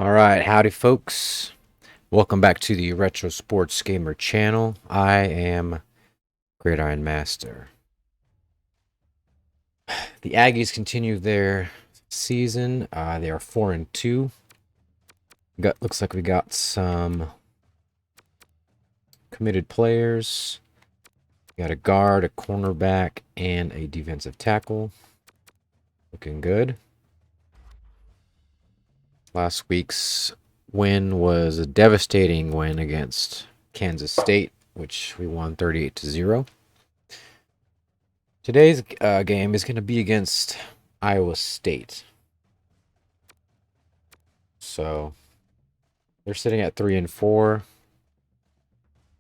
All right, howdy, folks. Welcome back to the Retro Sports Gamer channel. I am Gridiron Master. The Aggies continue their season. They are 4-2. Looks like we got some committed players. We got a guard, a cornerback, and a defensive tackle. Looking good. Last week's win was a devastating win against Kansas State, which we won 38-0. Today's game is going to be against Iowa State. So they're sitting at 3-4.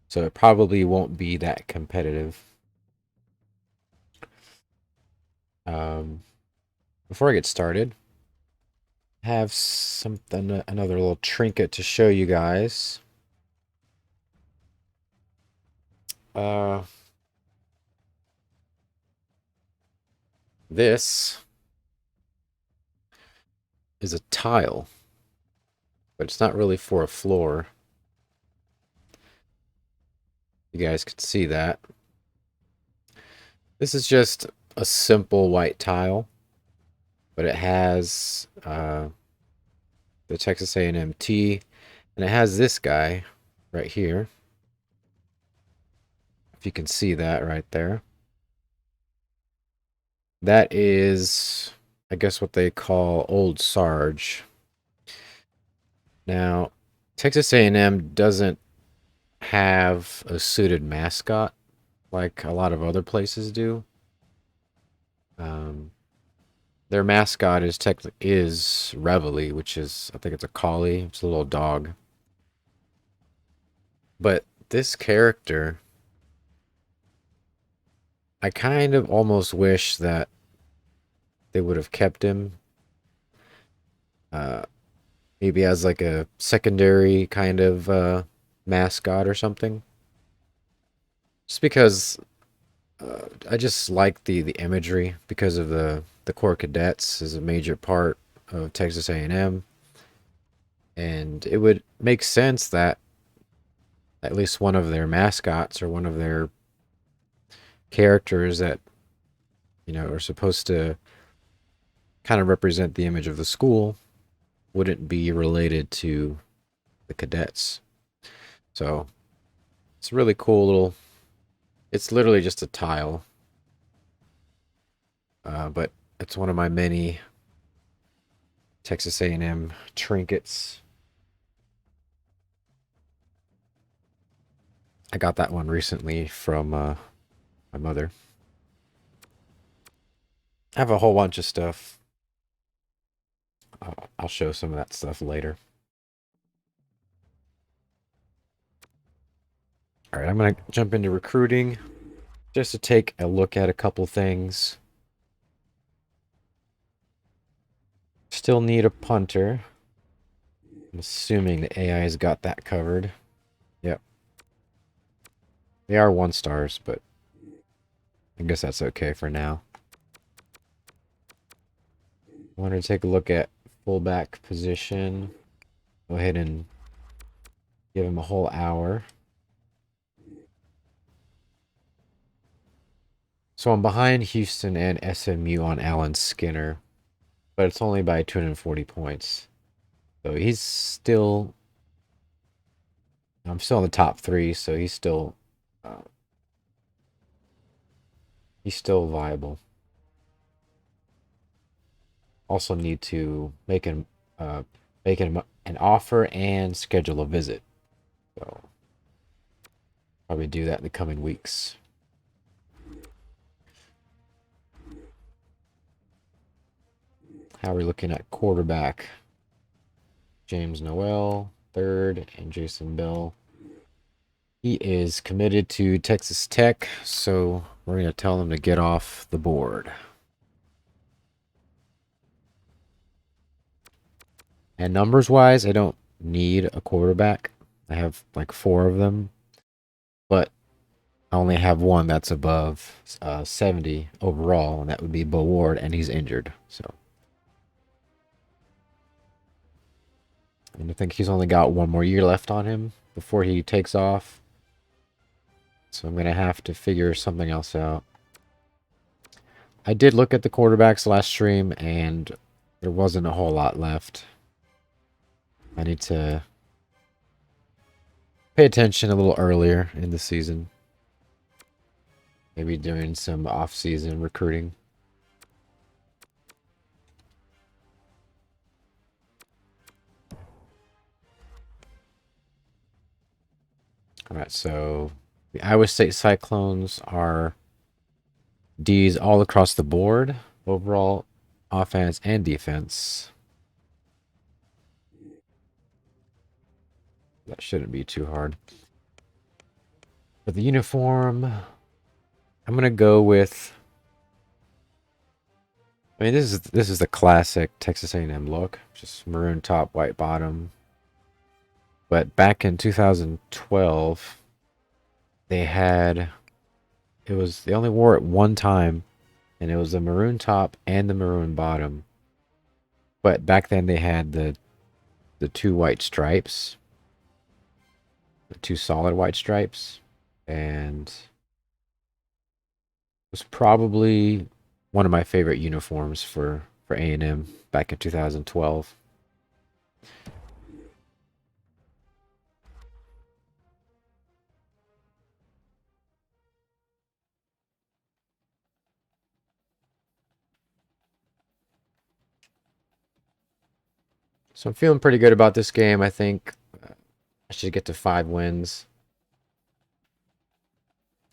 So it probably won't be that competitive. Before I get started, I have another little trinket to show you guys. This is a tile, but it's not really for a floor. You guys can see that. This is just a simple white tile, but it has the Texas A&M T, and it has this guy right here. If you can see that right there. That is, I guess, what they call Old Sarge. Now, Texas A&M doesn't have a suited mascot like a lot of other places do. Their mascot is Reveille, which is, I think it's a collie. It's a little dog. But this character, I kind of almost wish that they would have kept him. Maybe as like a secondary kind of mascot or something. Just because I just like the imagery because of the Corps Cadets is a major part of Texas A&M. And it would make sense that at least one of their mascots or one of their characters that, you know, are supposed to kind of represent the image of the school wouldn't be related to the cadets. So it's a really cool little, it's literally just a tile. But it's one of my many Texas A&M trinkets. I got that one recently from my mother. I have a whole bunch of stuff. I'll show some of that stuff later. All right, I'm going to jump into recruiting just to take a look at a couple things. Still need a punter. I'm assuming the AI's got that covered. Yep. They are 1-stars, but I guess that's okay for now. I wanted to take a look at fullback position. Go ahead and give him a whole hour. So I'm behind Houston and SMU on Alan Skinner, but it's only by 240 points. So I'm still in the top 3, so he's still viable. Also need to make him an offer and schedule a visit. So probably do that in the coming weeks. How are we looking at quarterback? James Noel, 3rd, and Jason Bell. He is committed to Texas Tech, so we're going to tell him to get off the board. And numbers-wise, I don't need a quarterback. I have like 4 of them, but I only have one that's above 70 overall, and that would be Bo Ward, and he's injured. So And I think he's only got 1 more year left on him before he takes off. So I'm going to have to figure something else out. I did look at the quarterbacks last stream, and there wasn't a whole lot left. I need to pay attention a little earlier in the season. Maybe doing some off-season recruiting. All right, so the Iowa State Cyclones are D's all across the board, overall offense and defense. That shouldn't be too hard. For the uniform, I'm gonna go with. I mean, this is the classic Texas A&M look, just maroon top, white bottom. But back in 2012, they only wore it one time, and it was the maroon top and the maroon bottom. But back then they had the two white stripes, the two solid white stripes, and it was probably one of my favorite uniforms for A&M back in 2012. So I'm feeling pretty good about this game. I think I should get to 5 wins.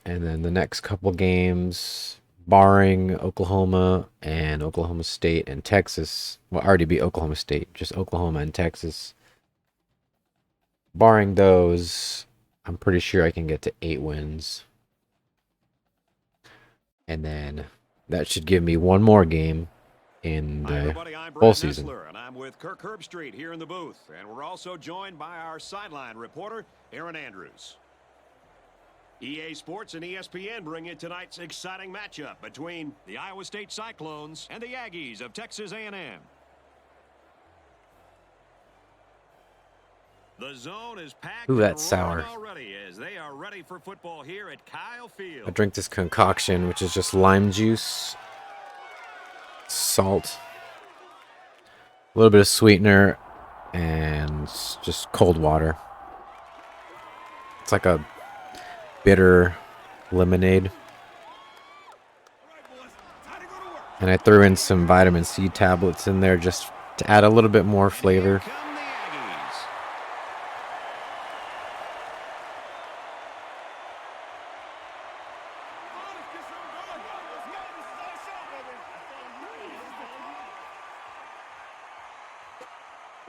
And then the next couple games, barring Oklahoma and Oklahoma State and Texas. Well, already beat Oklahoma State, just Oklahoma and Texas. Barring those, I'm pretty sure I can get to 8 wins. And then that should give me one more game in the bowl season. Nessler, and I'm with Kirk Herbstreit here in the booth. And we're also joined by our sideline reporter, Aaron Andrews. EA Sports and ESPN bring you tonight's exciting matchup between the Iowa State Cyclones and the Aggies of Texas A&M. The zone is packed. Ooh, that's sour. Already as they are ready for football here at Kyle Field. I drink this concoction, which is just lime juice, salt, a little bit of sweetener, and just cold water. It's like a bitter lemonade. And I threw in some vitamin C tablets in there just to add a little bit more flavor.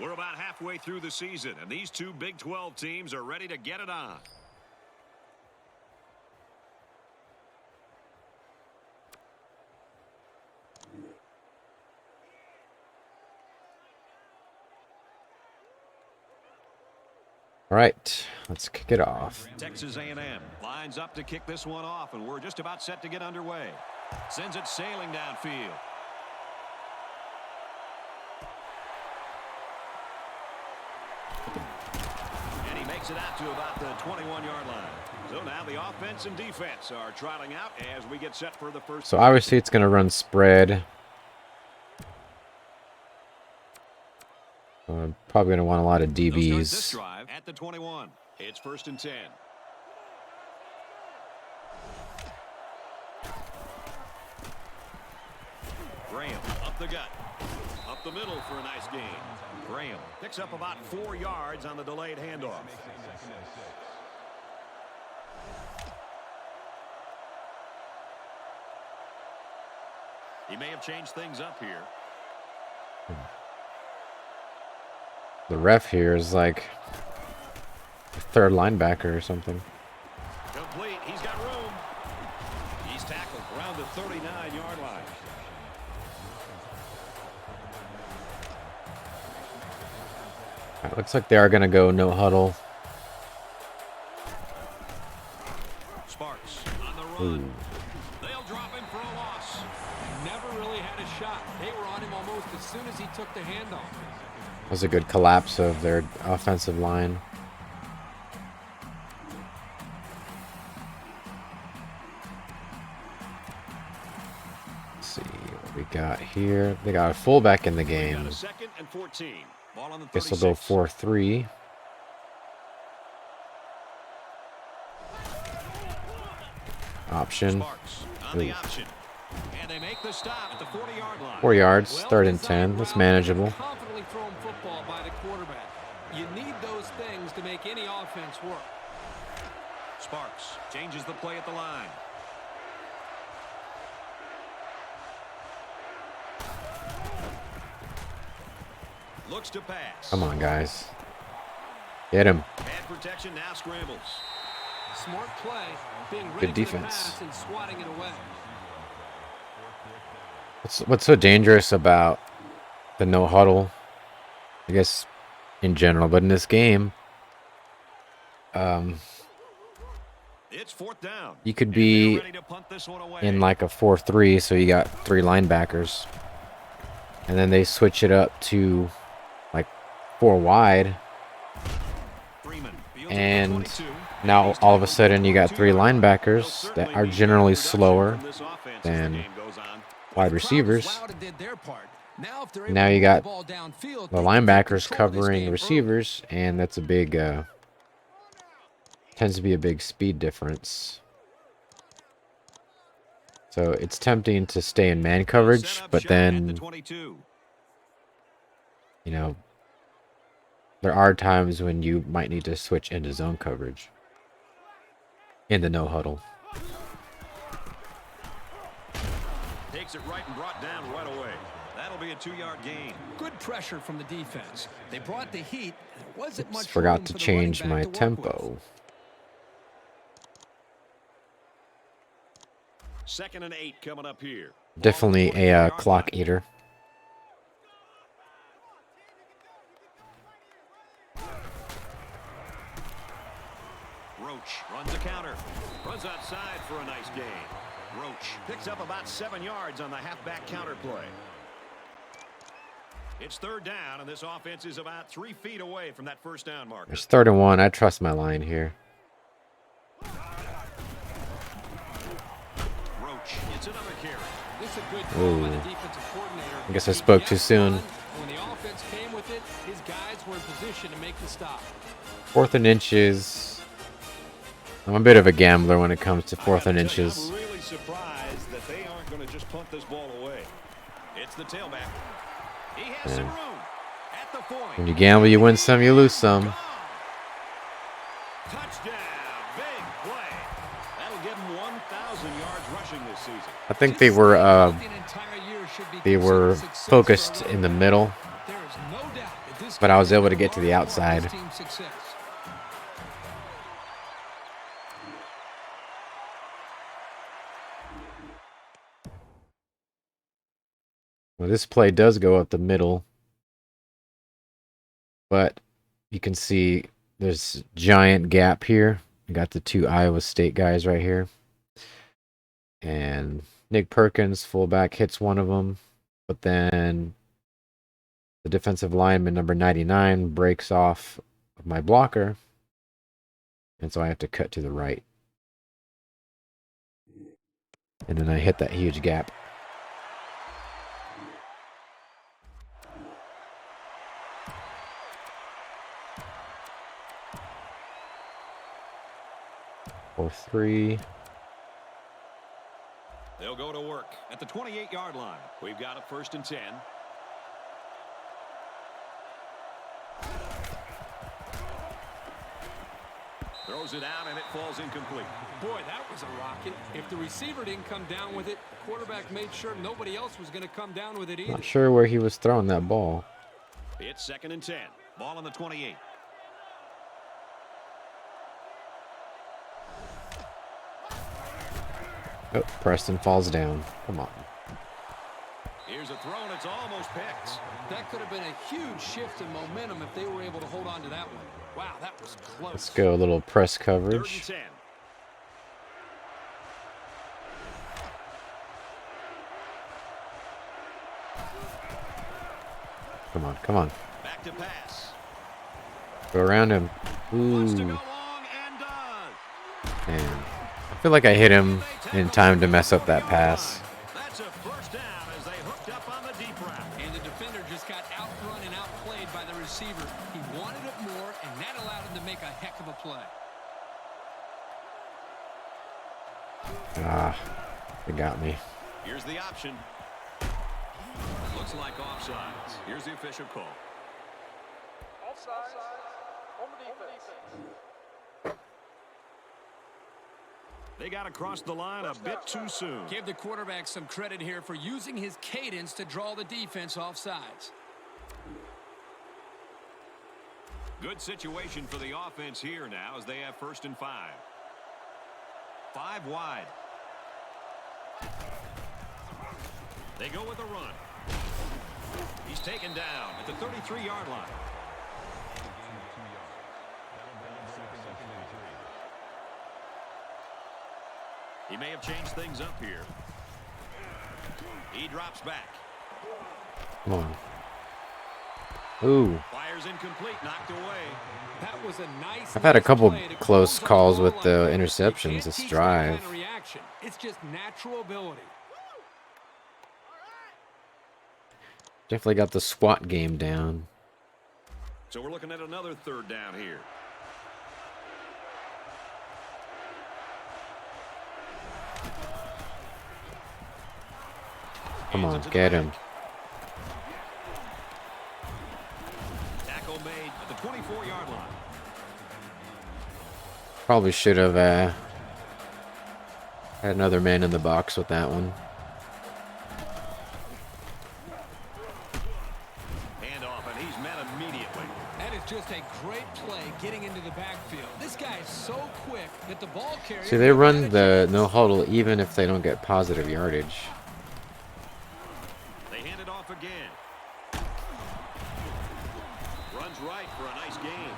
We're about halfway through the season, and these two Big 12 teams are ready to get it on. All right, let's kick it off. Texas A&M lines up to kick this one off, and we're just about set to get underway. Sends it sailing downfield. And he makes it out to about the 21-yard line. So now the offense and defense are trotting out as we get set for the first. So obviously it's going to run spread. I'm probably going to want a lot of DBs. This drive at the 21. It's 1st and 10. Graham up the gut. Up the middle for a nice gain. Graham picks up about 4 yards on the delayed handoff. He may have changed things up here. The ref here is like a third linebacker or something. Complete. He's got room. He's tackled around the 39-yard line. It looks like they are going to go no huddle. Sparks on the run. Ooh. They'll drop him for a loss. Never really had a shot. They were on him almost as soon as he took the handoff. was a good collapse of their offensive line. Let's see what we got here. They got a fullback in the game. Second and 14. Ball on the Guess we'll go 4-3. Option. On the option. And they make the stop at the 40-yard line. 4 yards, 3rd and 10. That's manageable. Confidently thrown football by the quarterback. You need those things to make any offense work. Sparks changes the play at the line. Looks to pass. Come on, guys. Get him. Bad protection, now scrambles. Smart play, being ready Good defense. for the pass and swatting it away. What's so dangerous about the no huddle? I guess in general, but in this game, It's 4th down. you could be in like a 4-3, so you got 3 linebackers, and then they switch it up to like 4 wide, and now all of a sudden you got 3 linebackers that are generally slower than wide receivers. Now you got the linebackers covering receivers, and that's a big tends to be a big speed difference. So it's tempting to stay in man coverage, but then, you know, there are times when you might need to switch into zone coverage in the no huddle. Takes it right and brought down right away. That'll be a 2-yard gain. Good pressure from the defense. They brought the heat. There wasn't much Forgot room to for the change running my back to work with. tempo. 2nd and 8 coming up here. Definitely a clock eater. Roach runs a counter. Runs outside for a nice gain. Roach picks up about 7 yards on the halfback counter play. It's 3rd down, and this offense is about 3 feet away from that 1st down marker. It's 3rd and 1. I trust my line here. Roach gets another carry. This is a good call by the defensive coordinator. I guess I spoke too soon. When the offense came with it, his guys were in position to make the stop. 4th and inches. I'm a bit of a gambler when it comes to 4th and inches. I'm really surprised that they aren't going to just punt this ball away. It's the tailback. He has some room at the point. When you gamble, you win some, you lose some. Touchdown. Big play. That'll give him 1,000 yards rushing this season. I think they were focused in the middle, but I was able to get to the outside. Well, this play does go up the middle, but you can see there's a giant gap here. We got the 2 Iowa State guys right here. And Nick Perkins, fullback, hits one of them, but then the defensive lineman, number 99, breaks off of my blocker, and so I have to cut to the right. And then I hit that huge gap. Or 3. They'll go to work at the 28-yard line. We've got a 1st and 10. Throws it out, and it falls incomplete. Boy, that was a rocket. If the receiver didn't come down with it, quarterback made sure nobody else was going to come down with it either. Not sure where he was throwing that ball. It's 2nd and 10. Ball on the 28. Oh, Preston falls down. Come on. Here's a throw, and it's almost picked. That could have been a huge shift in momentum if they were able to hold on to that one. Wow, that was close. Let's go a little press 3rd coverage. and 10. Come on, come on. Back to pass. Go around him. Wants to go Ooh, long and does. man. I feel like I hit him in time to mess up that pass. That's a first down as they hooked up on the deep route. And the defender just got outrun and outplayed by the receiver. He wanted it more, and that allowed him to make a heck of a play. Ah, they got me. Here's the option. Looks like offsides. Here's the official call. Offside. On the defense. They got across the line a bit too soon. Give the quarterback some credit here for using his cadence to draw the defense off sides. Good situation for the offense here now as they have 1st and 5. 5 wide. They go with a run. He's taken down at the 33-yard line. He may have changed things up here. He drops back. Come on. Ooh. Fires incomplete, knocked away. That was a nice. I've had a couple play to close close calls on with the line. You interceptions can't this teach that drive. kind of reaction. It's just natural ability. Definitely got the squat game down. So we're looking at another 3rd down here. Come Hands on, it to the get back. him. Tackle made at the 24-yard line. Probably should have had another man in the box with that one. Handoff, and he's met immediately. That is just a great play getting into the backfield. This guy is so quick that the ball carrier. See, they run the no huddle even if they don't get positive yardage. They hand it off again. Runs right for a nice gain.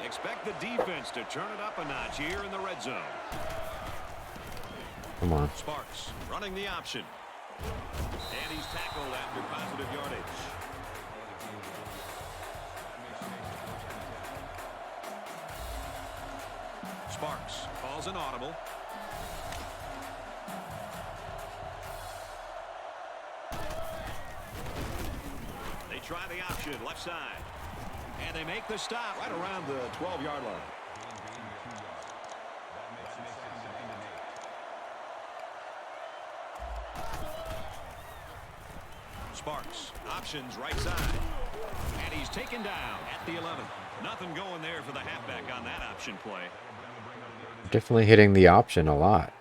Expect the defense to turn it up a notch here in the red zone. Come on. Sparks running the option. And he's tackled after positive yardage. Sparks calls an audible. They try the option left side. And they make the stop right around the 12-yard line. Sparks options right side. And he's taken down at the 11. Nothing going there for the halfback on that option play. Definitely hitting the option a lot.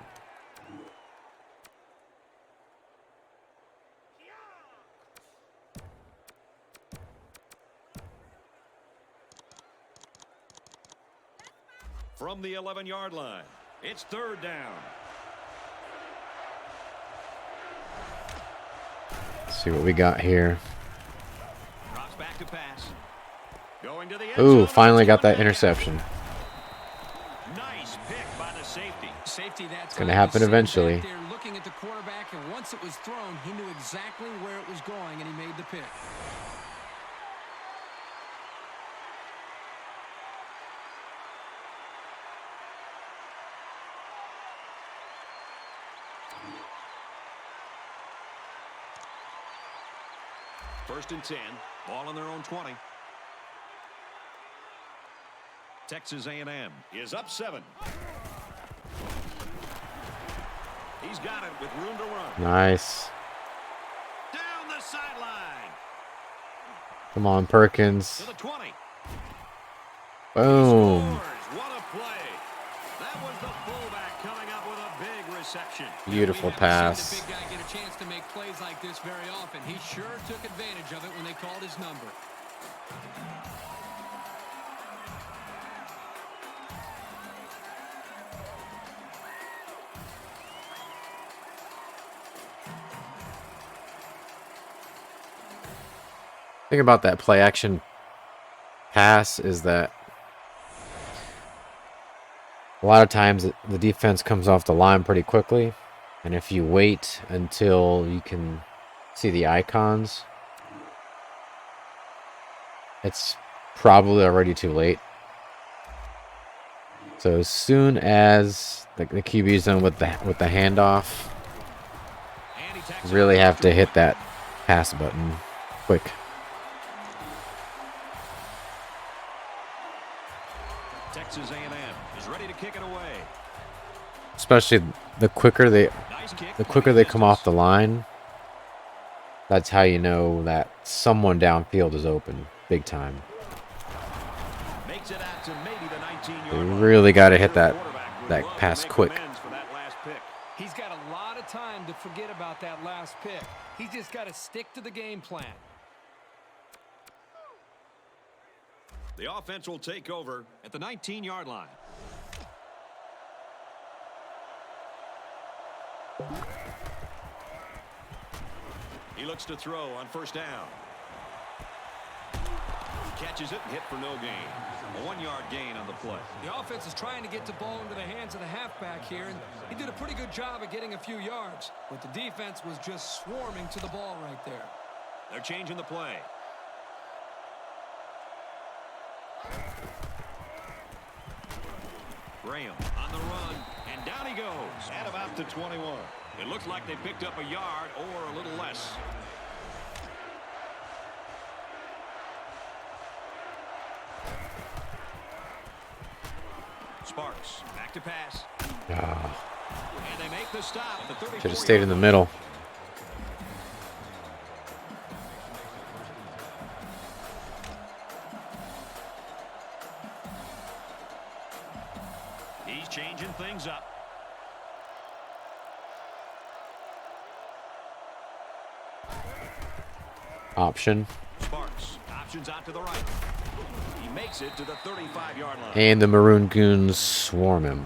From the 11-yard line, it's 3rd down. Let's see what we got here. Drops back to pass. Going to the end Ooh, zone. finally got that interception. Nice pick by the safety. Safety that's Gonna happen eventually. They're looking at the quarterback, and once it was thrown, he knew exactly where it was going, and he made the pick. First and 10. Ball on their own 20. Texas A&M is up 7. He's got it with room to run. Nice. Down the sideline. Come on, Perkins. To the 20. Boom. Scores. What a play. That was the fullback coming up with a big reception. Beautiful We haven't pass. seen the big guy get a chance to make plays like this very often. He sure took advantage of it when they called his number. Thing about that play action pass is that a lot of times the defense comes off the line pretty quickly, And if you wait until you can see the icons, it's probably already too late. So as soon as the QB's done with the handoff, you really have to hit that pass button quick. Texas A&M is ready to kick it away. Especially the quicker they come off the line, that's how you know that someone downfield is open big time. Makes it out to maybe the 19-yard You line. really got to hit that pass quick. For that last pick. He's got a lot of time to forget about that last pick. He's just got to stick to the game plan. The offense will take over at the 19-yard line. He looks to throw on first down. Catches it and hit for no gain. A 1-yard gain on the play. The offense is trying to get the ball into the hands of the halfback here, and he did a pretty good job of getting a few yards, but the defense was just swarming to the ball right there. They're changing the play. Graham on the run, and down he goes at about the 21. It looks like they picked up a yard or a little less. Sparks back to pass. And they make the stop at the 34. Should have stayed in the middle. He's changing things up. Option. Sparks options out to the right. He makes it to the 35-yard line. And the Maroon Goons swarm him.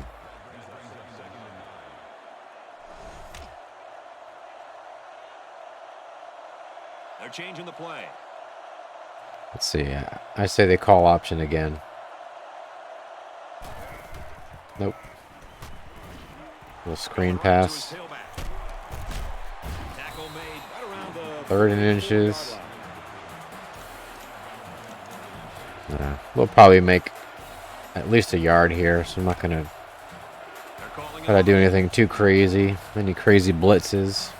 They're changing the play. Let's see. I say they call option again. Nope. Little screen pass. Tackle made right around the 3rd and inches. We'll probably make at least a yard here, so I'm not going to try to do anything too crazy. Any crazy blitzes.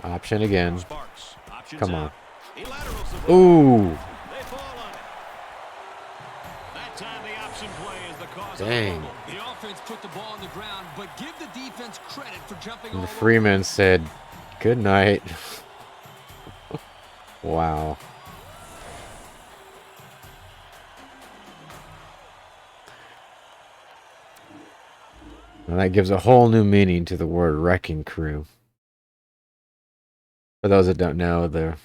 Option again. Sparks. Options Come out. on. Ooh. They fall on it. That time the option play is the cause Dang. of the fumble. The offense put the ball on the ground, but give the defense credit for jumping And all the over. Freeman said, "Good night." Wow. And that gives a whole new meaning to the word wrecking crew. For those that don't know, the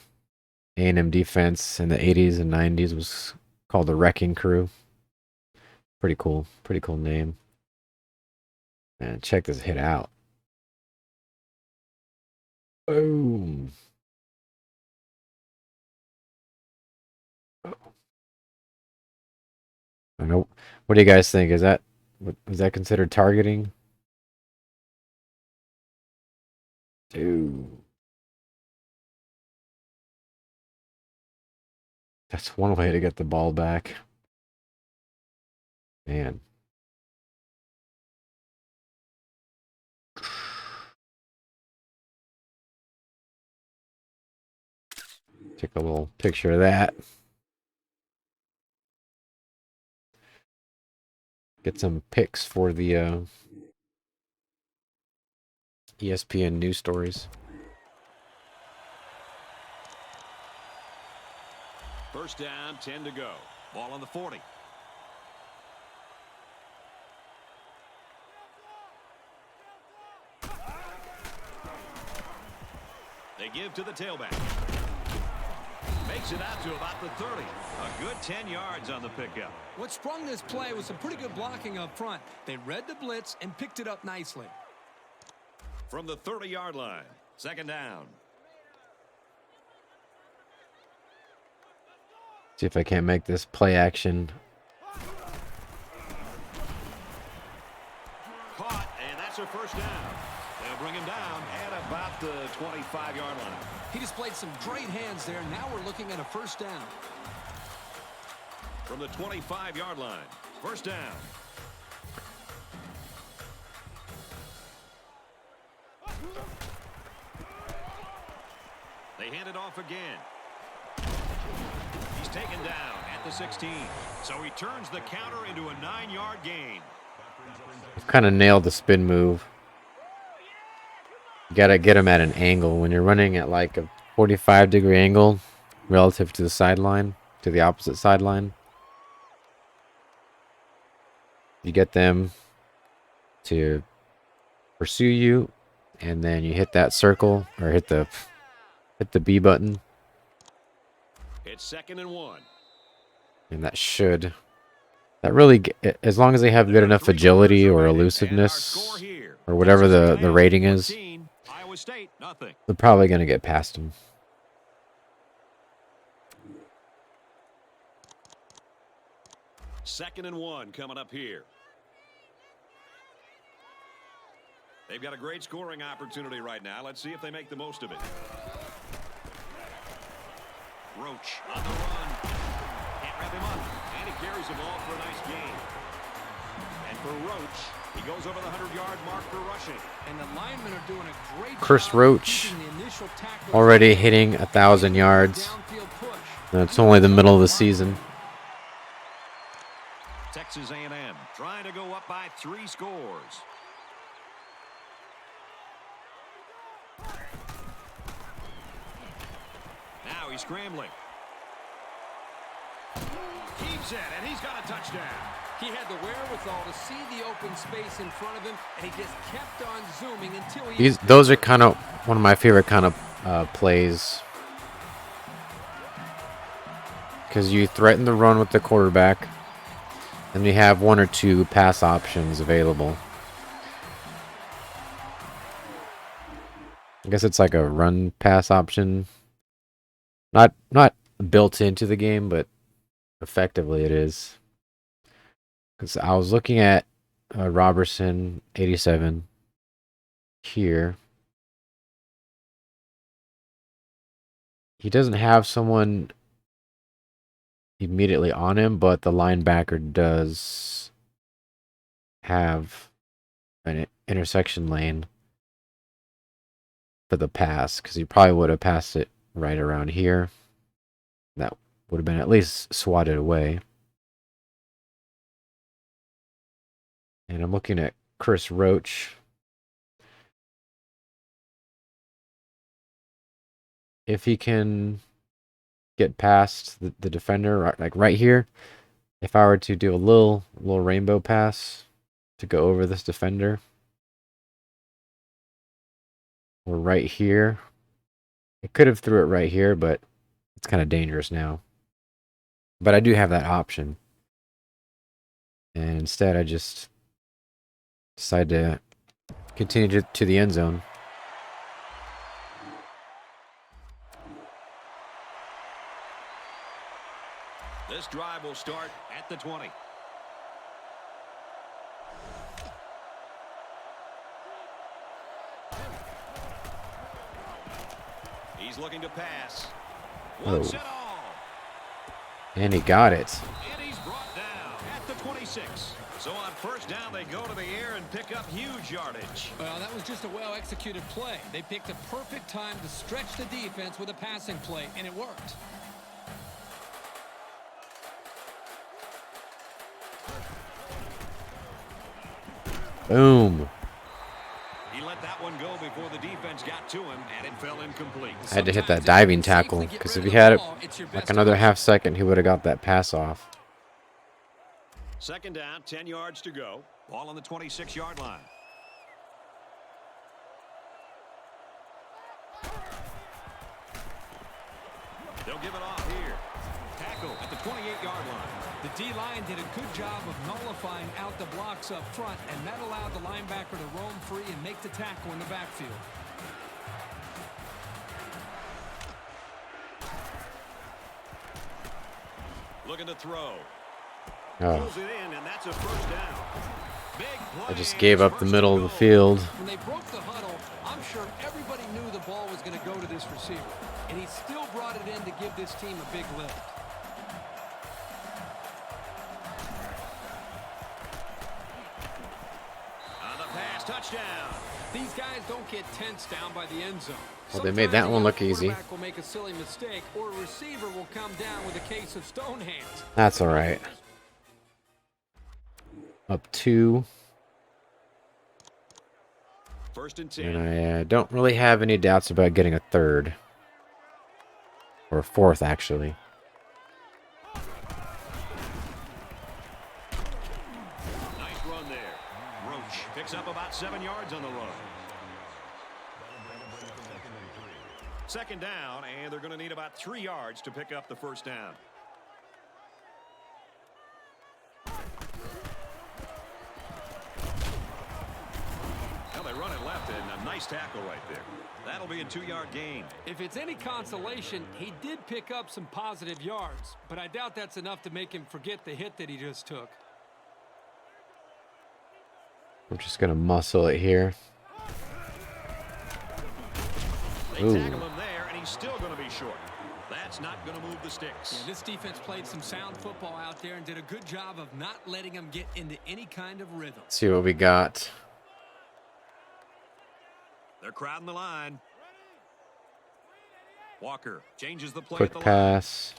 A&M defense in the 80s and 90s was called the Wrecking Crew. Pretty cool name. Man, check this hit out. Boom. I know. What do you guys think? Is that considered targeting? Dude. That's one way to get the ball back. Man. Take a little picture of that. Get some pics for the ESPN news stories. First down, 10 to go. Ball on the 40. They give to the tailback. Makes it out to about the 30. A good 10 yards on the pickup. What sprung this play was some pretty good blocking up front. They read the blitz and picked it up nicely. From the 30-yard line, second down. See if I can't make this play action caught, and that's a first down. They'll bring him down at about the 25-yard line. He displayed some great hands there. Now we're looking at a first down. From the 25-yard line, first down. They hand it off again. He's taken down at the 16. So he turns the counter into a 9-yard gain. Kind of nailed the spin move. You gotta get him at an angle. When you're running at like a 45-degree angle relative to the sideline, to the opposite sideline, you get them to pursue you, and then you hit that circle or hit the B button, It's 2nd and 1. and that really, as long as they have good enough agility or elusiveness or whatever the rating is, Iowa State, nothing. they're probably going to get past him. Second and 1 coming up here. They've got a great scoring opportunity right now. Let's see if they make the most of it. Roach on the run. Can't wrap him up. And he carries the ball for a nice gain. And for Roach, he goes over the 100-yard mark for rushing. And the linemen are doing a great Chris job Roach keeping the initial tackle already hitting 1,000 yards. downfield push. And it's only the middle of the season. Texas A&M trying to go up by 3 scores. Now he's scrambling. Keeps it, and he's got a touchdown. He had the wherewithal to see the open space in front of him, and he just kept on zooming until he... Those are kind of one of my favorite kind of plays. Because you threaten the run with the quarterback, and you have 1 or 2 pass options available. I guess it's like a run pass option. Not built into the game, but effectively it is. Because I was looking at Robertson 87 here. He doesn't have someone immediately on him, but the linebacker does have an intersection lane for the pass, because he probably would have passed it right around here. That would have been at least swatted away. And I'm looking at Chris Roach. If he can get past the defender, like right here, if I were to do a little rainbow pass to go over this defender, or right here, I could have threw it right here, but it's kind of dangerous now. But I do have that option. And instead, I just decide to continue to the end zone. This drive will start at the 20. He's looking to pass. One set all. And he got it. And he's brought down at the 26. So on first down, they go to the air and pick up huge yardage. Well, that was just a well-executed play. They picked a perfect time to stretch the defense with a passing play, and it worked. Boom. He let that one go before the defense got to him, and it fell incomplete. I had to hit that diving tackle, because if he had it like another half second, he would have got that pass off. Second down, 10 yards to go. Ball on the 26-yard line. They'll give it off here. Tackle at the 28-yard line. The D-line did a good job of nullifying out the blocks up front, and that allowed the linebacker to roam free and make the tackle in the backfield. Looking to throw. Oh. Pulls it in, and that's a first down. Big I just gave up the middle of the field. When they broke the huddle, I'm sure everybody knew the ball was going to go to this receiver. And he still brought it in to give this team a big lift. On the pass, touchdown. These guys don't get tense down by the end zone. Well, they made that one look easy. Quarterback will make a silly mistake, or a receiver will come down with a case of stone hands. That's all right. Up 2. First and 10. And I don't really have any doubts about getting a 3rd. Or a 4th, actually. Nice run there. Roach picks up about 7 yards on the run. Second down, and they're going to need about 3 yards to pick up the first down. Well, they run it left, and a nice tackle right there. That'll be a 2-yard gain. If it's any consolation, he did pick up some positive yards, but I doubt that's enough to make him forget the hit that he just took. I'm just going to muscle it here. They Ooh. tackle him there, and he's still going to be short. That's not going to move the sticks. Yeah, this defense played some sound football out there and did a good job of not letting him get into any kind of rhythm. Let's see what we got. They're crowding the line. Walker changes the play Quick at the pass.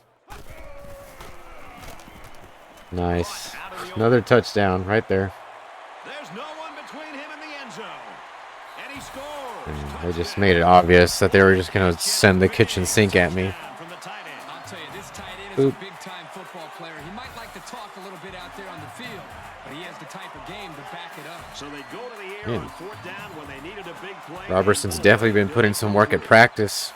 Nice. Another touchdown right there. line. There's no one between him and the end zone. And he scores. And they just made it obvious that they were just going to send the kitchen sink at me. From the tight end. I'll tell you, this tight end is Oop. a big-time football player. He might like to talk a little bit out there on the field, but he has the type of game to back it up. So they go to the air Man. on 4th down when they needed a big play. Robertson's definitely been putting some work at practice.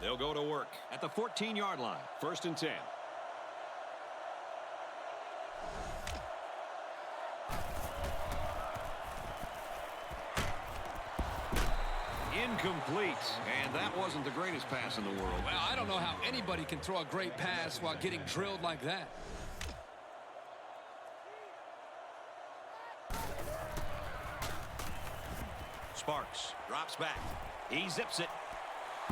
They'll go to work at the 14-yard line. First and 10. Incomplete. And that wasn't the greatest pass in the world. Well, I don't know how anybody can throw a great pass while getting drilled like that. Sparks drops back. He zips it.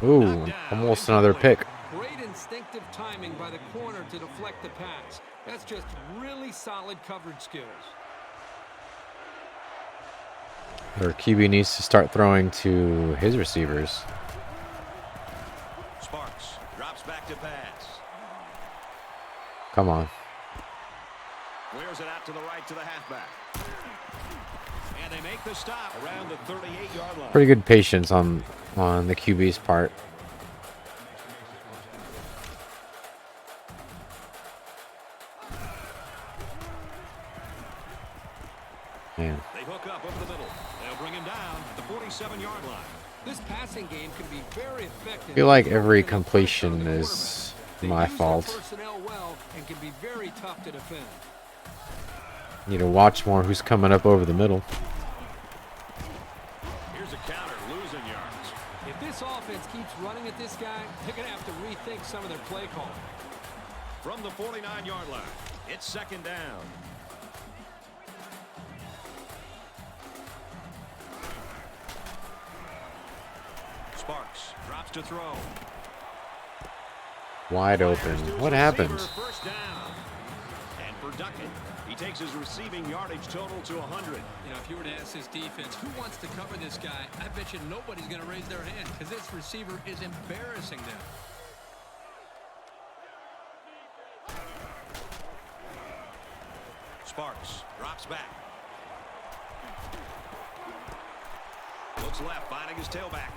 Ooh, almost another pick. Great instinctive timing by the corner to deflect the pass. That's just really solid coverage skills. Their QB needs to start throwing to his receivers. Sparks drops back to pass. Come on. Clears it out to the right to the halfback. And they make the stop around the 38-yard line. Pretty good patience on the QB's part. Man. They hook up over the middle. They'll bring him down at the 47-yard line. This passing game can be very effective. I feel like every completion is my fault. Personnel well and can be very tough to defend. Need to watch more who's coming up over the middle. Here's a counter, losing yards. If this offense keeps running at this guy, they're going to have to rethink some of their play calling. From the 49-yard line, it's second down. Sparks drops to throw. Wide open. What happened? First down. And for Duckett, he takes his receiving yardage total to 100. You know, if you were to ask this defense, who wants to cover this guy, I bet you nobody's going to raise their hand because this receiver is embarrassing them. Sparks drops back. Looks left, finding his tailback.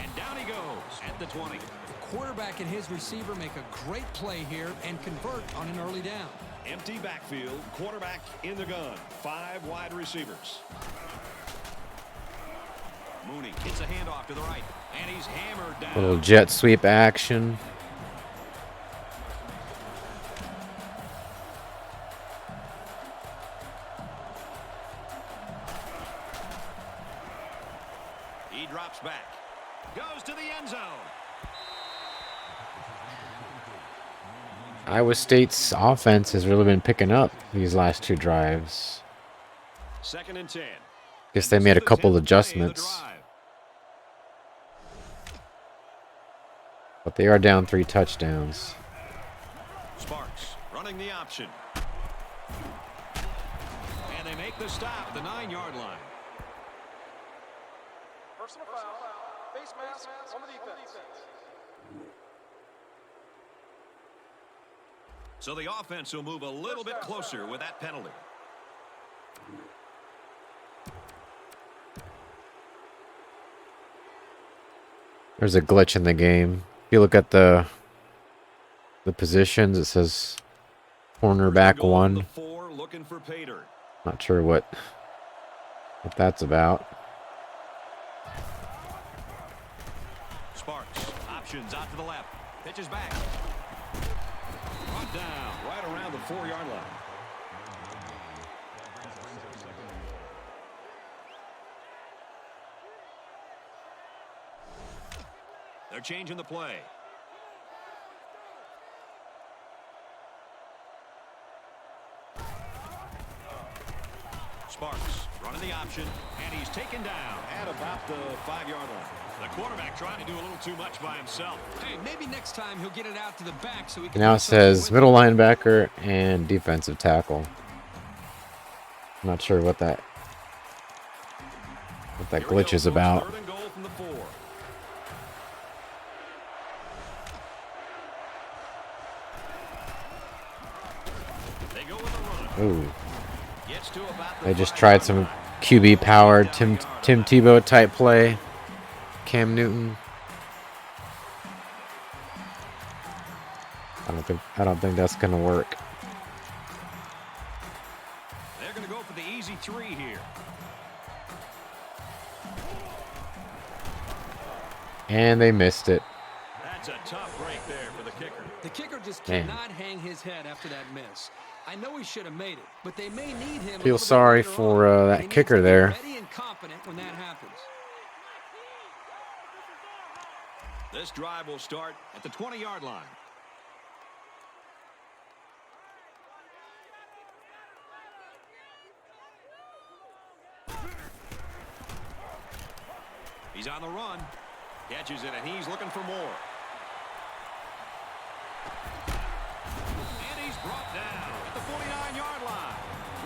And down he goes at the 20. The quarterback and his receiver make a great play here and convert on an early down. Empty backfield, quarterback in the gun. 5 wide receivers. Mooney gets a handoff to the right, and he's hammered down. Little jet sweep action. drops back. Goes to the end zone. Iowa State's offense has really been picking up these last 2 drives. 2nd and 10. Guess they made a couple adjustments. But they are down 3 touchdowns. Sparks running the option. And they make the stop at the 9-yard line. Personal foul. Face mask on the defense. So the offense will move a little bit closer with that penalty. There's a glitch in the game. If you look at the positions, it says cornerback 1. 4 looking for pay dirt. Not sure what that's about. Sparks options out to the left. Pitches back. Brought down right around the 4-yard line. They're changing the play. Sparks running the option, and he's taken down at about the 5-yard line. The quarterback trying to do a little too much by himself. Hey, maybe next time he'll get it out to the back so he can. Now it says middle linebacker and defensive tackle. I'm not sure what that glitch is about. 3rd and goal from the 4. They go with a run. Ooh. Gets to about the They just 5-yard tried some line. QB powered Tim Tebow type play. Cam Newton. I don't think that's gonna work. They're going to go for the easy 3 here. And they missed it. That's a tough break there for the kicker. The kicker just Man. cannot hang his head after that miss. I know he should have made it, but they may need him. Feel sorry for that kicker there. Ready and confident when that happens. This drive will start at the 20-yard line. He's on the run. Catches it, and he's looking for more. And he's brought down at the 49-yard line.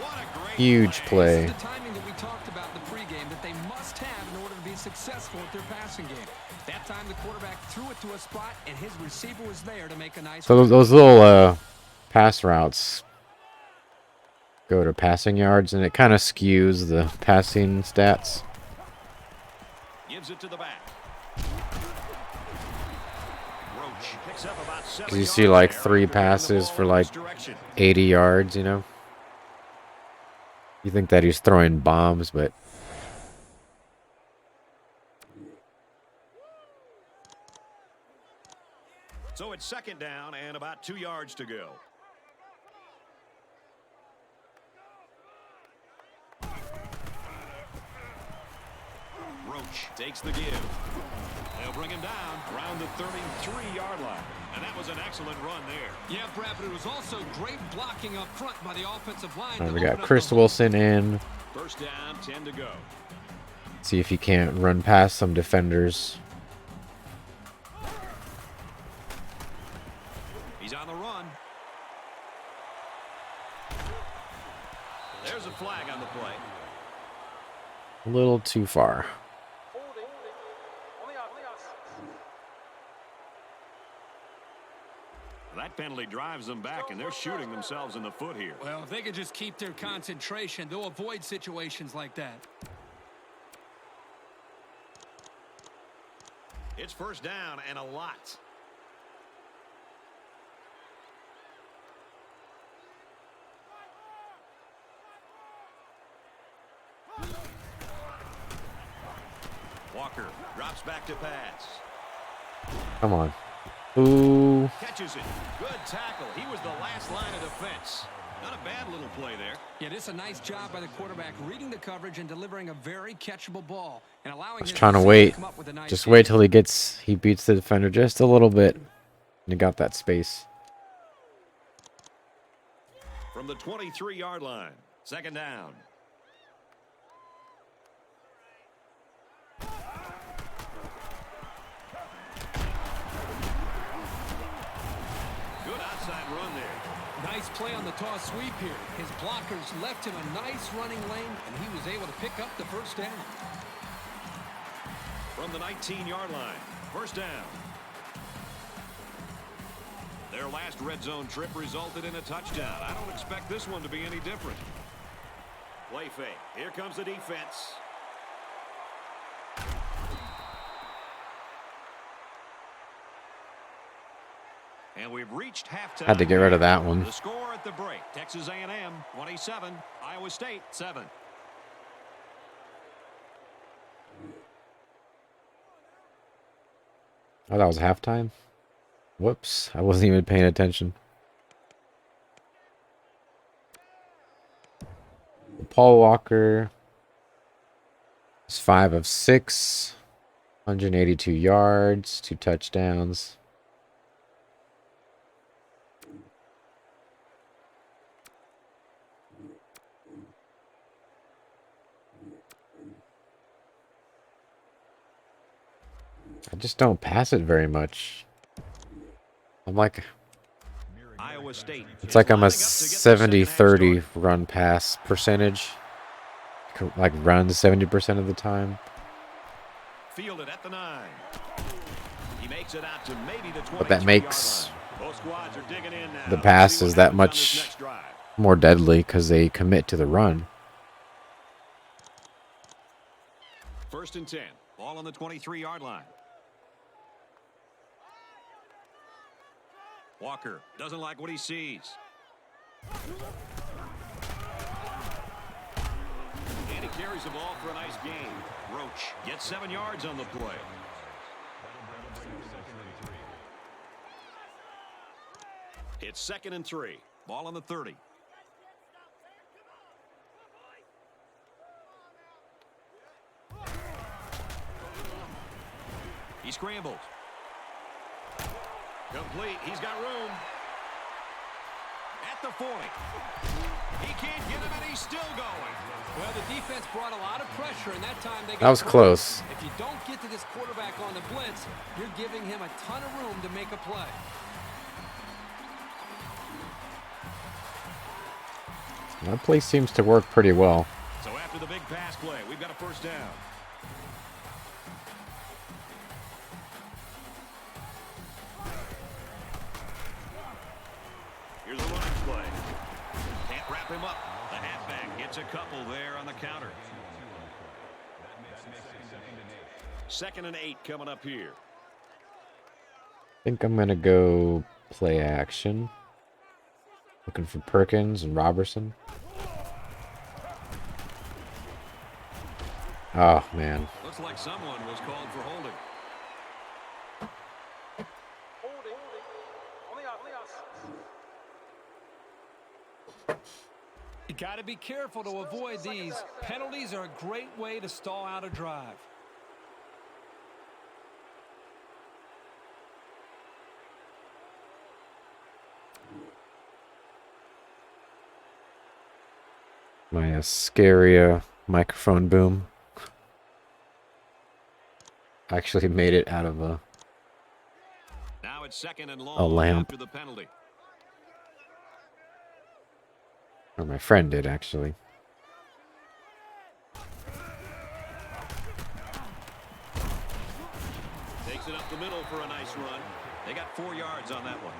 What a great Huge play. This is the timing that we talked about in the pregame that they must have in order to be successful at their passing game. That time the quarterback threw it to a spot, and his receiver was there to make a nice. So those little pass routes go to passing yards, and it kind of skews the passing stats. Gives it to the back. Roach picks up about 7 Because you see like 3 passes for like 80 yards, you know. You think that he's throwing bombs, but So it's 2nd down and about 2 yards to go. Roach takes the give. They'll bring him down around the 33-yard line. And that was an excellent run there. Yeah, Brad, but it was also great blocking up front by the offensive line. we got Chris Wilson in. 1st down, 10 to go. See if he can't run past some defenders. He's on the run. There's a flag on the play. A little too far. Holding on the offense. That penalty drives them back, and they're shooting themselves in the foot here. Well, if they could just keep their concentration, they'll avoid situations like that. It's 1st down and a lot. Walker drops back to pass. Come on. Ooh. Catches it. Good tackle. He was the last line of defense. Not a bad little play there. Yeah, this is a nice job by the quarterback reading the coverage and delivering a very catchable ball and allowing Just his trying to receiver wait. come up with a nice Just hit. wait till he beats the defender just a little bit. And he got that space. From the 23-yard line. Second down. Good outside run there. Nice play on the toss sweep here. His blockers left him a nice running lane, and he was able to pick up the first down. From the 19-yard line. First down. Their last red zone trip resulted in a touchdown. I don't expect this one to be any different. Play fake. Here comes the defense. And we've reached halftime. Had to get rid of that one. The score at the break. Texas A&M 27, Iowa State 7. Oh, that was halftime? Whoops. I wasn't even paying attention. Paul Walker is 5 of 6. 182 yards, 2 touchdowns. I just don't pass it very much. I'm like, Iowa State. it's like I'm a 70-30 run pass percentage. Like run 70% of the time. Fielded at the 9. He makes it out to maybe the 20. But that makes Both squads are digging in now. the pass See what is that happens on this much next drive. more deadly because they commit to the run. First and 10. Ball on the 23-yard line. Walker doesn't like what he sees. And he carries the ball for a nice gain. Roach gets 7 yards on the play. It's second and 3. Ball on the 30. He scrambles. Complete. He's got room. At the 40. He can't get him, and he's still going. Well, the defense brought a lot of pressure, and that time they got That was close. If you don't get to this quarterback on the blitz, you're giving him a ton of room to make a play. That play seems to work pretty well. So after the big pass play, we've got a first down. Here's a running play. Can't wrap him up. The halfback gets a couple there on the counter. Second and 8 coming up here. I think I'm going to go play action. Looking for Perkins and Robertson. Oh, man. Looks like someone was called for holding. Holding on the offense. You got to be careful to avoid these. Penalties are a great way to stall out a drive. My scary microphone boom. Actually made it out of a Now it's second and long lamp. after the penalty. Or my friend did, actually. Takes it up the middle for a nice run. They got 4 yards on that one.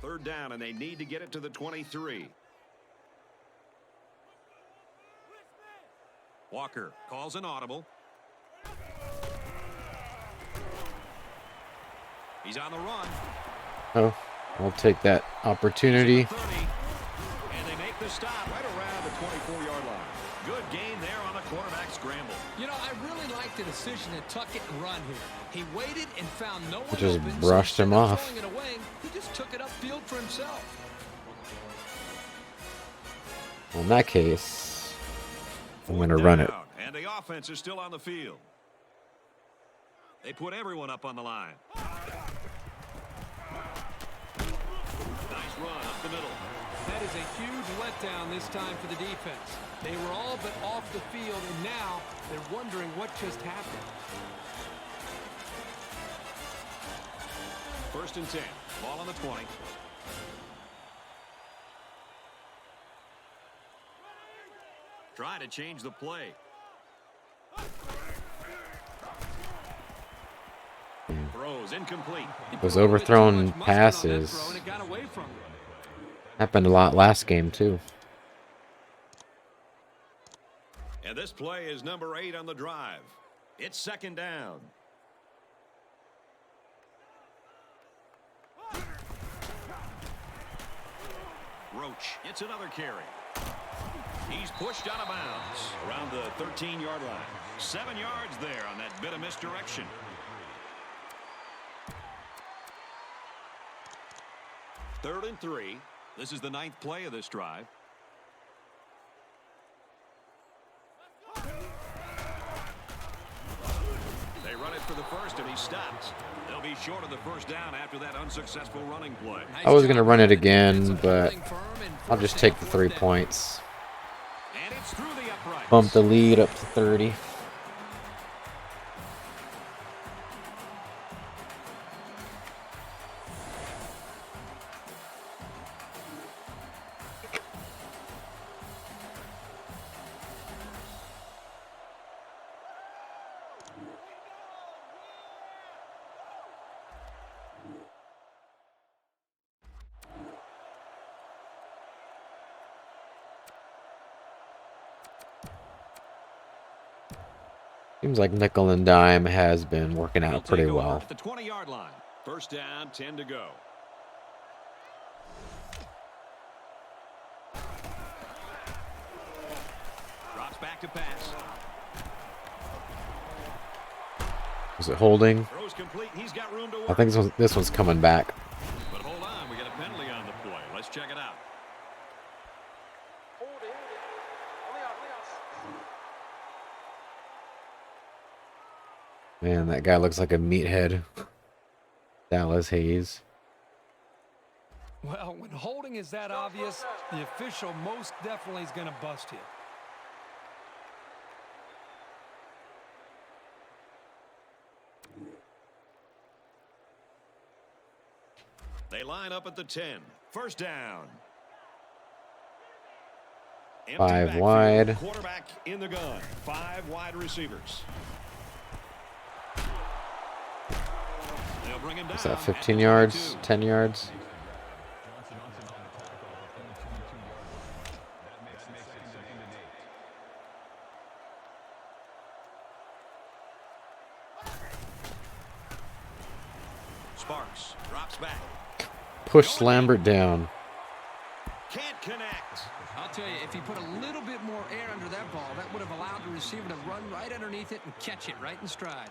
Third down, and they need to get it to the 23. Walker calls an audible. He's on the run. Oh, I'll take that opportunity. 30, and they make the stop right around the 24-yard line. Good gain there on the quarterback scramble. You know, I really like the decision to tuck it and run here. He waited and found no one Just open, brushed so him instead of off. throwing it away, he just took it upfield for himself. Well, in that case, I'm going to run it. And the offense is still on the field. They put everyone up on the line. Nice run up the middle. That is a huge letdown this time for the defense. They were all but off the field, and now they're wondering what just happened. 1st and 10. Ball on the 20. Try to change the play. Throws incomplete. Those overthrown passes happened a lot last game, too. And this play is number 8 on the drive. It's 2nd down. Roach, it's another carry. He's pushed out of bounds around the 13-yard line. 7 yards there on that bit of misdirection. 3rd and 3. This is the 9th play of this drive. They run it for the first, and he stops. They'll be short of the 1st down after that unsuccessful running play. I was going to run it again, but I'll just take the 3 points. And it's through the uprights. Bump the lead up to 30. Seems like nickel and dime has been working out pretty well. At the 20-yard line. 1st down, 10 to go. Drops back to pass. Is it holding? Throws complete. He's got room to work. I think this one's coming back. But hold on, we got a penalty on the play. Let's check it out. Holding on the Man, that guy looks like a meathead. Dallas Hayes. Well, when holding is that obvious, the official most definitely is going to bust you. They line up at the 10. 1st down. Empty 5 backfield. wide. Quarterback in the gun. 5 wide receivers. They'll bring him down. Is that at 15 the yards? 22. 10 yards? Sparks drops back. Push Lambert down. Can't connect. I'll tell you, if he put a little bit more air under that ball, that would have allowed the receiver to run right underneath it and catch it right in stride.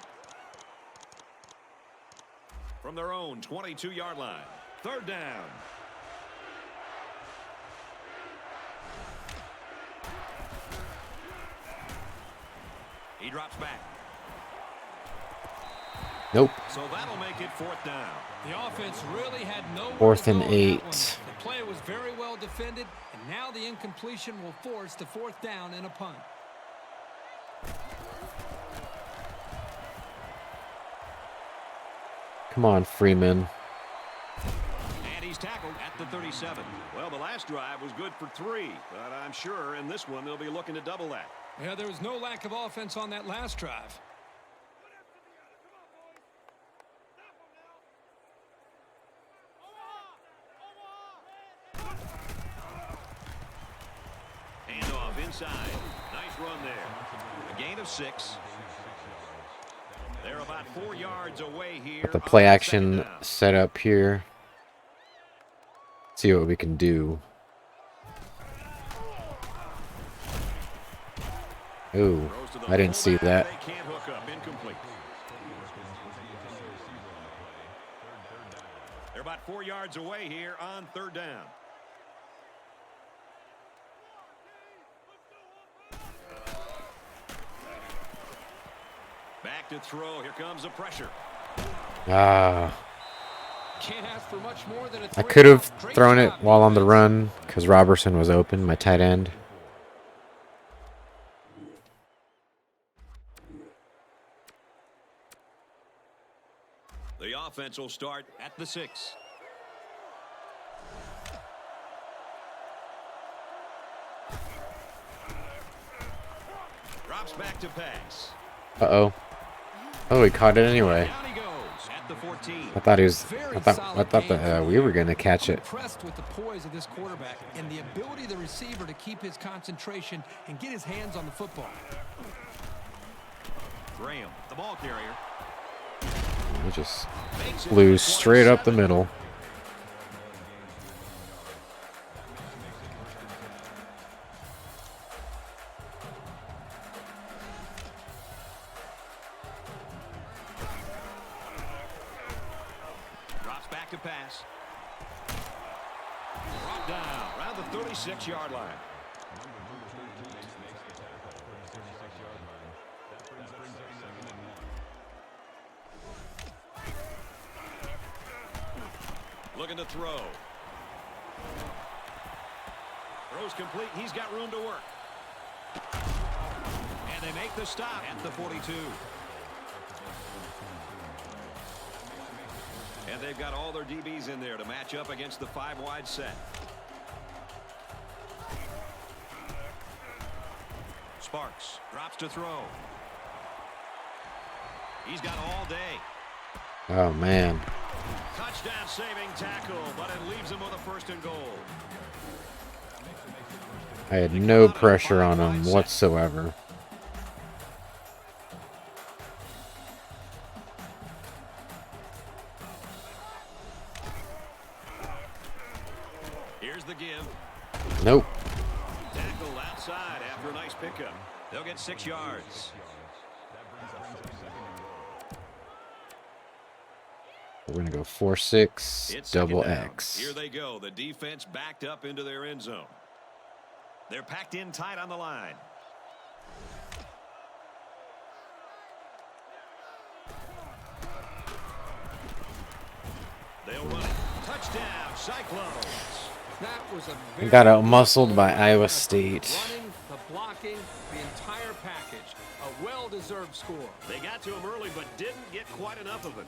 From their own 22-yard line. 3rd down. He drops back. Nope. So that'll make it 4th down. The offense really had no 4th and 8. The play was very well defended, and now the incompletion will force the 4th down and a punt. Come on, Freeman. And he's tackled at the 37. Well, the last drive was good for 3, but I'm sure in this one they'll be looking to double that. Yeah, there was no lack of offense on that last drive. Handoff inside. Nice run there. A gain of 6. They're about 4 yards away here. The play on action 2nd down. set up here. See what we can do. Ooh, Throws to the I didn't see fullback. that. They can't hook up. Incomplete. They're about 4 yards away here on third down. Back to throw. Here comes the pressure. Ah, Can't ask for much more than a I three could have out. Great thrown it job, while on the defense. run because Robertson was open, my tight end. The offense will start at the 6. Drops back to pass. Uh-oh. Oh, he caught it anyway. Down he goes at the 14. I thought he was. Very I thought solid that game from we him. were gonna catch I'm it. impressed with the poise of this quarterback and the ability of the receiver to keep his concentration and get his hands on the football. Graham, the ball carrier. He just Makes it flew to straight up the 27. middle. Drops back to pass. Brought down around the 36-yard line. Looking to throw. Throws complete. He's got room to work. And they make the stop at the 42. And they've got all their DBs in there to match up against the 5-wide set. Sparks drops to throw. He's got all day. Oh man. Touchdown saving tackle, but it leaves him with a 1st and goal. I had no pressure on him whatsoever. Here's the give. Nope. Tackle outside after a nice pickup. They'll get 6 yards. We're gonna go 4-6 It's double second down. X. Here they go. The defense backed up into their end zone. They're packed in tight on the line. They'll run it. Touchdown, Cyclones. That was a He very got good out-muscled play. by Iowa State. Running, the blocking, the entire package. A well-deserved score. They got to him early, but didn't get quite enough of it.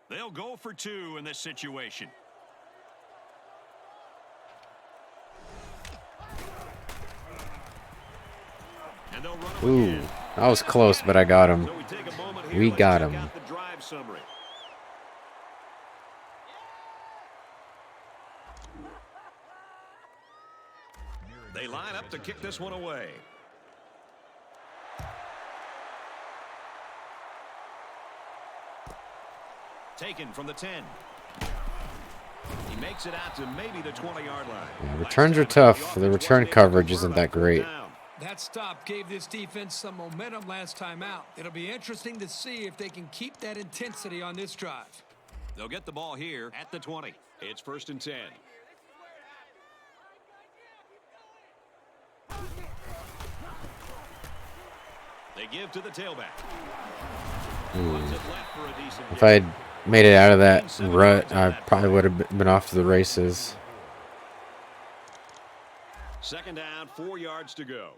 They'll go for 2 in this situation. And they'll run him Ooh, again. that was close, but I got him. So we take a moment here. We Let's got check him. out the drive summary. They line up to kick this one away. Taken from the 10. He makes it out to maybe the 20-yard line. Yeah, returns are tough. The return coverage isn't that great. That stop gave this defense some momentum last time out. It'll be interesting to see if they can keep that intensity on this drive. They'll get the ball here at the 20. It's 1st and 10. They give to the tailback. Runs it left for a decent If gain. I had made it out of that rut, I probably would have been off to the races. 2nd down, 4 yards to go.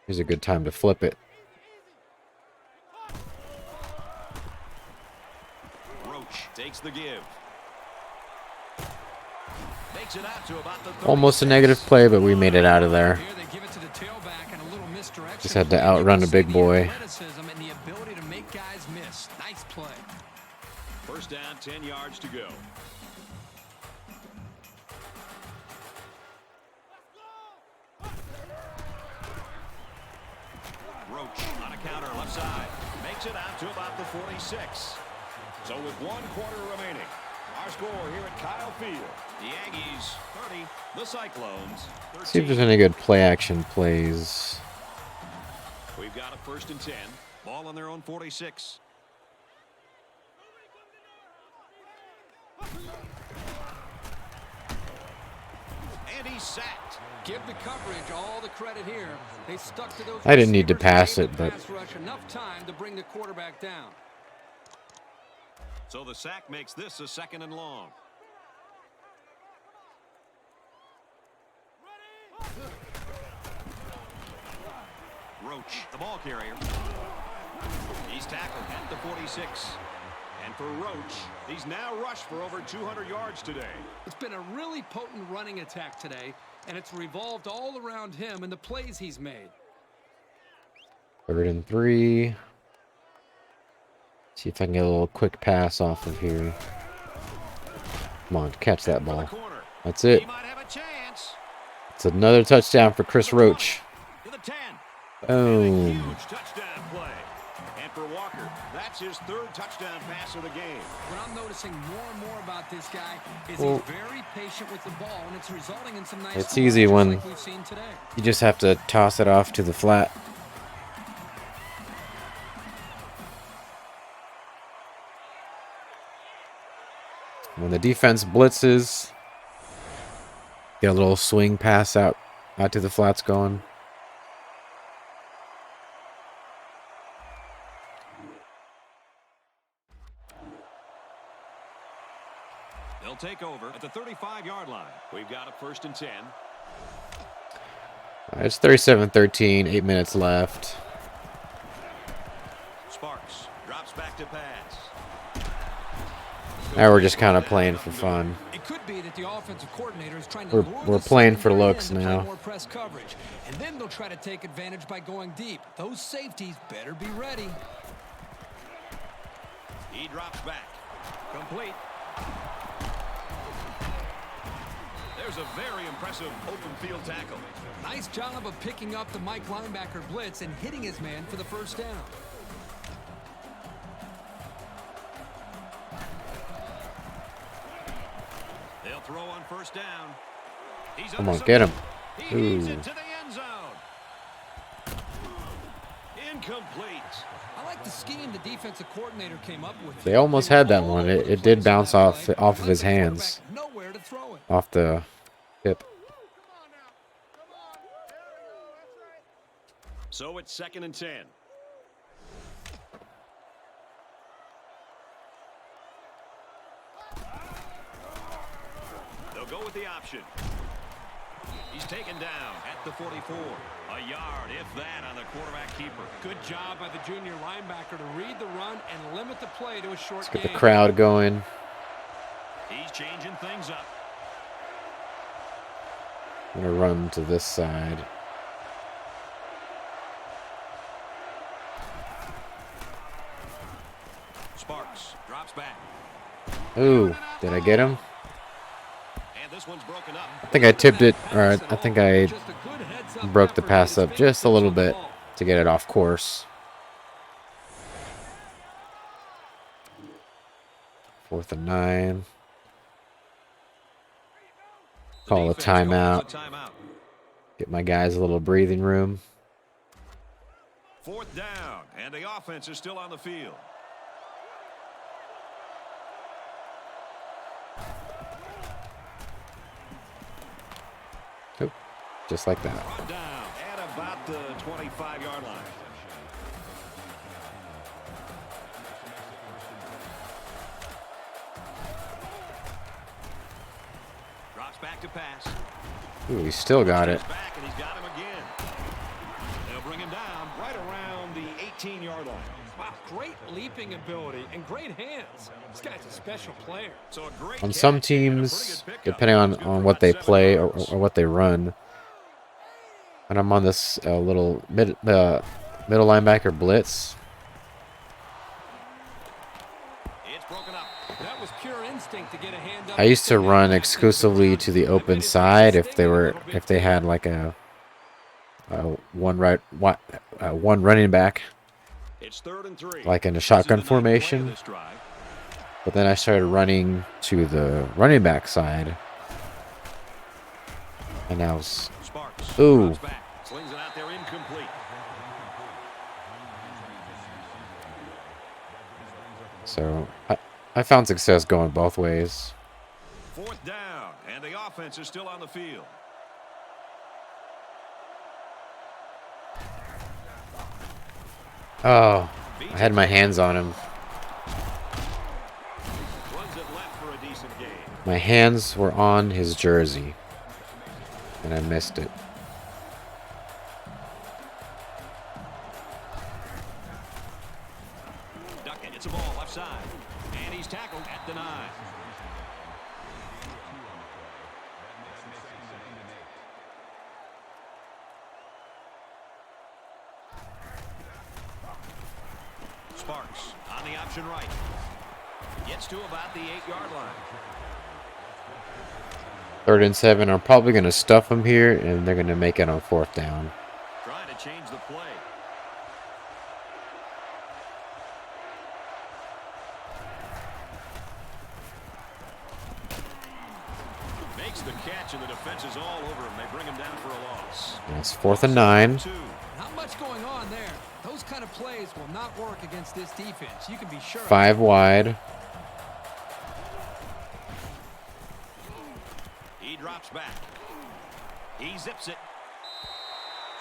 Here's a good time to flip it. Roach takes the give. Makes it out to about the 36. Almost a negative play, but we made it out of there. Here they give it to the tailback and a little misdirection. Just had to outrun a big boy. Athleticism and the ability to make guys miss. Nice play. 1st down, 10 yards to go. Roach on a counter, left side. Makes takes it out to about the 46. So with 1 quarter remaining, our score here at Kyle Field, the Aggies 30, the Cyclones 13. See if there's any good play action plays. We've got a 1st and 10. Ball on their own 46. And he's sacked. Give the coverage all the credit here. They stuck to those. I didn't need to receivers and pass gave it, the but pass rush enough time to bring the quarterback down. So the sack makes this a 2nd and long. Roach, the ball carrier. He's tackled at the 46. And for Roach, he's now rushed for over 200 yards today. It's been a really potent running attack today, and it's revolved all around him and the plays he's made. 3rd and 3. See if I can get a little quick pass off of here. Come on, catch that ball. That's it. He might have a chance. It's another touchdown for Chris Roach. To the 10. Boom. Huge touchdown play. And for Walker, that's his 3rd touchdown pass of the game. What I'm noticing more and more about this guy is Well, he's very patient with the ball, and it's resulting in some nice. it's easy scores when like we've seen today. you just have to toss it off to the flat. When the defense blitzes, get a little swing pass out to the flats going. They'll take over at the 35-yard line. We've got a 1st and 10. It's 37-13, 8 minutes left. Sparks drops back to pass. Now we're just kind of playing for fun. It could be that the offensive coordinator is trying to We're playing for looks to play now. more press coverage, and then they'll try to take advantage by going deep. Those safeties better be ready. He drops back. Complete. There's a very impressive open field tackle. Nice job of picking up the Mike linebacker blitz and hitting his man for the 1st down. They'll throw on 1st down. He's Come under on, some- get him. He leads Ooh. it to the end zone. Incomplete. I like the scheme the defensive coordinator came up with. They almost had that one. It did bounce off of his hands, Nowhere to throw it. off the hip. So it's 2nd and 10. They'll go with the option. He's taken down at the 44. A yard, if that, on the quarterback keeper. Good job by the junior linebacker to read the run and limit the play to a short Let's get gain. the crowd going. He's changing things up. I'm gonna run to this side. Sparks drops back. Ooh, did I get him? And this one's broken up. I think I tipped it, or I think I broke the pass up just a little bit to get it off course. 4th and 9. Call a timeout. Get my guys a little breathing room. 4th down, and the offense is still on the field. Oop, just like that. Brought down at about the 25-yard line. Drops back to pass. Ooh, he still got it. Back, and he's got him again. They'll bring him down right around the 18-yard line. Wow, great leaping ability and great hands. This guy's a special player. So a great On catch some and a pretty teams, good pickup. depending He's good for on what about they 7 play or yards. what they run, and I'm on this little middle linebacker blitz, It's broken up. That was pure instinct to get a hand up. I used to run exclusively to the open side if they had like a one running back. It's 3rd and 3. like in a This is shotgun the ninth play of formation. this drive. But then I started running to the running back side. And I was, Sparks ooh. drops back, slings it out there, incomplete. So I found success going both ways. 4th down, and the offense is still on the field. Oh, I had my hands on him. Runs it left for a decent gain. My hands were on his jersey. And I missed it. Duckett gets the ball left side, and he's tackled at the 9. Sparks on the option right. Gets to about the 8-yard line. 3rd and 7. I'm probably going to stuff him here, and they're going to make it on 4th down. Trying to change the play. Makes the catch, and the defense is all over him. They bring him down for a loss. It's 4th and 9. Not much going on there. Those kind of plays will not work against this defense. You can be sure. 5 wide. He drops back. He zips it.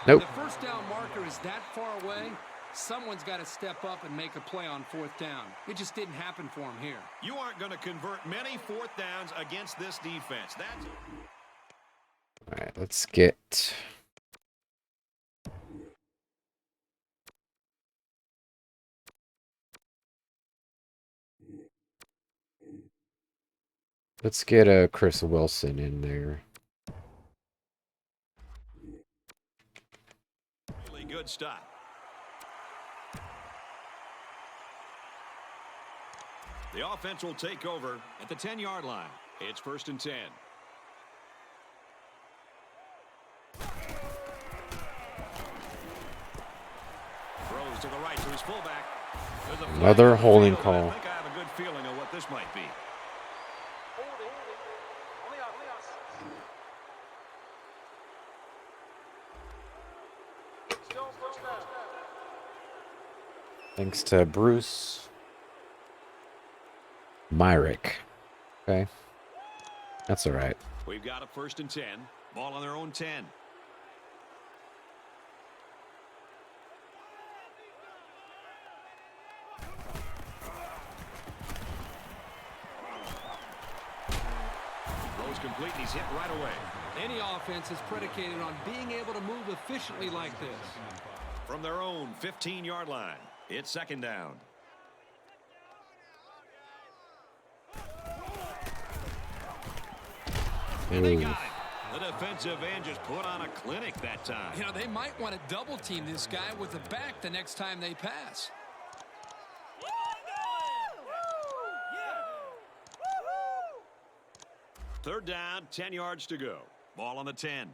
Nope. The 1st down marker is that far away. Someone's got to step up and make a play on 4th down. It just didn't happen for him here. You aren't going to convert many 4th downs against this defense. That's All right, let's get... Let's get a Chris Wilson in there. really good stop. The offense will take over at the 10-yard line. It's 1st and 10. Throws to the right to his fullback. There's a flag Another on the holding field, and call. I think I have a good feeling of what this might be. Hold it. On the out. Still 1st down. Thanks to Bruce Myrick. Okay. That's all right. We've got a 1st and 10. Ball on their own 10. Throws complete, and he's hit right away. Any offense is predicated on being able to move efficiently like this. From their own 15-yard line, it's 2nd down. And they Ooh. got it. The defensive end just put on a clinic that time. You know, they might want to double team this guy with the back the next time they pass. 3rd down, 10 yards to go. Ball on the 10.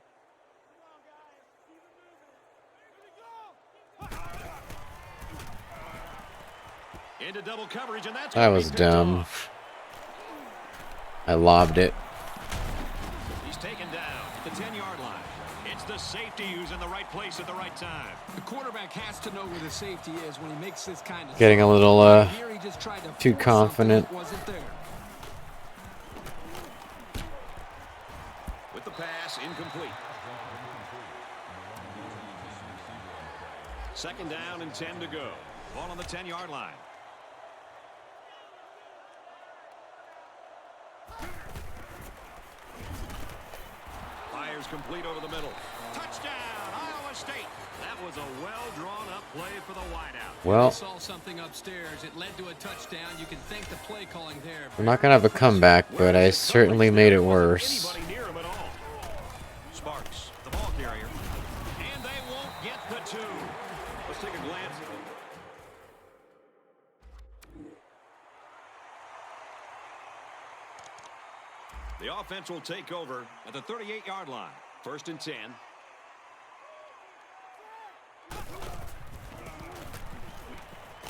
Into double coverage, and that's That was dumb. off. I lobbed it. He's taken down at the 10-yard line. It's the safety who's in the right place at the right time. The quarterback has to know where the safety is when he makes this kind of Getting a throw. little Here he just tried to too force confident. something that wasn't there. With the pass, incomplete. 2nd down and 10 to go. Ball on the 10-yard line. Fires complete over the middle. Touchdown, Iowa State. That was a well-drawn-up play for the wideout. Well, They saw something upstairs. It led to a touchdown. You can thank the play calling there. we're not going to have a comeback, but I certainly made it worse. Anybody near him at all. Sparks, the ball carrier. And they won't get the 2. Let's take a glance. The offense will take over at the 38-yard line. 1st and 10.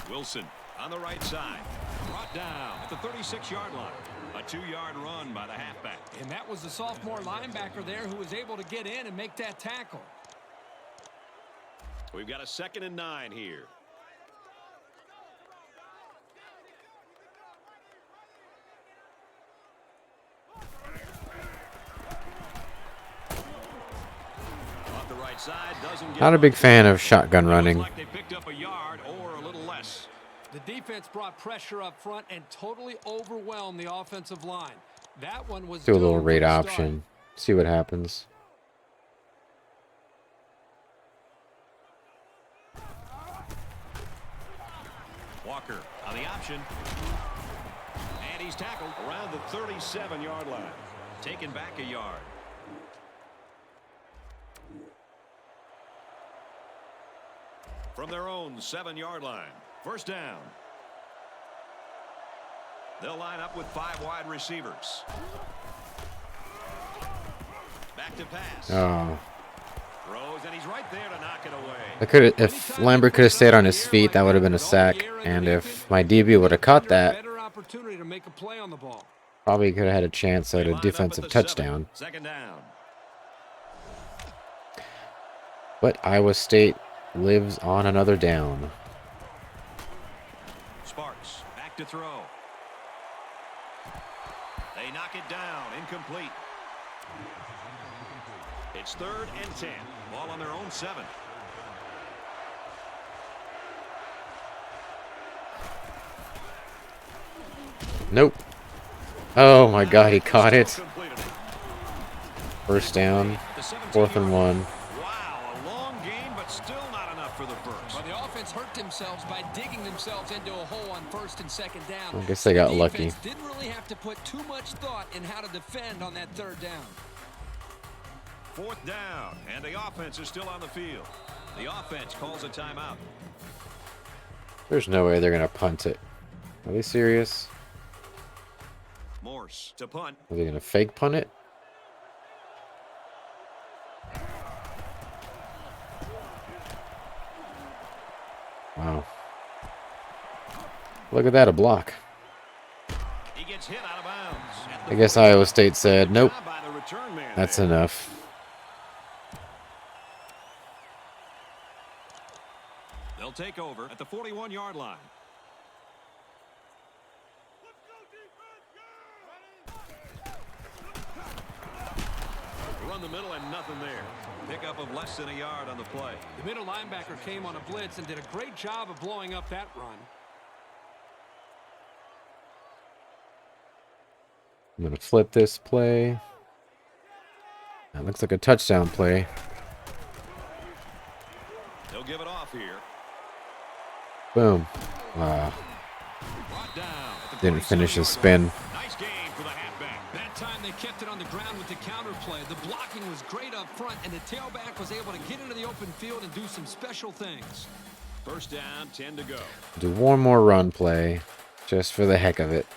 Wilson on the right side. Brought down at the 36-yard line. A 2-yard run by the halfback. And that was the sophomore linebacker there who was able to get in and make that tackle. We've got a 2nd and 9 here. Off the right side, doesn't get Not a big fan of shotgun running. like they picked up a yard or a little less. The defense brought pressure up front and totally overwhelmed the offensive line. That one was Do a little doomed rate from the start. option. See what happens. Walker on the option. And he's tackled around the 37-yard line. Taken back a yard. From their own 7-yard line. First down. They'll line up with 5 wide receivers. Back to pass. Oh. Throws, and he's right there to knock it away. I could if Lambert could have stayed on his feet, that would have been a sack. And if my DB would have caught that, Better opportunity to make a play on the ball. probably could have had a chance at They a line up at defensive the touchdown. 7. 2nd down. But Iowa State lives on another down. Sparks back to throw. They knock it down. Incomplete. It's 3rd and 10. Ball on their own 7. Nope. Oh my God, he caught it. Completed it. First down. The 4th and 1. Wow, a long game, but still not enough for the first. But the offense hurt themselves by digging themselves into a hole on 1st and 2nd down. I guess they got The lucky. defense didn't really have to put too much thought in how to defend on that 3rd down. 4th down, and the offense is still on the field. The offense calls a timeout. There's no way they're going to punt it. Are they serious? Morse to punt. Are they going to fake punt it? Wow. Look at that, a block. He gets hit out of bounds. At the I guess Iowa State said, nope, by the return man that's there. enough. They'll take over at the 41-yard line. Run the middle and nothing there. Pickup of less than a yard on the play. The middle linebacker came on a blitz and did a great job of blowing up that run. I'm going to flip this play. That looks like a touchdown play. They'll give it off here. Boom. Brought down at the Didn't finish his 47-yard spin. line. Nice game for the halfback. That time they kept it on the ground with the counter play. The blocking was great up front, and the tailback was able to get into the open field and do some special things. First down, 10 to go. Do one more run play, just for the heck of it.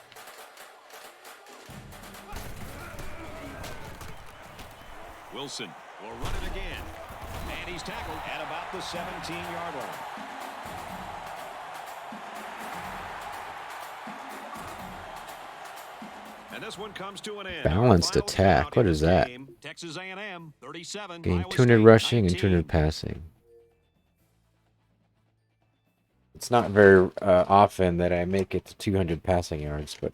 Wilson will run it again. And he's tackled at about the 17-yard line. And this one comes to an end. Balanced Final attack. count What in is this that? game, Texas A&M 37. Gain Iowa 200 State rushing and 19. 200 passing. It's not very often that I make it to 200 passing yards, but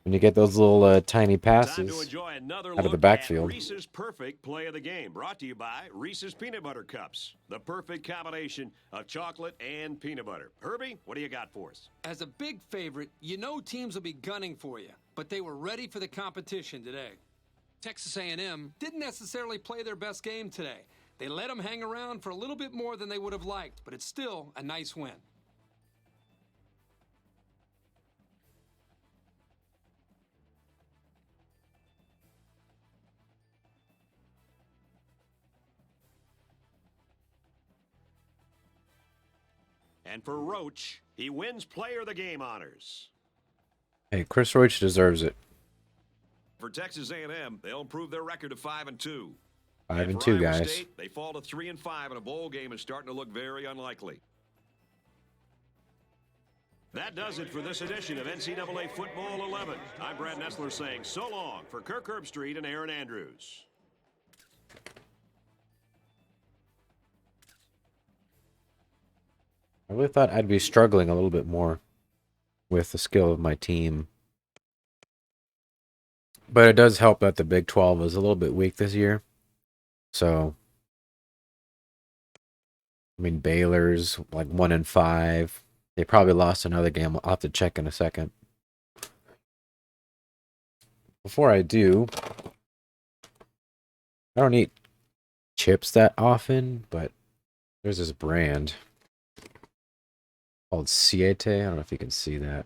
when you get those little tiny Time to passes enjoy another out of the look backfield. at Reese's Perfect Play of the Game, brought to you by Reese's Peanut Butter Cups, the perfect combination of chocolate and peanut butter. Herbie, what do you got for us? As a big favorite, you know teams will be gunning for you, but they were ready for the competition today. Texas A&M didn't necessarily play their best game today. They let them hang around for a little bit more than they would have liked, but it's still a nice win. And for Roach, he wins Player of the Game honors. Hey, Chris Roach deserves it. For Texas A&M, they'll improve their record to 5-2. 5-2, For Iowa guys. State, they fall to 3-5, and a bowl game is starting to look very unlikely. That does it for this edition of NCAA Football 11. I'm Brad Nessler saying so long for Kirk Herbstreit and Aaron Andrews. I really thought I'd be struggling a little bit more with the skill of my team. But it does help that the Big 12 is a little bit weak this year. So, I mean, Baylor's like 1-5. They probably lost another game. I'll have to check in a second. Before I do, I don't eat chips that often, but there's this brand called Siete. I don't know if you can see that.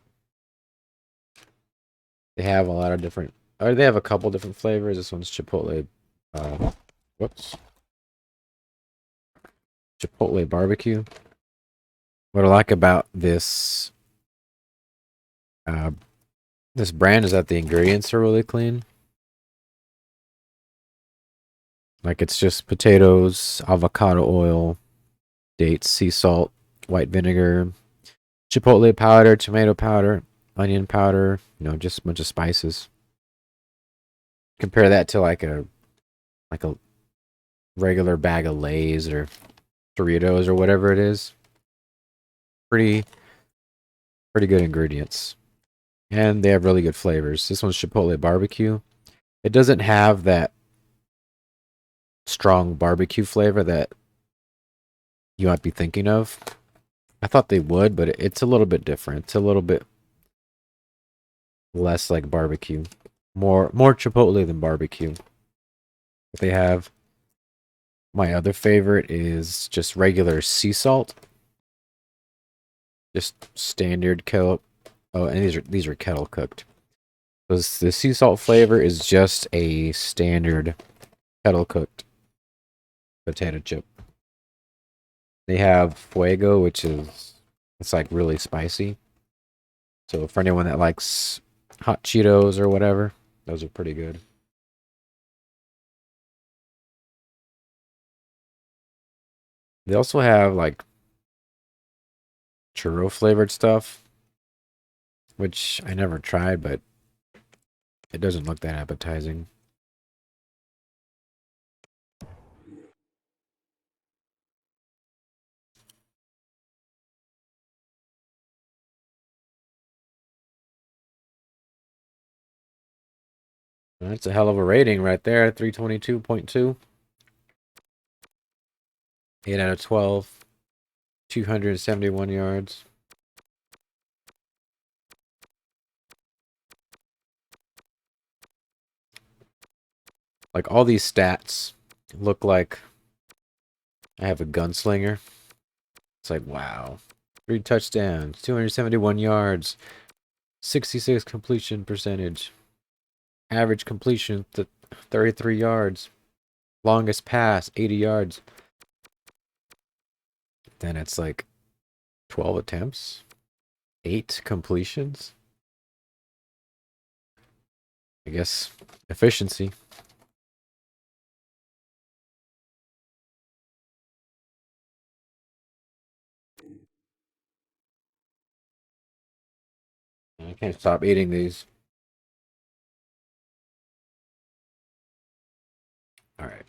They have a lot of different, or they have a couple different flavors. This one's Chipotle, whoops. Chipotle Bbq. What I like about this this brand is that the ingredients are really clean. Like it's just potatoes, avocado oil, dates, sea salt, white vinegar, chipotle powder, tomato powder, onion powder, just a bunch of spices. Compare that to like a regular bag of Lay's or Doritos or whatever it is. Pretty good ingredients. And they have really good flavors. This one's Chipotle Bbq. It doesn't have that strong barbecue flavor that you might be thinking of. I thought they would, but it's a little bit different. It's a little bit less like barbecue. More Chipotle than barbecue. They have, my other favorite is just regular sea salt. Just standard kettle. Oh, and these are kettle cooked. So the sea salt flavor is just a standard kettle cooked potato chip. They have Fuego, it's like really spicy. So for anyone that likes hot Cheetos or whatever, those are pretty good. They also have like churro flavored stuff, which I never tried, but it doesn't look that appetizing. That's a hell of a rating right there, 322.2. 8 out of 12. 271 yards. Like all these stats look like I have a gunslinger. It's like, wow. 3 touchdowns, 271 yards, 66 completion percentage. Average completion 33 yards. Longest pass 80 yards. Then it's like 12 attempts, 8 completions. I guess efficiency. I can't stop eating these. All right.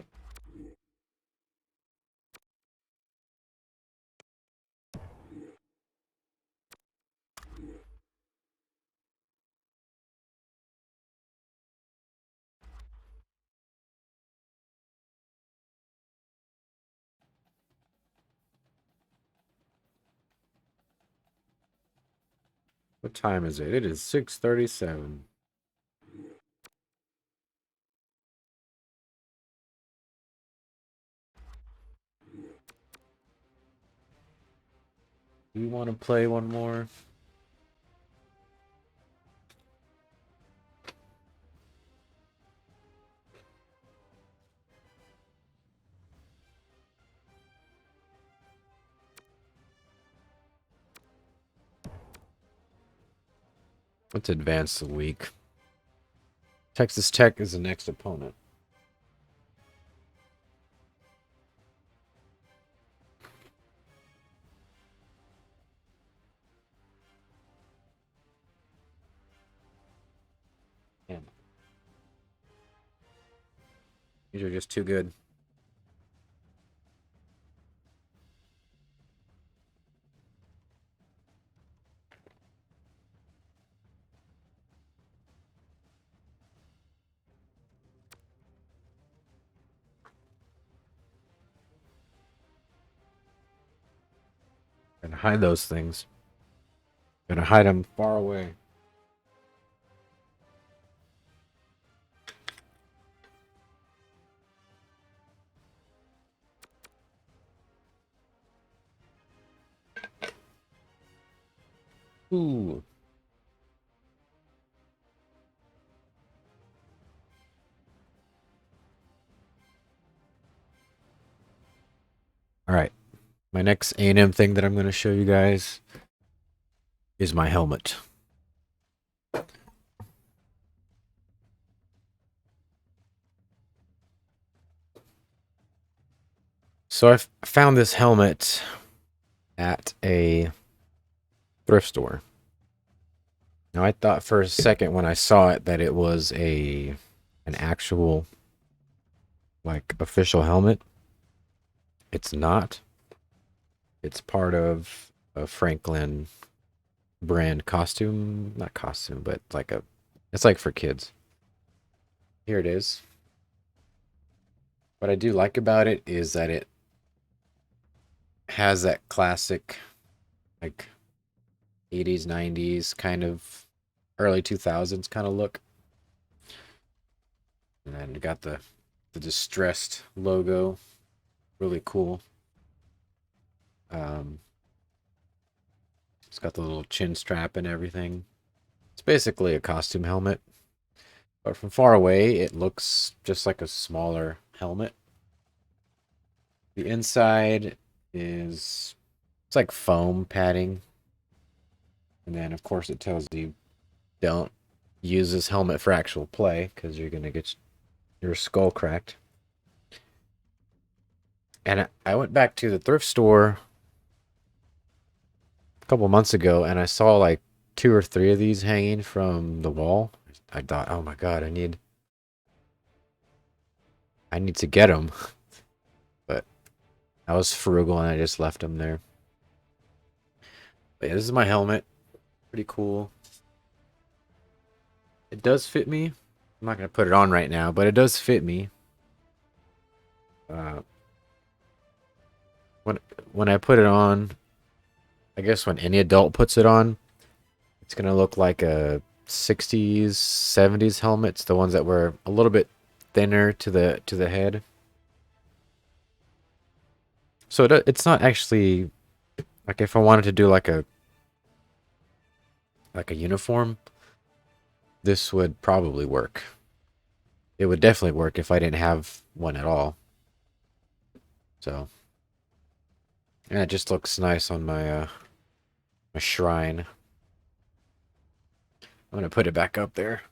What time is it? It is 6:37. Do you want to play one more? Let's advance the week. Texas Tech is the next opponent. These are just too good. Gonna hide those things. Gonna hide them far away. Ooh. All right. My next A&M thing that I'm going to show you guys is my helmet. So I found this helmet at a thrift store. Now I thought for a second when I saw it that it was an actual like official helmet. It's not. It's part of a Franklin brand costume, not costume, but like it's like for kids. Here it is. What I do like about it is that it has that classic like 80s, 90s kind of early 2000s kind of look. And then you got the distressed logo. Really cool. It's got the little chin strap and everything. It's basically a costume helmet. But from far away, it looks just like a smaller helmet. The inside is it's like foam padding. And then of course it tells you don't use this helmet for actual play because you're gonna get your skull cracked. And I went back to the thrift store a couple months ago and I saw like 2 or 3 of these hanging from the wall. I thought, oh my god, I need to get them. But I was frugal and I just left them there. But yeah, this is my helmet. Pretty cool. It does fit me. I'm not gonna put it on right now, but it does fit me. Uh, when I put it on, I guess when any adult puts it on, it's gonna look like a 60s, 70s helmets, the ones that were a little bit thinner to the head. So it's not actually like if I wanted to do like a uniform, this would probably work. It would definitely work if I didn't have one at all. So, and it just looks nice on my shrine. I'm gonna put it back up there.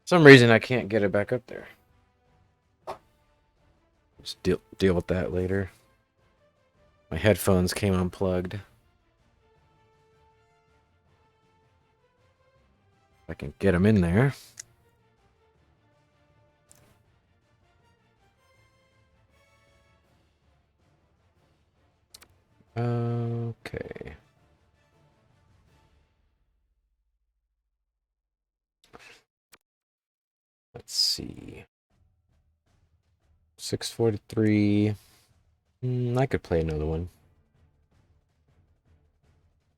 For some reason I can't get it back up there. Just deal with that later. My headphones came unplugged. I can get them in there. Okay. Let's see. 643. I could play another one.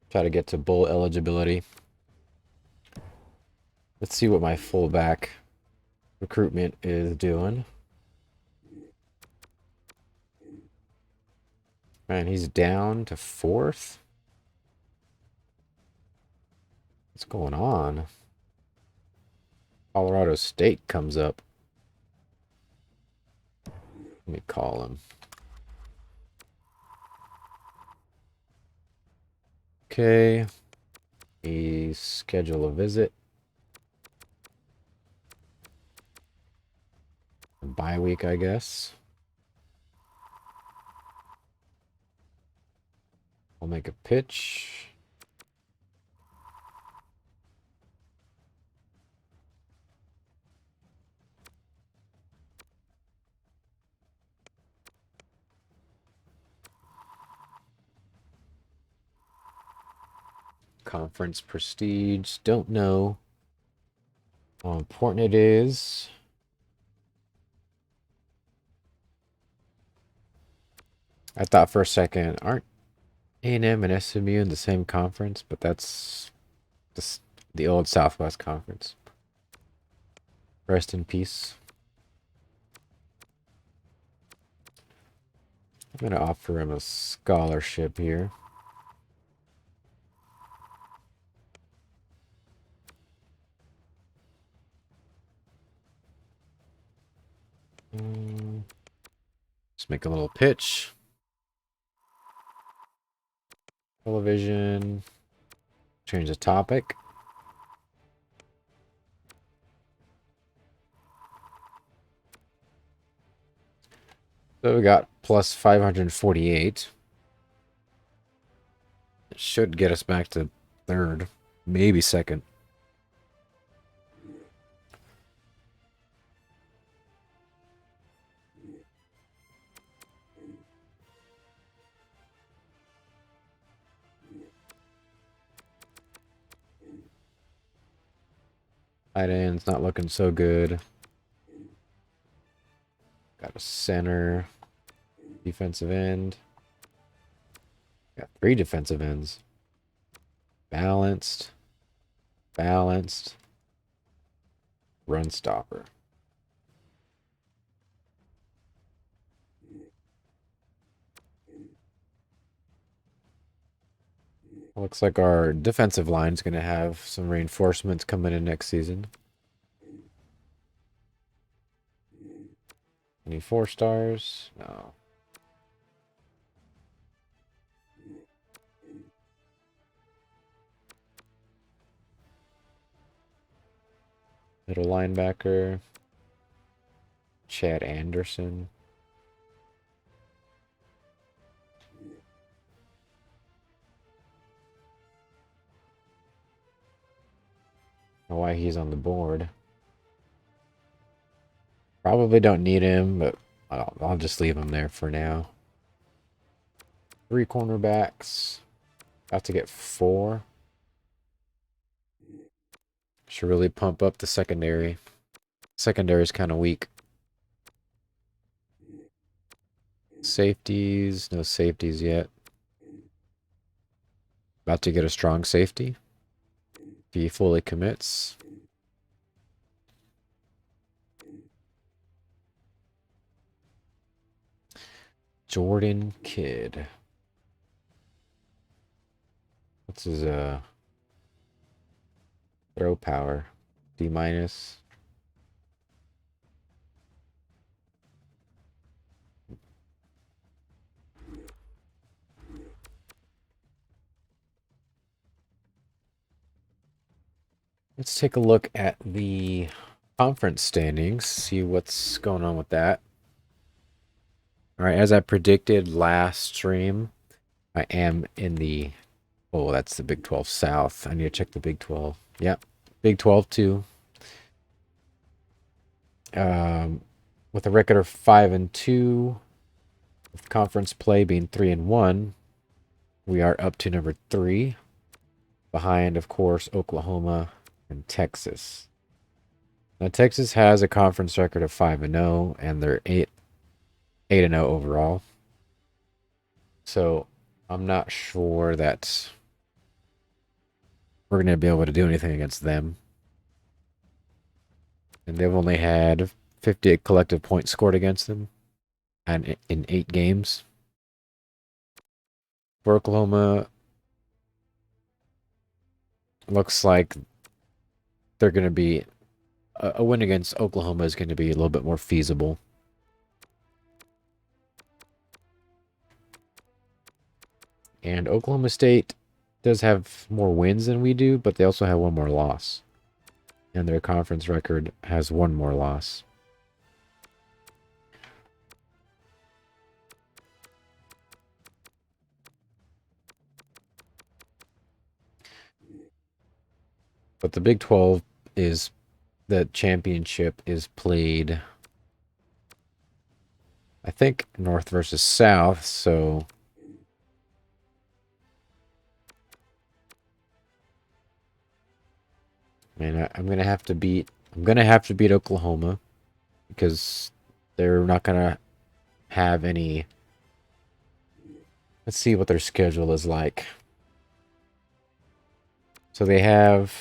Try to get to bowl eligibility. Let's see what my fullback recruitment is doing. Man, he's down to 4th. What's going on? Colorado State comes up. Let me call him. Okay. Schedule a visit. A bye week, I guess. I'll make a pitch. Conference prestige. Don't know how important it is. I thought for a second, aren't A&M and SMU in the same conference? But that's the old Southwest Conference. Rest in peace. I'm going to offer him a scholarship here. Just make a little pitch. Television. Change the topic. So we got plus 548. It should get us back to third, maybe second. Tight end's not looking so good. Got a center, defensive end. Got 3 defensive ends. Balanced. Balanced. Run stopper. Looks like our defensive line's going to have some reinforcements coming in next season. Any 4 stars? No. Middle linebacker. Chad Anderson. Know why he's on the board. Probably don't need him, but I'll just leave him there for now. 3 cornerbacks. About to get 4. Should really pump up the secondary. Secondary is kind of weak. Safeties. No safeties yet. About to get a strong safety. If he fully commits. Jordan Kidd. What's his throw power? D-. Let's take a look at the conference standings, see what's going on with that. All right, as I predicted last stream, I am in the... Oh, that's the Big 12 South. I need to check the Big 12. Yep, Big 12 too. With a record of 5-2, with conference play being 3-1, we are up to number 3, behind, of course, Oklahoma and Texas. Now, Texas has a conference record of 5-0, and they're 8-0 overall. So I'm not sure that we're going to be able to do anything against them. And they've only had 58 collective points scored against them and in 8 games. For Oklahoma, looks like they're going to be... a win against Oklahoma is going to be a little bit more feasible. And Oklahoma State does have more wins than we do, but they also have one more loss. And their conference record has one more loss. But the Big 12 is, the championship is played, I think, North versus South, so man, I'm gonna have to beat Oklahoma because they're not gonna have any. Let's see what their schedule is like. So they have,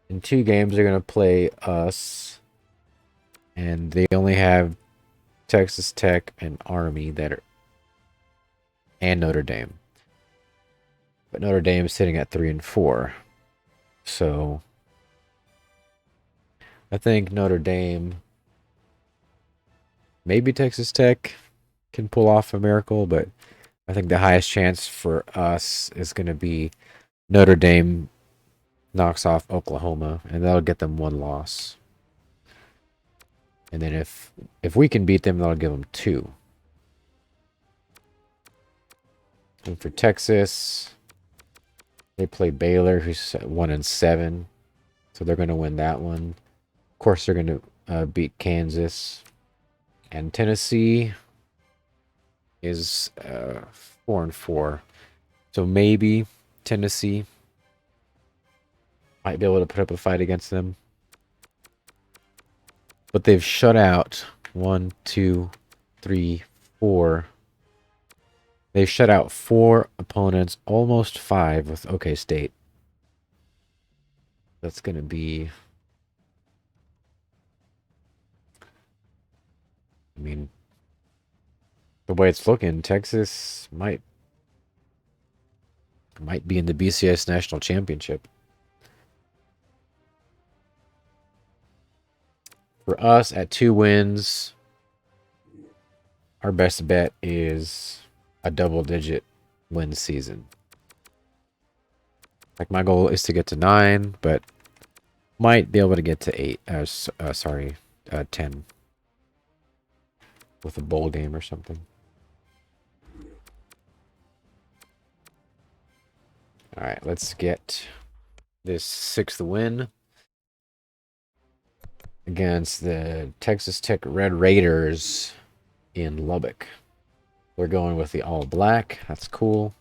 in 2 games they're gonna play us, and they only have Texas Tech and Army and Notre Dame. But Notre Dame is sitting at 3-4. So I think Notre Dame, maybe Texas Tech can pull off a miracle, but I think the highest chance for us is going to be Notre Dame knocks off Oklahoma, and that'll get them 1 loss. And then if we can beat them, that'll give them 2. And for Texas, they play Baylor, who's 1-7, so they're going to win that one. Of course, they're going to beat Kansas, and Tennessee is 4-4, so maybe Tennessee might be able to put up a fight against them. But they've shut out 1, 2, 3, 4. They've shut out 4 opponents, almost 5 with OK State. That's going to be, I mean, the way it's looking, Texas might be in the BCS National Championship. For us, at 2 wins, our best bet is a double-digit win season. Like, my goal is to get to 9, but might be able to get to 8. 10. With a bowl game or something. Alright, let's get this 6th win against the Texas Tech Red Raiders in Lubbock. We're going with the all black. That's cool.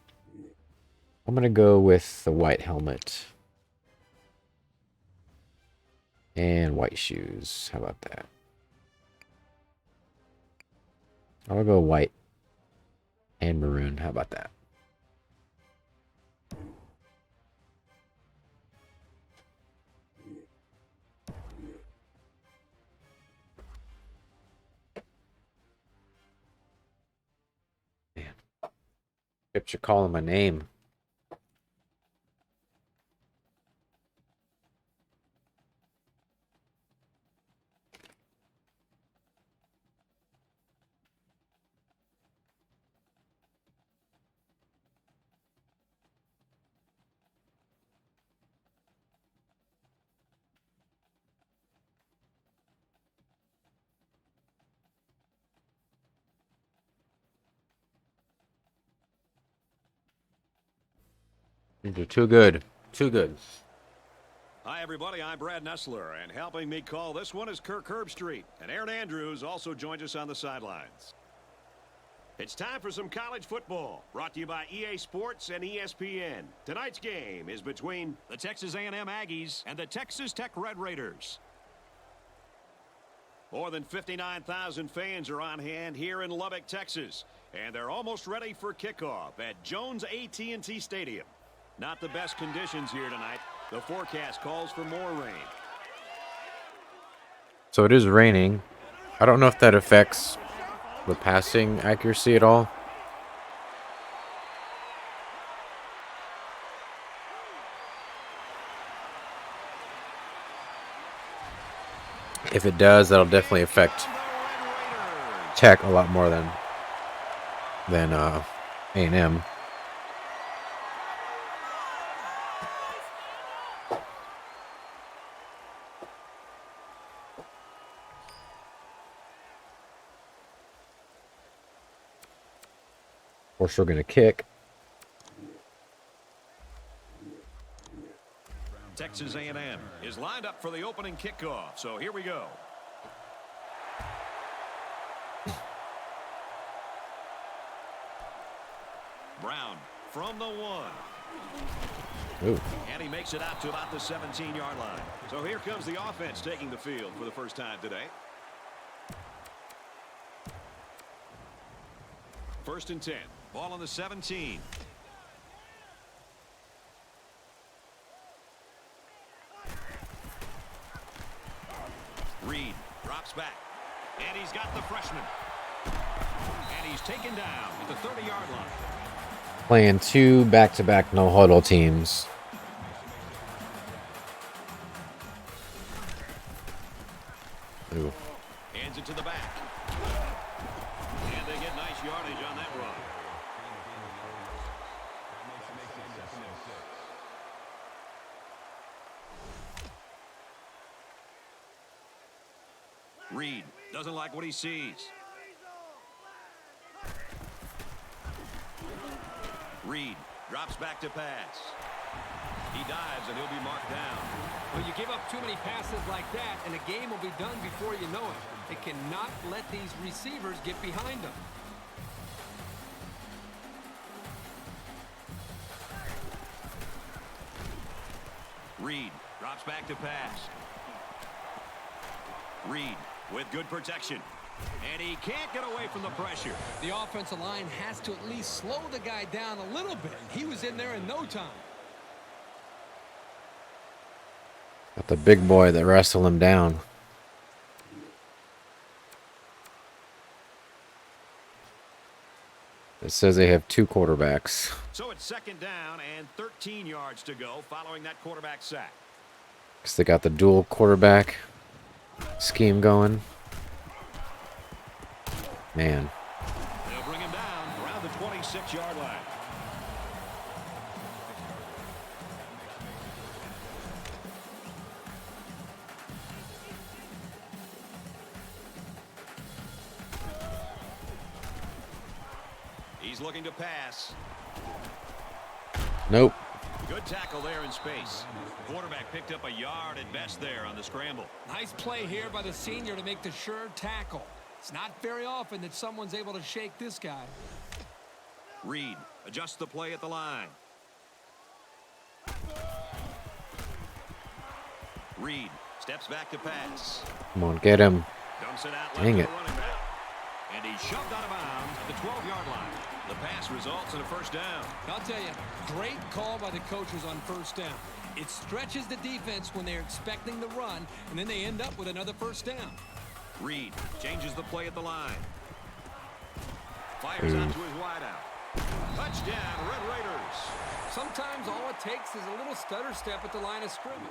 I'm going to go with the white helmet and white shoes. How about that? I'll go white and maroon. How about that? Man, Pips, you're calling my name. You're too good. Too good. Hi, everybody. I'm Brad Nessler, and helping me call this one is Kirk Herbstreit. And Aaron Andrews also joins us on the sidelines. It's time for some college football, brought to you by EA Sports and ESPN. Tonight's game is between the Texas A&M Aggies and the Texas Tech Red Raiders. More than 59,000 fans are on hand here in Lubbock, Texas, and they're almost ready for kickoff at Jones AT&T Stadium. Not the best conditions here tonight. The forecast calls for more rain. So it is raining. I don't know if that affects the passing accuracy at all. If it does, that'll definitely affect Tech a lot more than A&M. We're still going to kick. Texas A&M is lined up for the opening kickoff. So here we go. Brown from the 1. Ooh. And he makes it out to about the 17-yard line. So here comes the offense taking the field for the first time today. First and 10. Ball on the 17. Reed drops back. And he's got the freshman. And he's taken down at the 30-yard line. Playing 2 back-to-back no-huddle teams. Ooh. Hands it to the back. And they get nice yardage on that run. Reed doesn't like what he sees. Reed drops back to pass. He dives and he'll be marked down. Well, you give up too many passes like that, and the game will be done before you know it. It cannot let these receivers get behind them. Reed drops back to pass. Reed with good protection. And he can't get away from the pressure. The offensive line has to at least slow the guy down a little bit. He was in there in no time. Got the big boy that wrestled him down. It says they have 2 quarterbacks. So it's second down and 13 yards to go following that quarterback sack. Because they got the dual quarterback scheme going. Man. They'll bring him down around the 26-yard line. He's looking to pass. Nope. Good tackle there in space. Quarterback picked up a yard at best there on the scramble. Nice play here by the senior to make the sure tackle. It's not very often that someone's able to shake this guy. Reed adjusts the play at the line. Reed steps back to pass. Come on, get him. Dumps it out Dang left to it. the running back. And he's shoved out of bounds at the 12-yard line. The pass results in a first down. I'll tell you, great call by the coaches on first down. It stretches the defense when they're expecting the run, and then they end up with another first down. Reed changes the play at the line. Fires out to his wideout. Touchdown, Red Raiders. Sometimes all it takes is a little stutter step at the line of scrimmage.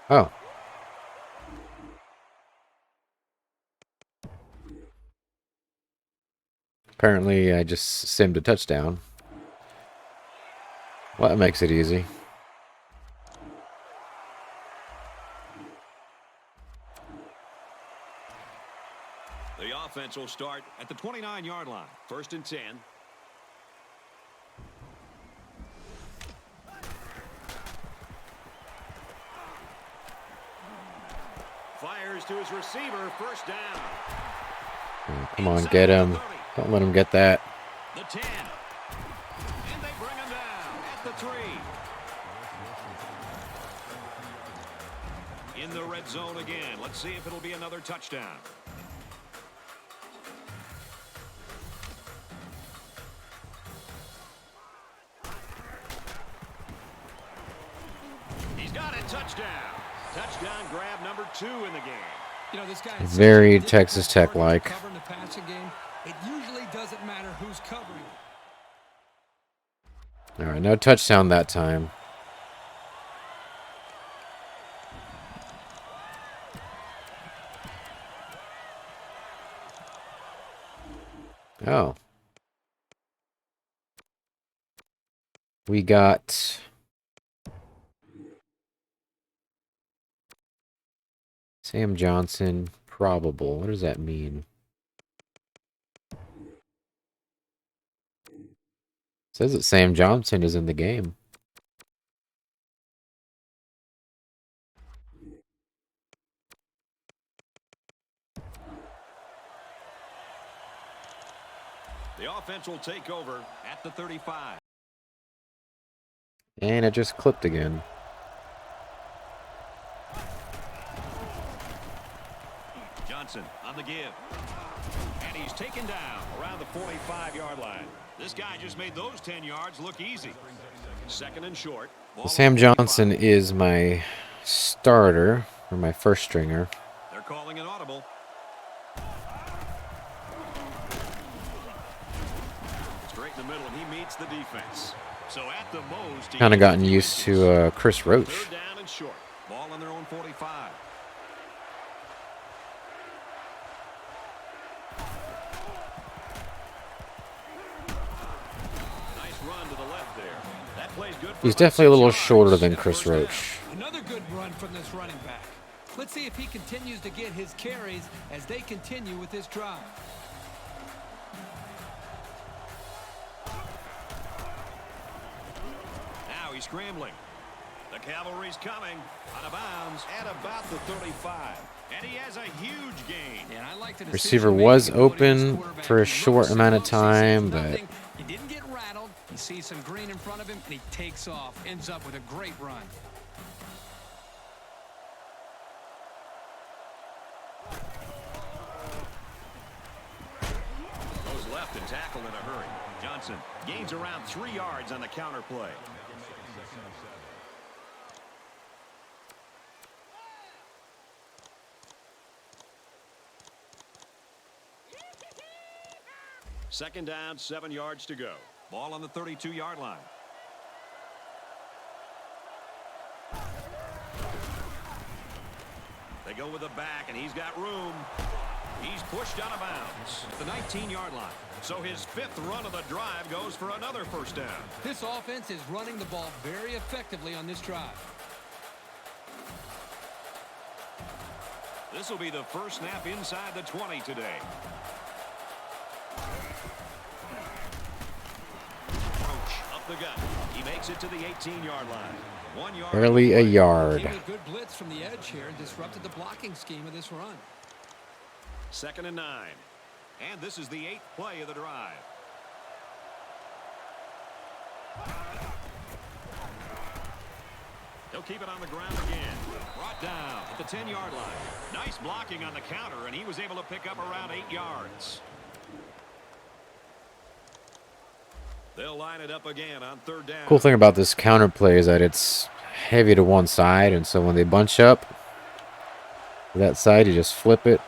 Oh. Apparently, I just simmed a touchdown. Well, that makes it easy. The offense will start at the 29-yard line. First and 10. Fires to his receiver. First down. Oh, come on, get him. Don't let him get that. The 10. And they bring him down at the 3. In the red zone again. Let's see if it'll be another touchdown. He's got it. Touchdown. Touchdown grab number 2 in the game. You know, this guy Very Texas Tech-like. Covering the passing game, it usually doesn't matter who's covering. All right, no touchdown that time. Oh. We got Sam Johnson, probable. What does that mean? Says that Sam Johnson is in the game. The offense will take over at the 35. And it just clipped again. Johnson on the give. And he's taken down around the 45-yard line. This guy just made those 10 yards look easy. Second and short. Sam Johnson is my starter, or my first stringer. They're calling an audible. Straight in the middle, and he meets the defense. So at the most, Kind of gotten used to Chris Roach. Third down and short. Ball on their own 45. Nice run to the left there. That play's good for He's about definitely a 6 little yards. shorter than And Chris first down. Roach. Another good run from this running back. Let's see if he continues to get his carries as they continue with this drive. Now he's scrambling. The cavalry's coming out of bounds at about the 35. And he has a huge gain. And I like the Receiver decision-making was ability of this open quarterback. for a He short looks amount of slow, sees time, but nothing. He didn't get rattled. He sees some green in front of him, and he takes off. Ends up with a great run. Goes left and tackled in a hurry. Johnson gains around 3 yards on the counter play. Second down, 7 yards to go. Ball on the 32-yard line. They go with the back, and he's got room. He's pushed out of bounds at the 19-yard line. So his 5th run of the drive goes for another first down. This offense is running the ball very effectively on this drive. This will be the first snap inside the 20 today. Roach up the gut. He makes it to the 18-yard line. 1 yard. barely a yard. Came with a good blitz from the edge here and disrupted the blocking scheme of this run. Second and 9. And this is the 8th play of the drive. He'll keep it on the ground again. Brought down at the 10-yard line. Nice blocking on the counter, and he was able to pick up around 8 yards. They'll line it up again on third down. Cool thing about this counter play is that it's heavy to one side, and so when they bunch up to that side, you just flip it.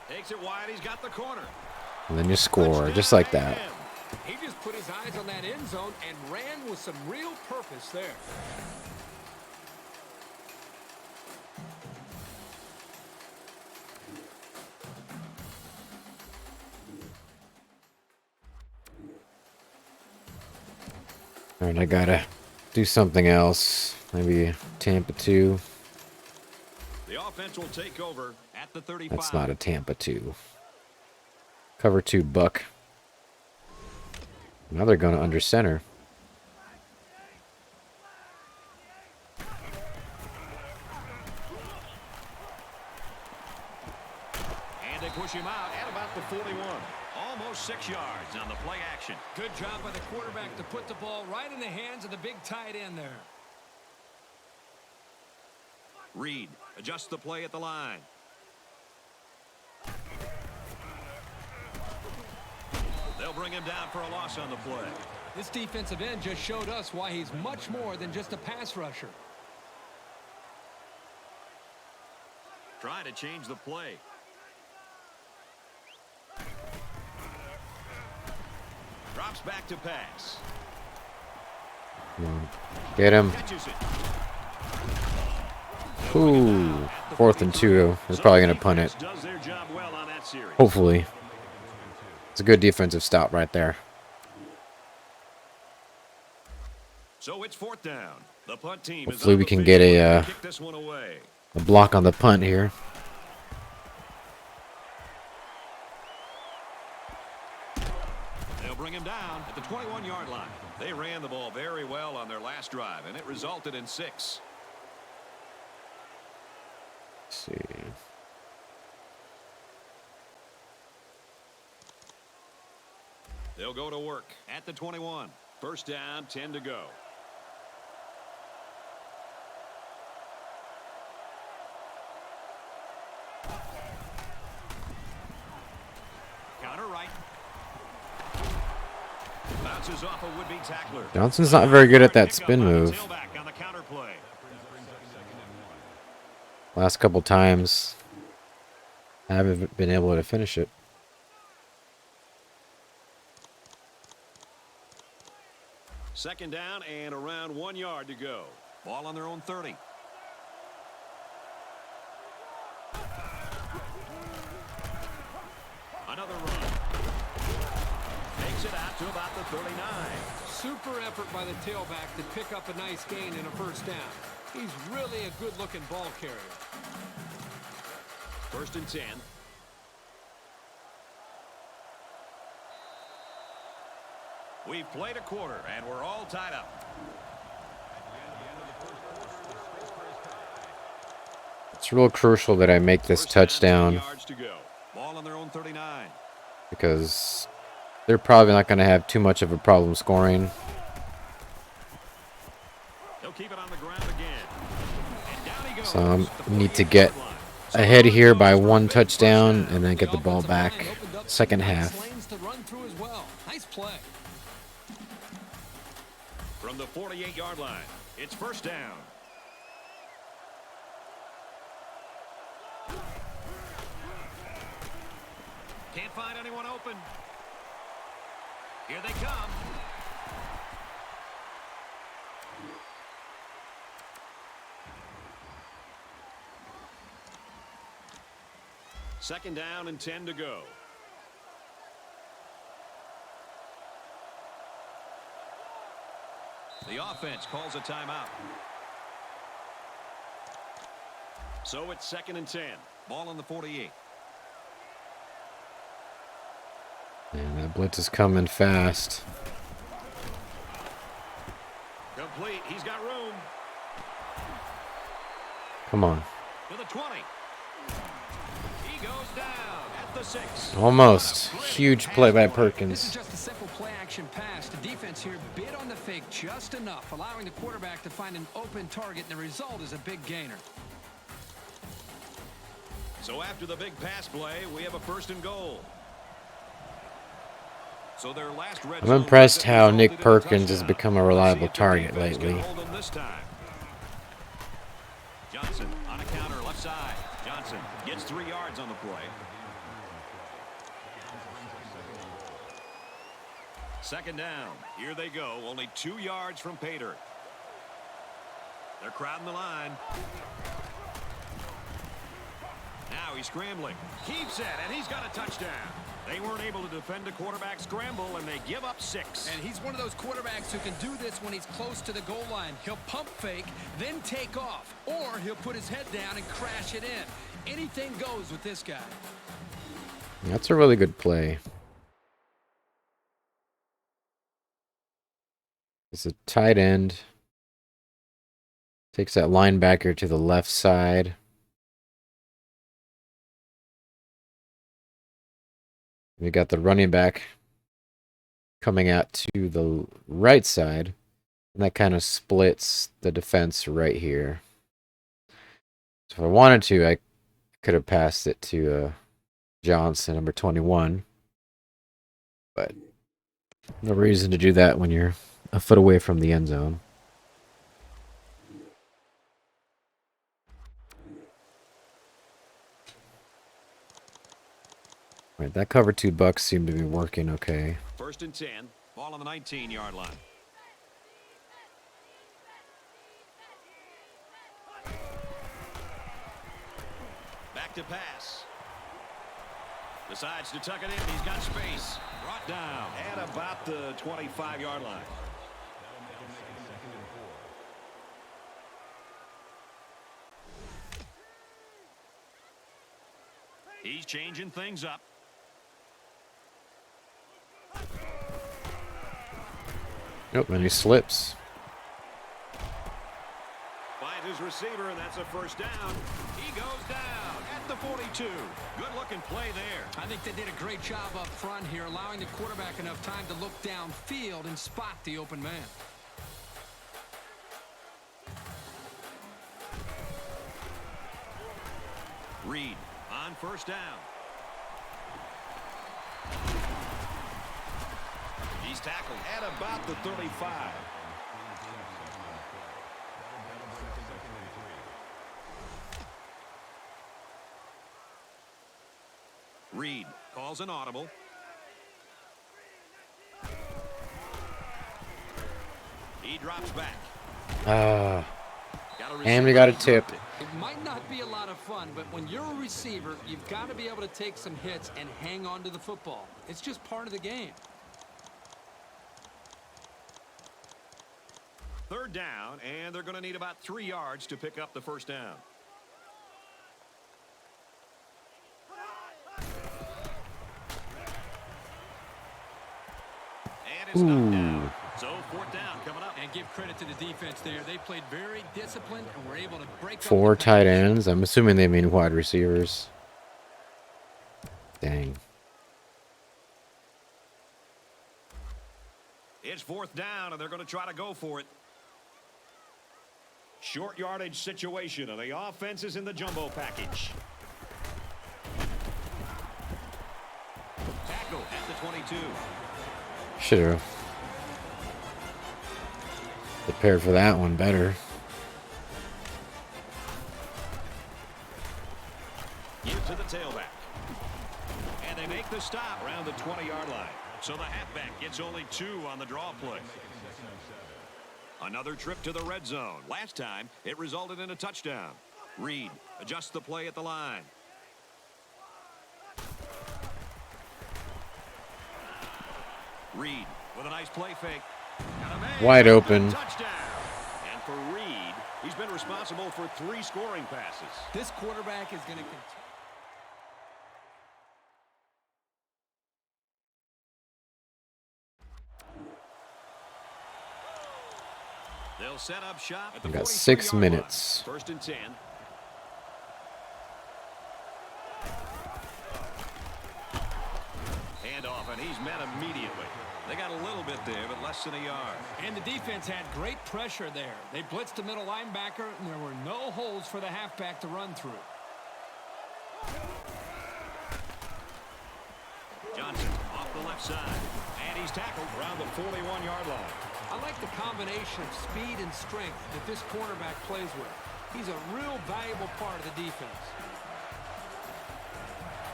Takes it wide. He's got the corner. And then you score, just like that. He just put his eyes on that end zone and ran with some real purpose there. All right, I gotta do something else. Maybe Tampa 2. The offense will take over at the 35. That's not a Tampa 2. Cover 2 Buck. Now they're going to under center. And they push him out at about the 41. Almost 6 yards on the play action. Good job by the quarterback to put the ball right in the hands of the big tight end there. Reed adjusts the play at the line. They'll bring him down for a loss on the play. This defensive end just showed us why he's much more than just a pass rusher. Trying to change the play. Drops back to pass. Come on. Get him. Catches it. Ooh. 4th and 2. They're probably going to punt it. Does their job well on that series. Hopefully. It's a good defensive stop right there. So it's 4th down. The punt team Hopefully is on we the can field get to kick this one away. a block on the punt here. They'll bring him down at the 21-yard line. They ran the ball very well on their last drive, and it resulted in 6. Let's see. They'll go to work at the 21. 1st down, 10 to go. Counter right. Bounces off a would-be tackler. Johnson's not very good at that spin move. On the counter play. Last couple times, I haven't been able to finish it. Second down and around 1 yard to go. Ball on their own 30. Another run. Takes it out to about the 39. Super effort by the tailback to pick up a nice gain and a 1st down. He's really a good-looking ball carrier. 1st and 10. We've played a quarter, and we're all tied up. It's real crucial that I make this touchdown Yards to go. Ball on their own 39. because they're probably not going to have too much of a problem scoring. He'll keep it on the ground again. And down he goes. So I need to get ahead here by 1 touchdown and then get the ball back. Second half. Lanes to run through as well. Nice play. From the 48-yard line, it's 1st down. Can't find anyone open. Here they come. Second down and 10 to go. The offense calls a timeout. So it's 2nd and 10. Ball on the 48. And that blitz is coming fast. Complete. He's got room. Come on. To the 20. He goes down at the 6. Almost. Huge play by This is Perkins. just a simple play-action pass. The defense here bid on the fake just enough, allowing the quarterback to find an open target, and the result is a big gainer. So after the big pass play, we have a 1st and goal. So their last red I'm zone impressed visit how resulted Nick in a Perkins has touchdown. become a Let's see reliable if the target defense can lately. hold him this time. Johnson on a counter left side. Johnson gets 3 yards on the play. 2nd down. Here they go. Only 2 yards from pay dirt. They're crowding the line. Now he's scrambling. Keeps it, and he's got a touchdown. They weren't able to defend a quarterback scramble, and they give up 6. And he's one of those quarterbacks who can do this when he's close to the goal line. He'll pump fake, then take off, or he'll put his head down and crash it in. Anything goes with this guy. That's a really good play. It's a tight end. Takes that linebacker to the left side. We got the running back coming out to the right side. And that kind of splits the defense right here. So if I wanted to, I could have passed it to Johnson, number 21. But no reason to do that when you're a foot away from the end zone. Right, that cover 2 bucks seem to be working okay. 1st and 10. Ball on the 19-yard line. Back to pass. Decides to tuck it in. He's got space. Brought down at about the 25-yard line. He's changing things up. Nope, and he slips. Finds his receiver, and that's a first down. He goes down at the 42. Good-looking play there. I think they did a great job up front here, allowing the quarterback enough time to look downfield and spot the open man. Reed on first down. He's tackled at about the 35. Reed calls an audible. He drops back. And we got a tip. It might not be a lot of fun, but when you're a receiver, you've got to be able to take some hits and hang on to the football. It's just part of the game. Third down, and they're going to need about 3 yards to pick up the first down. And it's knocked down. So fourth down coming up. And give credit to the defense there. They played very disciplined and were able to break up 4 the tight pass. ends. I'm assuming they mean wide receivers. Dang. It's fourth down, and they're going to try to go for it. Short yardage situation, and the offense is in the jumbo package. Tackle at the 22. Should have prepared for that one better. Give to the tailback. And they make the stop around the 20-yard line. So the halfback gets only 2 on the draw play. Another trip to the red zone. Last time, it resulted in a touchdown. Reed adjusts the play at the line. Reed with a nice play fake. Wide open. Touchdown. And for Reed, he's been responsible for 3 scoring passes. This quarterback is going to continue. They'll set up shop at the We got 43 6 yard minutes. line. First and 10. Handoff, and he's met immediately. They got a little bit there, but less than a yard. And the defense had great pressure there. They blitzed the middle linebacker, and there were no holes for the halfback to run through. Johnson off the left side. And he's tackled around the 41-yard line. I like the combination of speed and strength that this cornerback plays with. He's a real valuable part of the defense.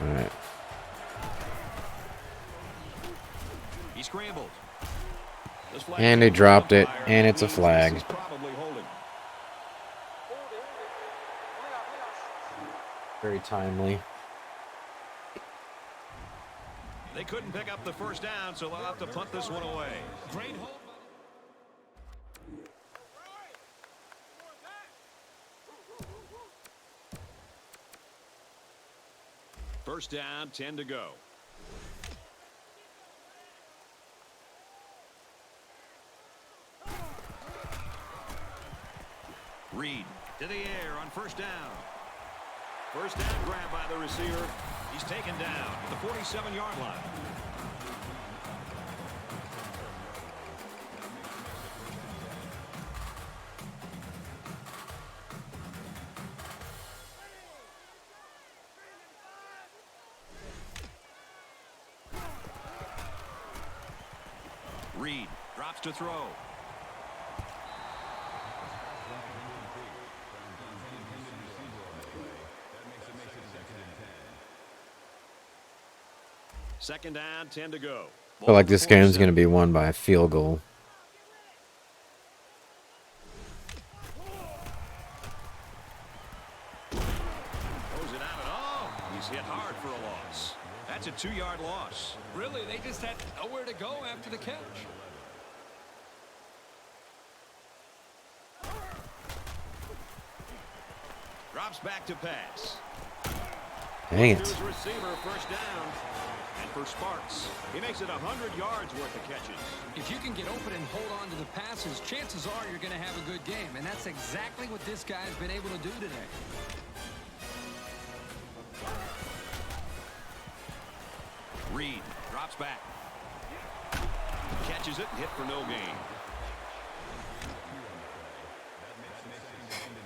All right. He scrambled. And they dropped it, and it's a flag. Probably holding. Very timely. They couldn't pick up the first down, so they'll have to punt this one away. Great hold. First down, 10 to go. Reed to the air on first down. First down grab by the receiver. He's taken down at the 47-yard line. Reed drops to throw. Second down, 10 to go. I feel like this game's going to be won by a field goal. Throws it out at all. He's hit hard for a loss. That's a 2-yard loss. Really, they just had nowhere to go after the catch. Drops back to pass. Dang it. Here's receiver, first down. And for Sparks, he makes it 100 yards worth of catches. If you can get open and hold on to the passes, chances are you're going to have a good game. And that's exactly what this guy's been able to do today. Reed drops back. Catches it, hit for no gain.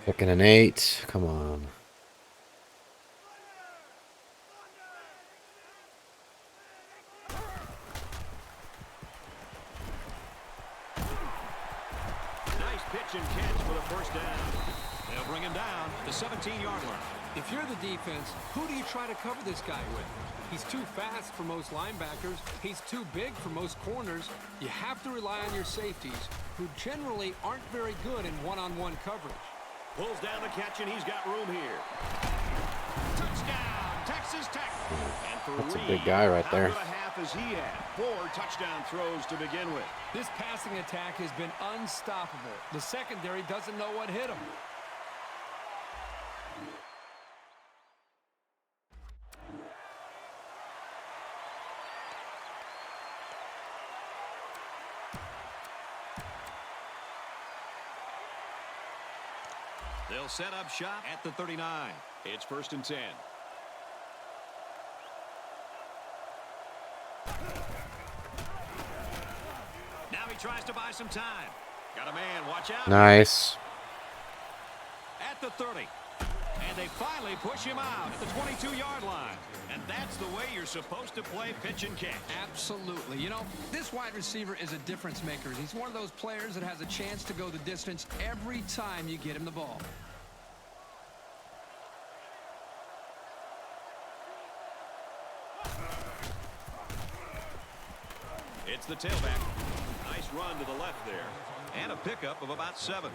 2nd and 8. Come on. Nice pitch and catch for the first down. They'll bring him down at the 17-yard line. If you're the defense, who do you try to cover this guy with? He's too fast for most linebackers. He's too big for most corners. You have to rely on your safeties, who generally aren't very good in one-on-one coverage. Pulls down the catch, and he's got room here. Touchdown, Texas Tech. And for That's a Reed, big guy right there. How good a half has he had? 4 touchdown throws to begin with. This passing attack has been unstoppable. The secondary doesn't know what hit him. They'll set up shop at the 39. It's 1st and 10. Now he tries to buy some time. Got a man, watch out. Nice. At the 30. And they finally push him out at the 22-yard line. And that's the way you're supposed to play pitch and catch. Absolutely. You know, this wide receiver is a difference maker. He's one of those players that has a chance to go the distance every time you get him the ball. It's the tailback. Nice run to the left there. And a pickup of about 7.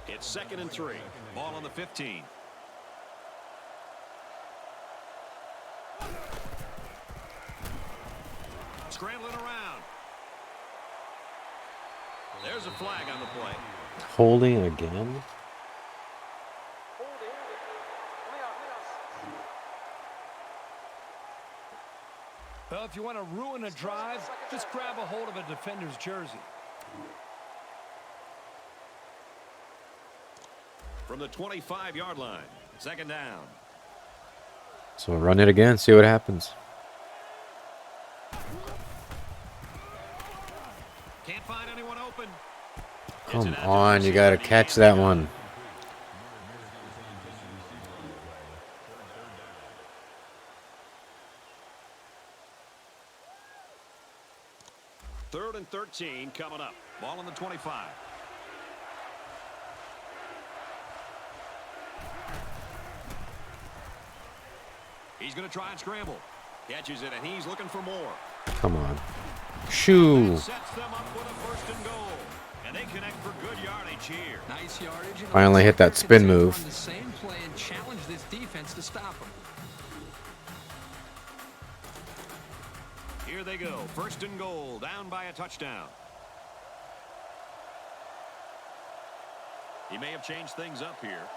It's 2nd and 3. Ball on the 15. Scrambling around. There's a flag on the play. Holding again? Holding. On the offense. Well, if you want to ruin a drive, just grab a hold of a defender's jersey. From the 25-yard line. 2nd down. So run it again, see what happens. Can't find anyone open. Come on, you gotta catch that one. Third and 13 coming up. Ball on the 25. He's going to try and scramble. Catches it, and he's looking for more. Come on. Shoo. That sets them up with a 1st and goal. And they connect for good yardage here. Nice yardage. Finally hit that spin move. On the same play and challenge this defense to stop him. Here they go. 1st and goal. Down by a touchdown. He may have changed things up here.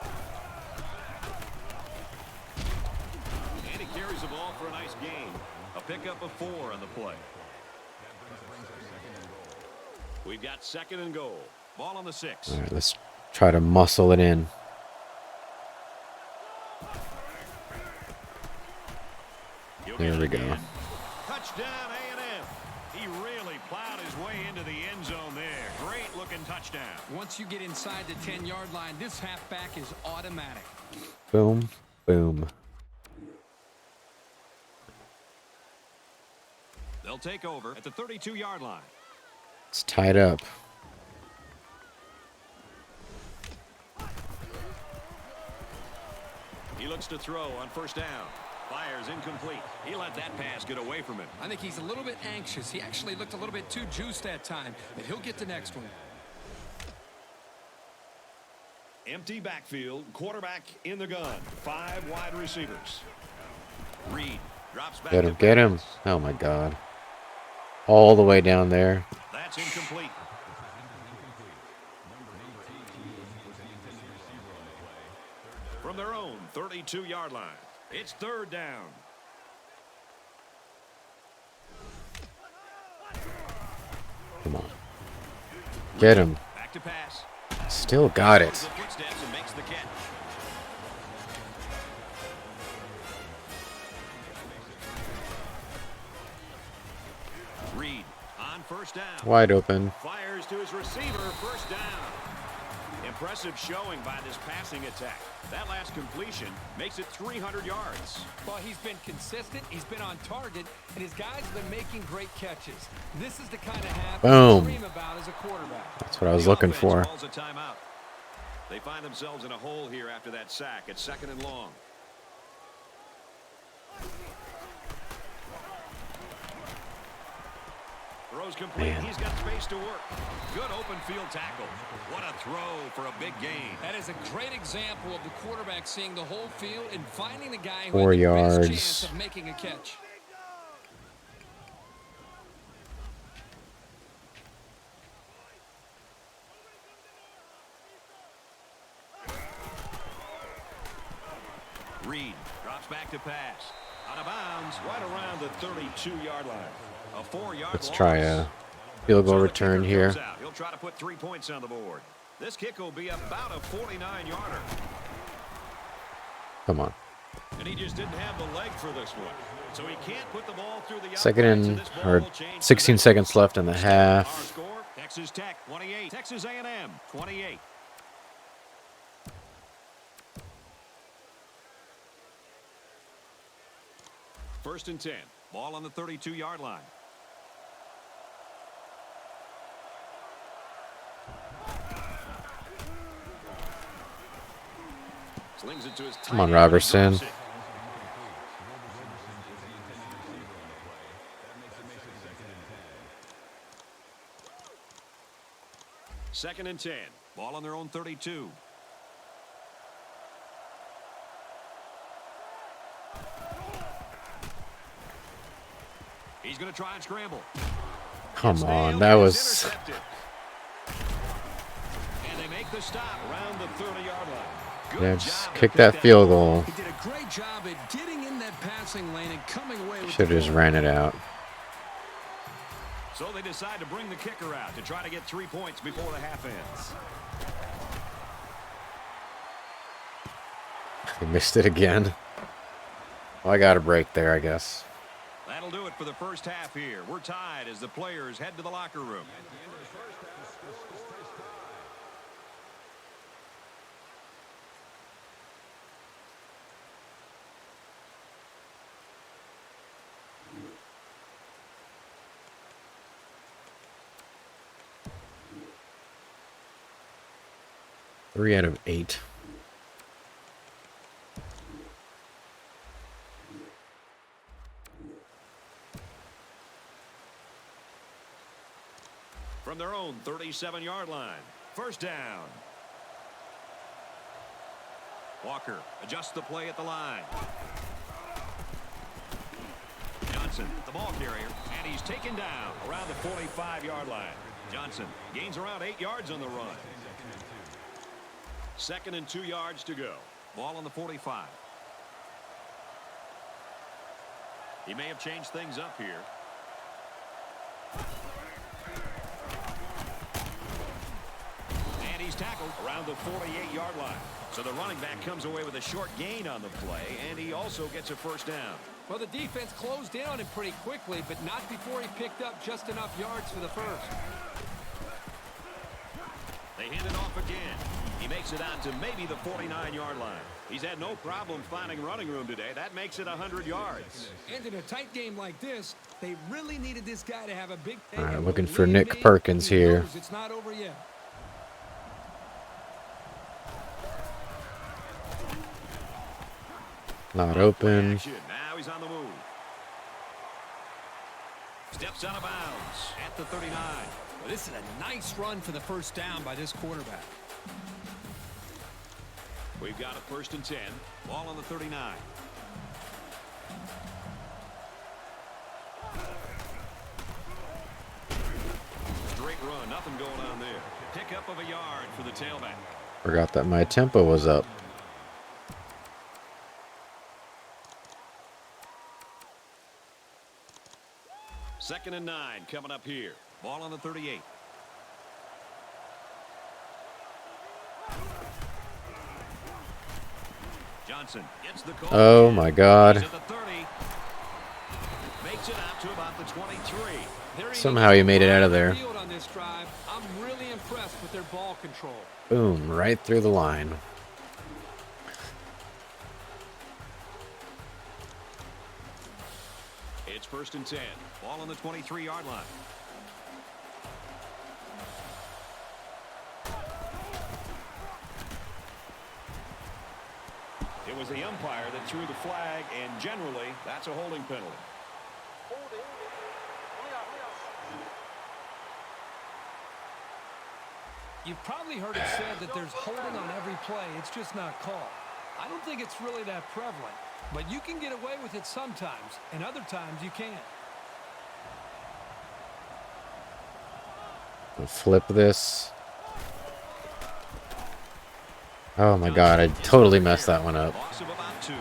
And he carries the ball for a nice gain. A pickup of 4 on the play. We've got 2nd and goal. Ball on the 6. All right, let's try to muscle it in. There we go. Touchdown A&M. He really plowed his way into the end zone there. Great looking touchdown. Once you get inside the 10-yard line, this halfback is automatic. Boom, boom. They'll take over at the 32-yard line. It's tied up. He looks to throw on 1st down. Fires incomplete. He let that pass get away from him. I think he's a little bit anxious. He actually looked a little bit too juiced that time, but he'll get the next one. Empty backfield, quarterback in the gun. 5 wide receivers. Drops back Get to him, get him. pass. Oh my God. All the way down there. That's incomplete. From their own 32-yard line, it's third down. Come on. Get him. Back to pass. Still got it. The footsteps and makes the catch. Reed on first down. Wide open. Fires to his receiver, first down. Impressive showing by this passing attack. That last completion makes it 300 yards. Well, he's been consistent, he's been on target, and his guys have been making great catches. This is the kind of half Boom. you dream about as a quarterback. That's what I was The looking offense for. calls a timeout. They find themselves in a hole here after that sack at 2nd and long. Throws complete. Man. He's got space to work. Good open field tackle. What a throw for a big gain. That is a great example of the quarterback seeing the whole field and finding the guy who 4 had the best yards. chance of making a catch. Reed drops back to pass. Out of bounds, right around the 32-yard line. A 4-yard Let's loss. try a field goal So the return kicker here. comes out. He'll try to put 3 points on the board. This kick will be about a 49-yarder. Come on. And he just didn't have the leg for this one. So he can't put the ball through the Second uprights, and this ball or will change 16 possession. seconds left in the Our half. score, Texas Tech 28, Texas A&M 28. First and 10. Ball on the 32-yard line. Slings it to his Come on, tight end. Robertson. Drops it. Second and 10. Ball on their own 32. He's going to try and scramble. Come It's on. nailed That and was. it's intercepted. And they make the stop around the 30-yard line. Good Yeah, job just to kick pick that field goal. He did a great job at getting in that passing lane and coming away with Should the have just ball. ran it out. So they decide to bring the kicker out to try to get 3 points before the half ends. He missed it again. Well, I got a break there, I guess. That'll do it for the first half here. We're tied as the players head to the locker room. Three out of 8. From their own 37-yard line. First down. Walker adjusts the play at the line. Johnson, the ball carrier, and he's taken down around the 45-yard line. Johnson gains around 8 yards on the run. 2nd and 2 yards to go. Ball on the 45. He may have changed things up here. And he's tackled around the 48-yard line. So the running back comes away with a short gain on the play, and he also gets a first down. Well, the defense closed in on him pretty quickly, but not before he picked up just enough yards for the first. They hand it off again. He makes it out to maybe the 49-yard line. He's had no problem finding running room today. That makes it 100 yards. And in a tight game like this, they really needed this guy to have a big day. All right, And looking believe for Nick me, Perkins he here. knows it's not over yet. Not open. Action. Now he's on the move. Steps out of bounds at the 39. Well, this is a nice run for the first down by this quarterback. We've got a 1st and 10. Ball on the 39. Nothing going on there. Pickup of a yard for the tailback. Forgot that my tempo was up. Second and 9 coming up here. Ball on the 38. Johnson gets the call. Oh my God. He's at the 30. Makes it out to about the 23. Somehow he made it out of there. On this drive, I'm really impressed with their ball control. Boom, right through the line. It's first and 10. Ball on the 23-yard line. It was the umpire that threw the flag, and generally, that's a holding penalty. Holding. You've probably heard it said that there's holding on every play. It's just not called. I don't think it's really that prevalent, but you can get away with it sometimes, and other times you can't. Flip this. Oh my God, I totally messed that one up. Loss of about 2.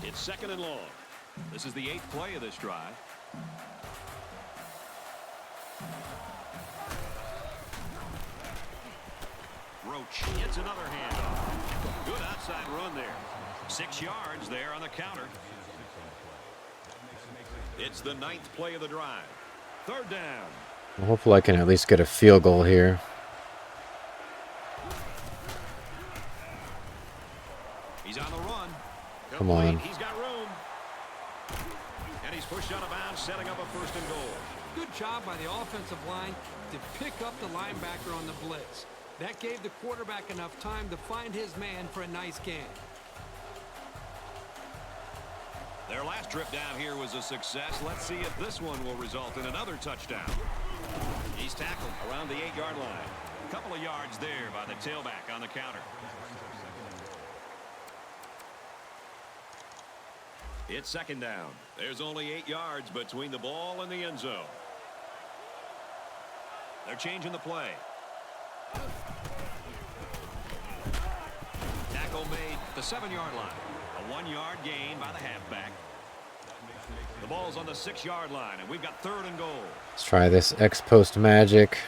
It's second and long. This is the 8th play of this drive. Roach gets another handoff. Good outside run there. 6 yards there on the counter. It's the 9th play of the drive. Third down. Well, hopefully I can at least get a field goal here. He's on the run. Come on. He's got room. And he's pushed out of bounds, setting up a first and goal. Good job by the offensive line to pick up the linebacker on the blitz. That gave the quarterback enough time to find his man for a nice gain. Their last trip down here was a success. Let's see if this one will result in another touchdown. He's tackled around the 8-yard line. A couple of yards there by the tailback on the counter. It's second down. There's only 8 yards between the ball and the end zone. They're changing the play. Tackle made at the 7-yard line. A 1-yard gain by the halfback. The ball's on the 6-yard line, and we've got third and goal. Let's try this ex-post magic.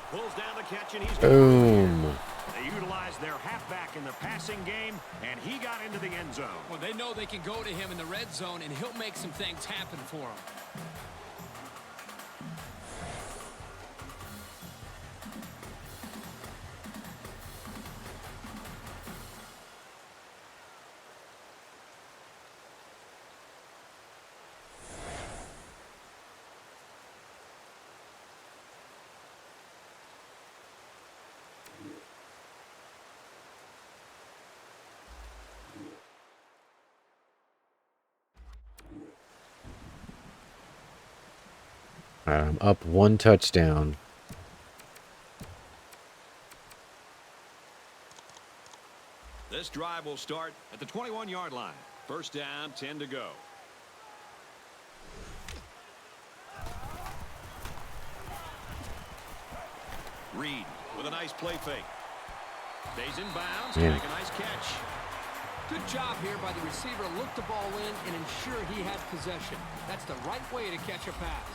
Pulls down the catch, and he's Boom. They utilized their halfback in the passing game, and he got into the end zone. Well, they know they can go to him in the red zone, and he'll make some things happen for them. I'm up 1 touchdown. This drive will start at the 21-yard line. First down, 10 to go. Reed with a nice play fake. Stays in bounds to Yeah. make a nice catch. Good job here by the receiver to look the ball in and ensure he had possession. That's the right way to catch a pass.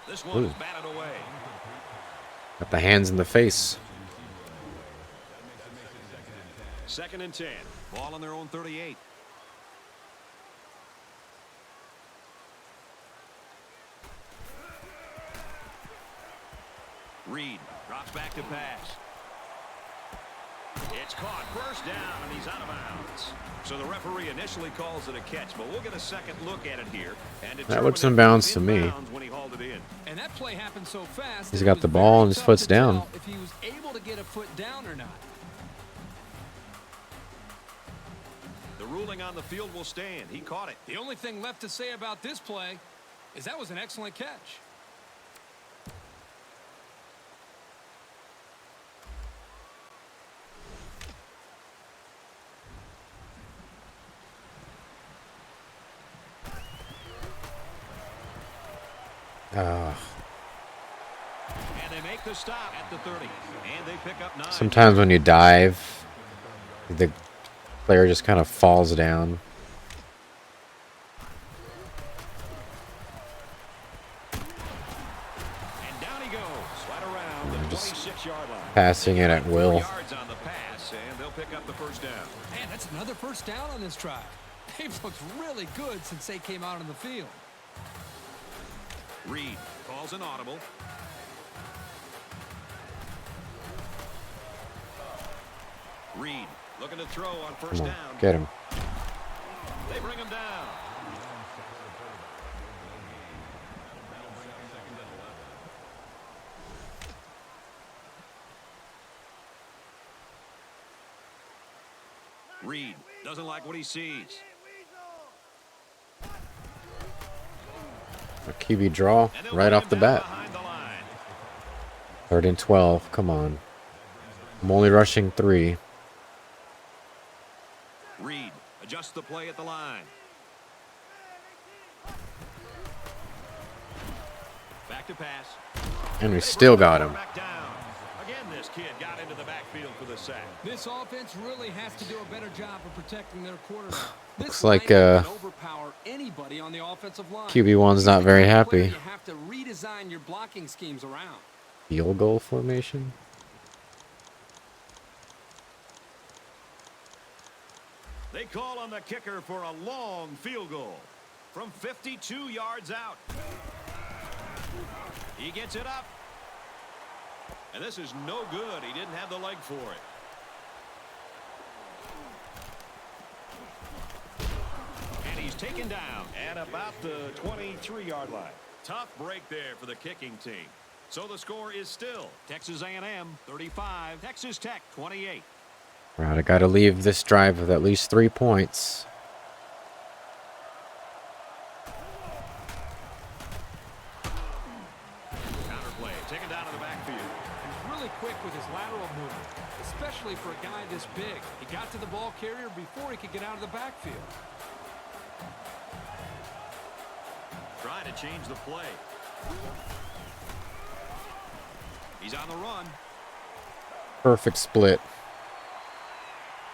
This one Ooh. is batted away. Got the hands in the face. Second and 10. Ball on their own 38. Reed drops back to pass. It's caught. First down, and he's out of bounds. So the referee initially calls it a catch, but we'll get a second look at it here. And That looks determine in if it bounds was to in me. bounds when he hauled it in. And that play happened so fast. He's that got it the was ball very and his tough foot's to down. tell if he was able to get a foot down or not. The ruling on the field will stand. He caught it. The only thing left to say about this play is that was an excellent catch. And they make the stop at the 30. And they pick up 9. Sometimes when you dive, the player just kind of falls down. And down he goes, right around the 26-yard line. Passing it at 4 will. yards on the pass, and they'll pick up the first down. Man, that's another first down on this drive. They've looked really good since they came out on the field. Reed calls an audible. Reed looking to throw on first Come on, down. get him. They bring him down. Reed doesn't like what he sees. A QB draw And they'll right bring off him the down bat. behind the line. 3rd and 12. Come on. I'm only rushing 3. Reed adjusts the play at the line. Back to pass. And we They still bring the got him. quarterback down. Again, this kid got into the backfield for the sack. This offense really has to do a better job of protecting their quarterback. Looks This like, line can overpower anybody on the offensive line. QB1's not very Player, happy. You have to redesign your blocking schemes around. Field goal formation. They call on the kicker for a long field goal from 52 yards out. He gets it up. And this is no good. He didn't have the leg for it. And he's taken down at about the 23-yard line. Tough break there for the kicking team. So the score is still Texas A&M 35, Texas Tech 28. Right, I got to leave this drive with at least 3 points. Counterplay taken down in the backfield. He's really quick with his lateral movement, especially for a guy this big. He got to the ball carrier before he could get out of the backfield. Trying to change the play. He's on the run. Perfect split.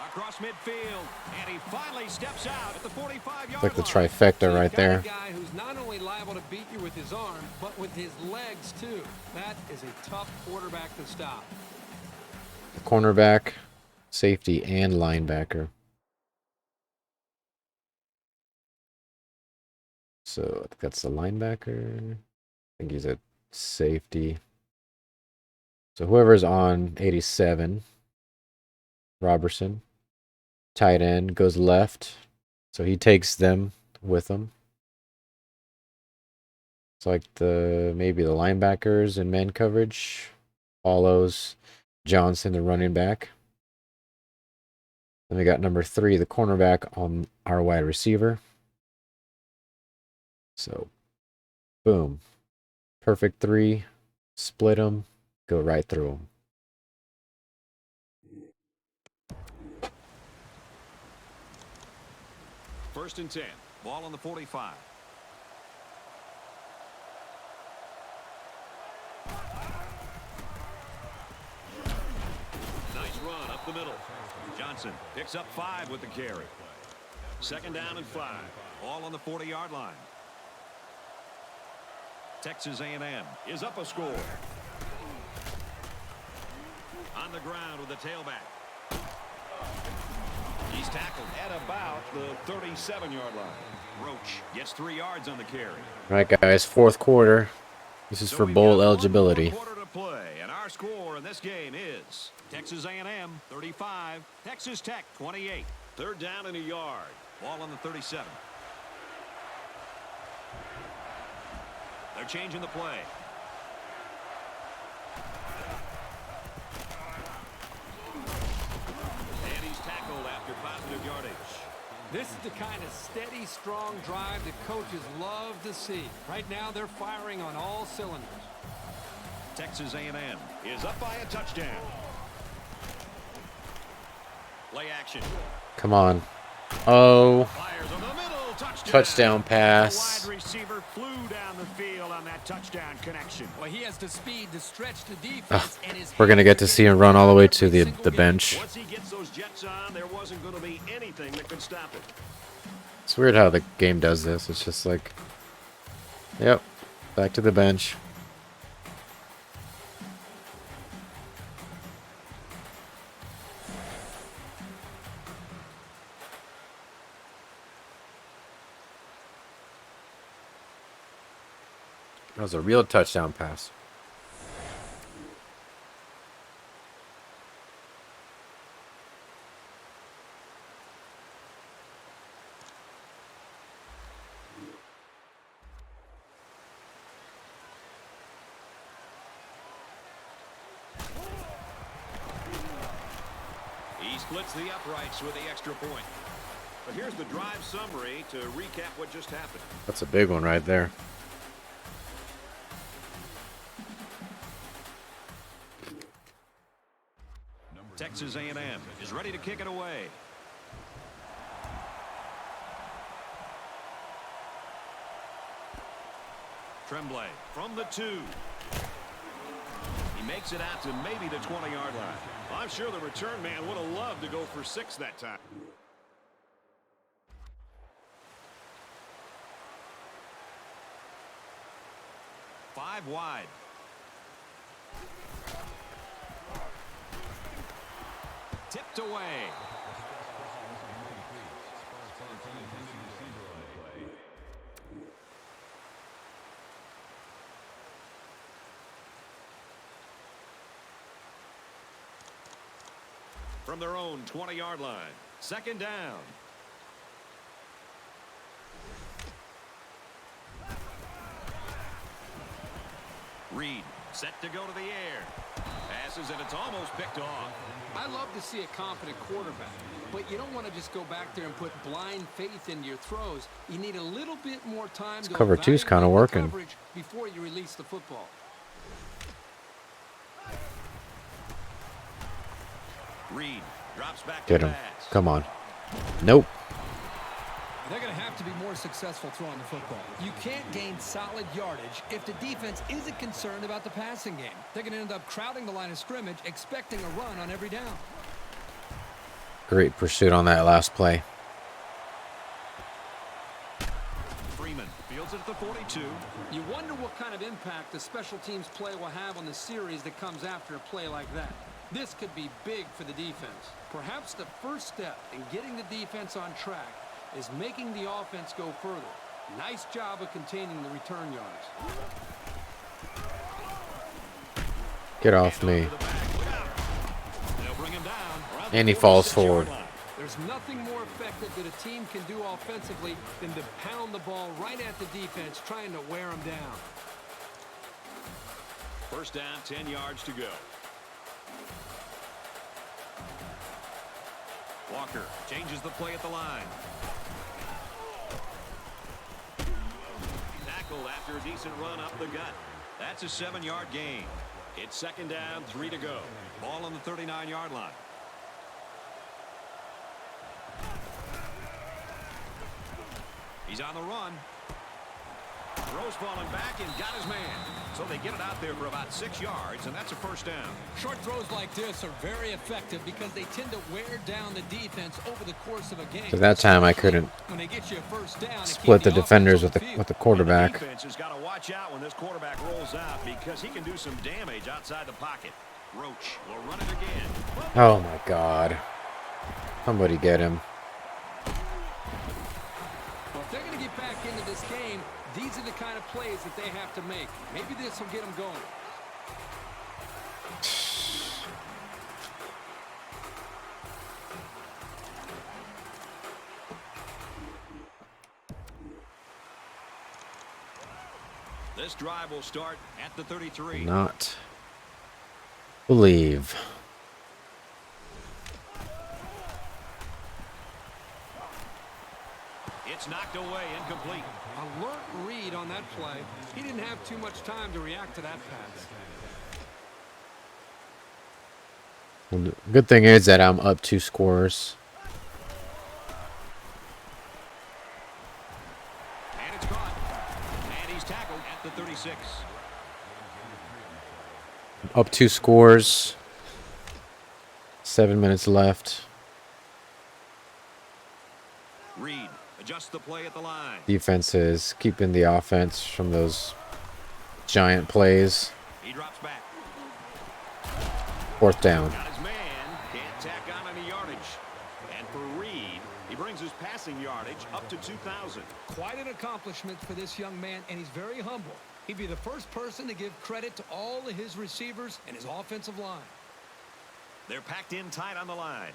Across midfield, and he finally steps out at the 45-yard Like the line. trifecta right there. A guy who's not only liable to beat you with his arm, but with his legs too. That is a tough quarterback to stop. Cornerback, safety, and linebacker. So I think that's the linebacker. I think he's a safety. So whoever's on 87, Robertson, tight end, goes left. So he takes them with him. It's like maybe the linebackers in man coverage. Follows Johnson, the running back. Then we got number 3, the cornerback, on our wide receiver. So, boom. Perfect 3. Split them. Go right through them. First and 10. Ball on the 45. Nice run up the middle. Johnson picks up 5 with the carry. Second down and 5. All on the 40-yard line. Texas A&M is up a score. On the ground with the tailback. He's tackled at about the 37-yard line. Roach gets 3 yards on the carry. All right, guys, 4th quarter. This is So for we've bowl got one more eligibility. quarter to play, and our score in this game is Texas A&M 35, Texas Tech 28. Third down and a yard. Ball on the 37. They're changing the play. And he's tackled after positive yardage. This is the kind of steady, strong drive that coaches love to see. Right now, they're firing on all cylinders. Texas A&M is up by a touchdown. Play action. Come on. Oh. Fires over the middle. Touchdown pass. The wide receiver flew down the field on that touchdown connection. Well, he has the speed to stretch the defense. And his We're going to get to see him run all the way to the bench. Once he gets those jets on, there wasn't going to be anything that could stop it. It's weird how the game does this. It's just like, yep, back to the bench. That was a real touchdown pass. He splits the uprights with the extra point. But here's the drive summary to recap what just happened. That's a big one right there. Texas A&M is ready to kick it away. Tremblay from the 2. He makes it out to maybe the 20-yard line. I'm sure the return man would have loved to go for 6 that time. Five wide. Tipped away. From their own 20-yard line. Second down. Reed set to go to the air. Passes and it's almost picked off. I love to see a confident quarterback, but you don't want to just go back there and put blind faith into your throws. You need a little bit more time to cover two's kind of evaluate the working. coverage before you release the football. Reed drops back Get to him. pass. Come on. Nope. They're going to have to be more successful throwing the football. You can't gain solid yardage if the defense isn't concerned about the passing game. They're going to end up crowding the line of scrimmage, expecting a run on every down. Great pursuit on that last play. Freeman fields it at the 42. You wonder what kind of impact the special teams play will have on the series that comes after a play like that. This could be big for the defense. Perhaps the first step in getting the defense on track is making the offense go further. Nice job of containing the return yards. Get off me. They'll bring him down. And he falls forward. There's nothing more effective that a team can do offensively than to pound the ball right at the defense, trying to wear them down. First down, 10 yards to go. Walker changes the play at the line. Tackled after a decent run up the gut. That's a 7-yard gain. It's second down, 3 to go. Ball on the 39-yard line. He's on the run. Throws falling back and got his man. So they get it out there for about 6 yards, and that's a first down. Short throws like this are very effective because they tend to wear down the defense over the course of a game. So that time I couldn't When they get you a first down, split the defenders with the quarterback. The defense has got to watch out when this quarterback rolls out because he can do some damage outside the pocket. Roach will run it again. Oh my God. Somebody get him. Well, if they're going to get back into this game, these are the kind of plays that they have to make. Maybe this will get them going. This drive will start at the 33. Not believe. It's knocked away, incomplete. Alert read on that play. He didn't have too much time to react to that pass. Well, the good thing is that I'm up 2 scores. And it's caught. And he's tackled at the 36. Up 2 scores. 7 minutes left. Reed adjusts the play at the line. Defense is keeping the offense from those giant plays. He drops back. 4th down. Got his man. Can't tack on any yardage. And for Reed, he brings his passing yardage up to 2,000. Quite an accomplishment for this young man, and he's very humble. He'd be the first person to give credit to all of his receivers and his offensive line. They're packed in tight on the line.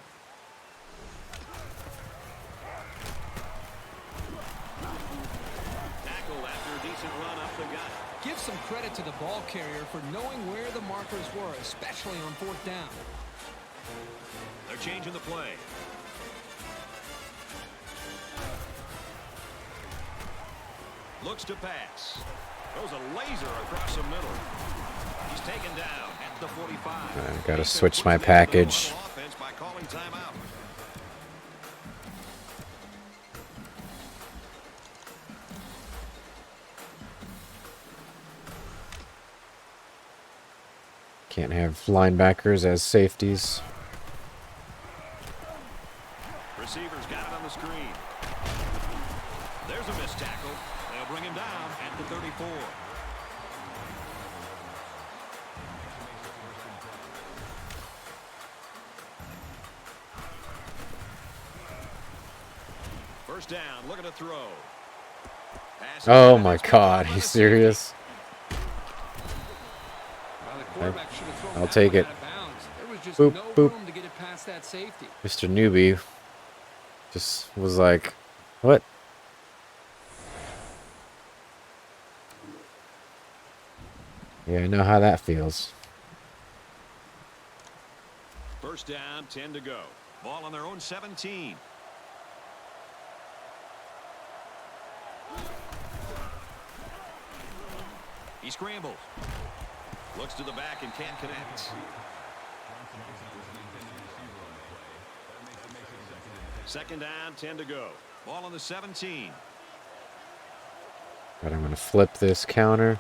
Tackled after a decent run up the gut. Give some credit to the ball carrier for knowing where the markers were, especially on 4th down. They're changing the play. Looks to pass. Throws a laser across the middle. He's taken down at the 45. I gotta switch my package. Offense by calling timeout. Can't have linebackers as safeties. Receivers got it on the screen. There's a missed tackle. They'll bring him down at the 34. First down, looking to throw. Pass Oh my God, are you serious? Well, the quarterback should have thrown I'll that take one it. out of bounds. There was just Boop, no boop. room to get it past that safety. Mr. Newbie just was like, what? Yeah, I know how that feels. First down, 10 to go. Ball on their own 17. He scrambles. Looks to the back and can't connect. Second down, 10 to go. Ball on the 17. But I'm going to flip this counter.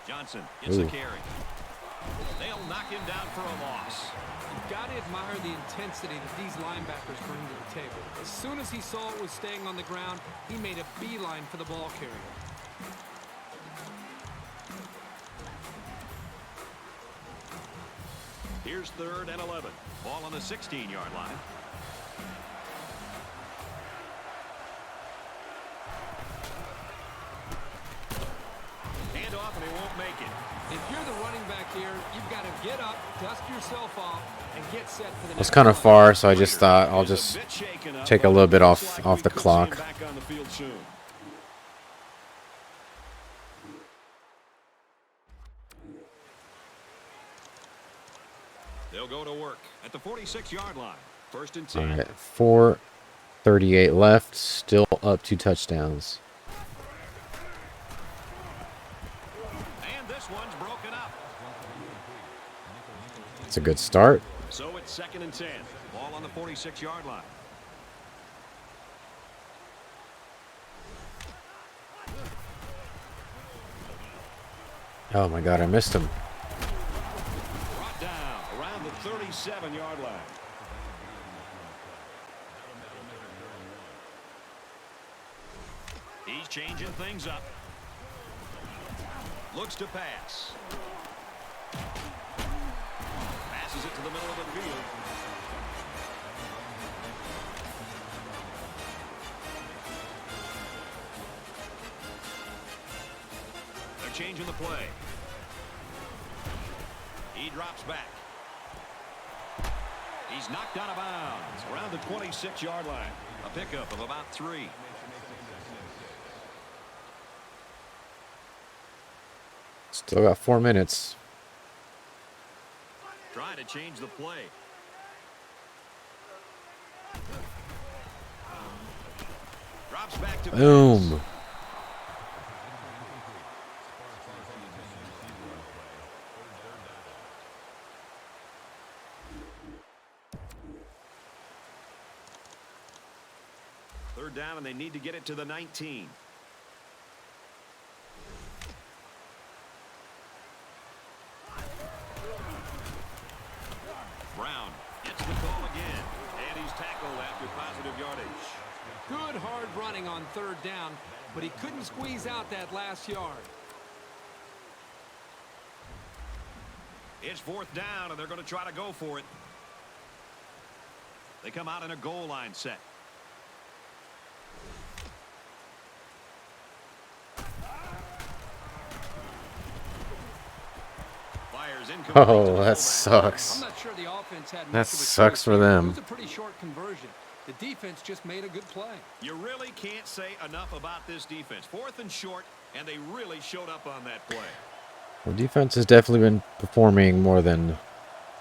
Johnson gets Ooh. the carry. They'll knock him down for a loss. You've got to admire the intensity that these linebackers bring to the table. As soon as he saw it was staying on the ground, he made a beeline for the ball carrier. Here's 3rd and 11. Ball on the 16-yard line. Hand off and he won't make it. If you're the running back here, you've got to get up, dust yourself off, and get set for the It was next kind of play. far, so I just thought I'll Is just a bit shaken up, take a but little bit looks off like we the could see him clock. back on the field soon. They'll go to work at the 46-yard line. First and 10. All right, 4:38 left. Still up 2 touchdowns. And this one's broken up. It's a good start. So it's 2nd and 10. Ball on the 46-yard line. Oh my God, I missed him. Brought down around the 37-yard line. He's changing things up. Looks to pass. Passes it to the middle of the field. They're changing the play. He drops back. He's knocked out of bounds around the 26-yard line. A pickup of about 3. Still got 4 minutes. Trying to change the play. Drops back to Boom. pass. Third down, and they need to get it to the 19. Brown gets the call again, and he's tackled after positive yardage. Good hard running on third down, but he couldn't squeeze out that last yard. It's fourth down, and they're going to try to go for it. They come out in a goal line set. Oh, that sucks. I'm not sure the offense had much That of a sucks choice for here. them. It was a pretty short conversion. The defense just made a good play. You really can't say enough about this defense. Fourth and short, and they really showed up on that play. Well, defense has definitely been performing more than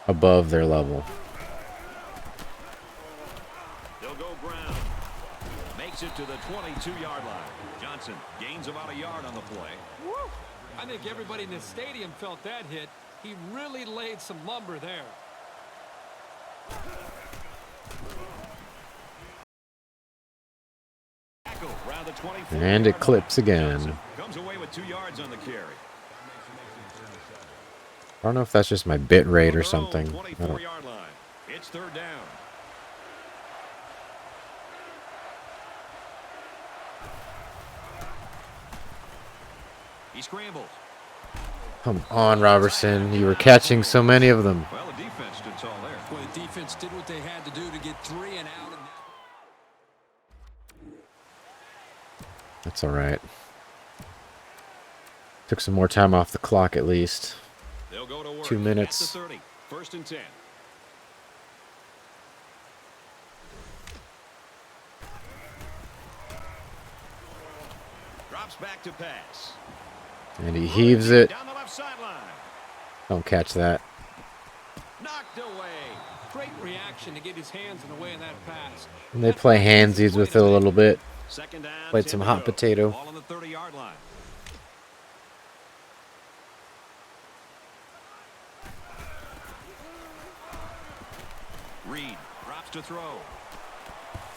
above their level. They'll go Brown. Makes it to the 22-yard line. Johnson gains about a yard on the play. Woo! I think everybody in the stadium felt that hit. He really laid some lumber there. Around the 24 And it yard clips line. again. Johnson comes away with 2 yards on the carry. I don't know if that's just my bit rate or On their own something. I don't. 24-yard line. It's third down. He scrambles. Come on, Robertson. You were catching so many of them. Well, the defense stood tall there. Well, the defense did what they had to do to get 3 and out. That's all right. Took some more time off the clock at least. They'll go to work 2 minutes. At the 30. First and 10. Drops back to pass. And he heaves it. Down the left sideline. Don't catch that. Knocked away. Great reaction to get his hands in the way of that pass. And they play handsies with it a little bit. Second down. Played 10 some to hot go. potato. Ball on the 30-yard line. Reed drops to throw.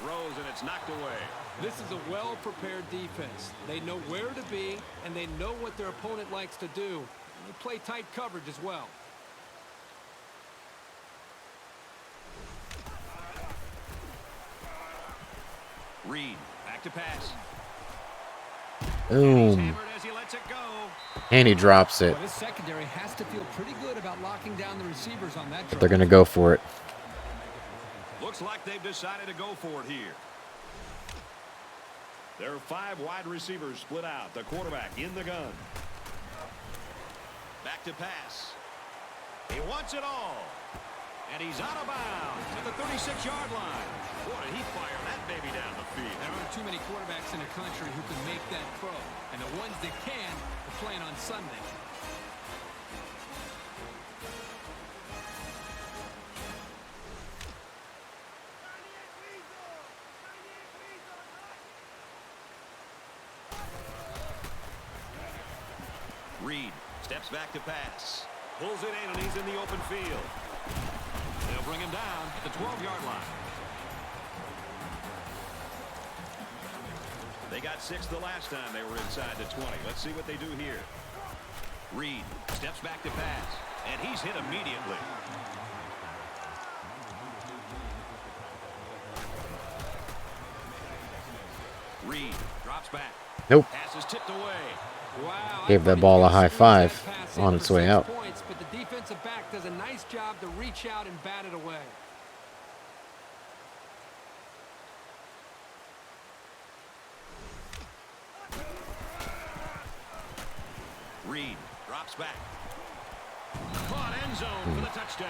Throws, and it's knocked away. This is a well-prepared defense. They know where to be, and they know what their opponent likes to do. They play tight coverage as well. Reed back to pass. Boom. Hammered as he lets it go. And he drops it. Well, this secondary has to feel pretty good about locking down the receivers on that But drive. they're going to go for it. Looks like they've decided to go for it here. There are 5 wide receivers split out. The quarterback in the gun. Back to pass. He wants it all. And he's out of bounds at the 36-yard line. Boy, did he fire that baby down the field. There aren't too many quarterbacks in the country who can make that throw. And the ones that can are playing on Sunday. Reed steps back to pass. Pulls it in, and he's in the open field. They'll bring him down at the 12-yard line. They got 6 the last time they were inside the 20. Let's see what they do here. Reed steps back to pass, and he's hit immediately. Reed drops back. Nope. Pass is tipped away. Wow, Gave that ball a high five on its way out. Points, but the defensive back does a nice job to reach out and bat it away. Reed drops back. Caught end zone for the touchdown.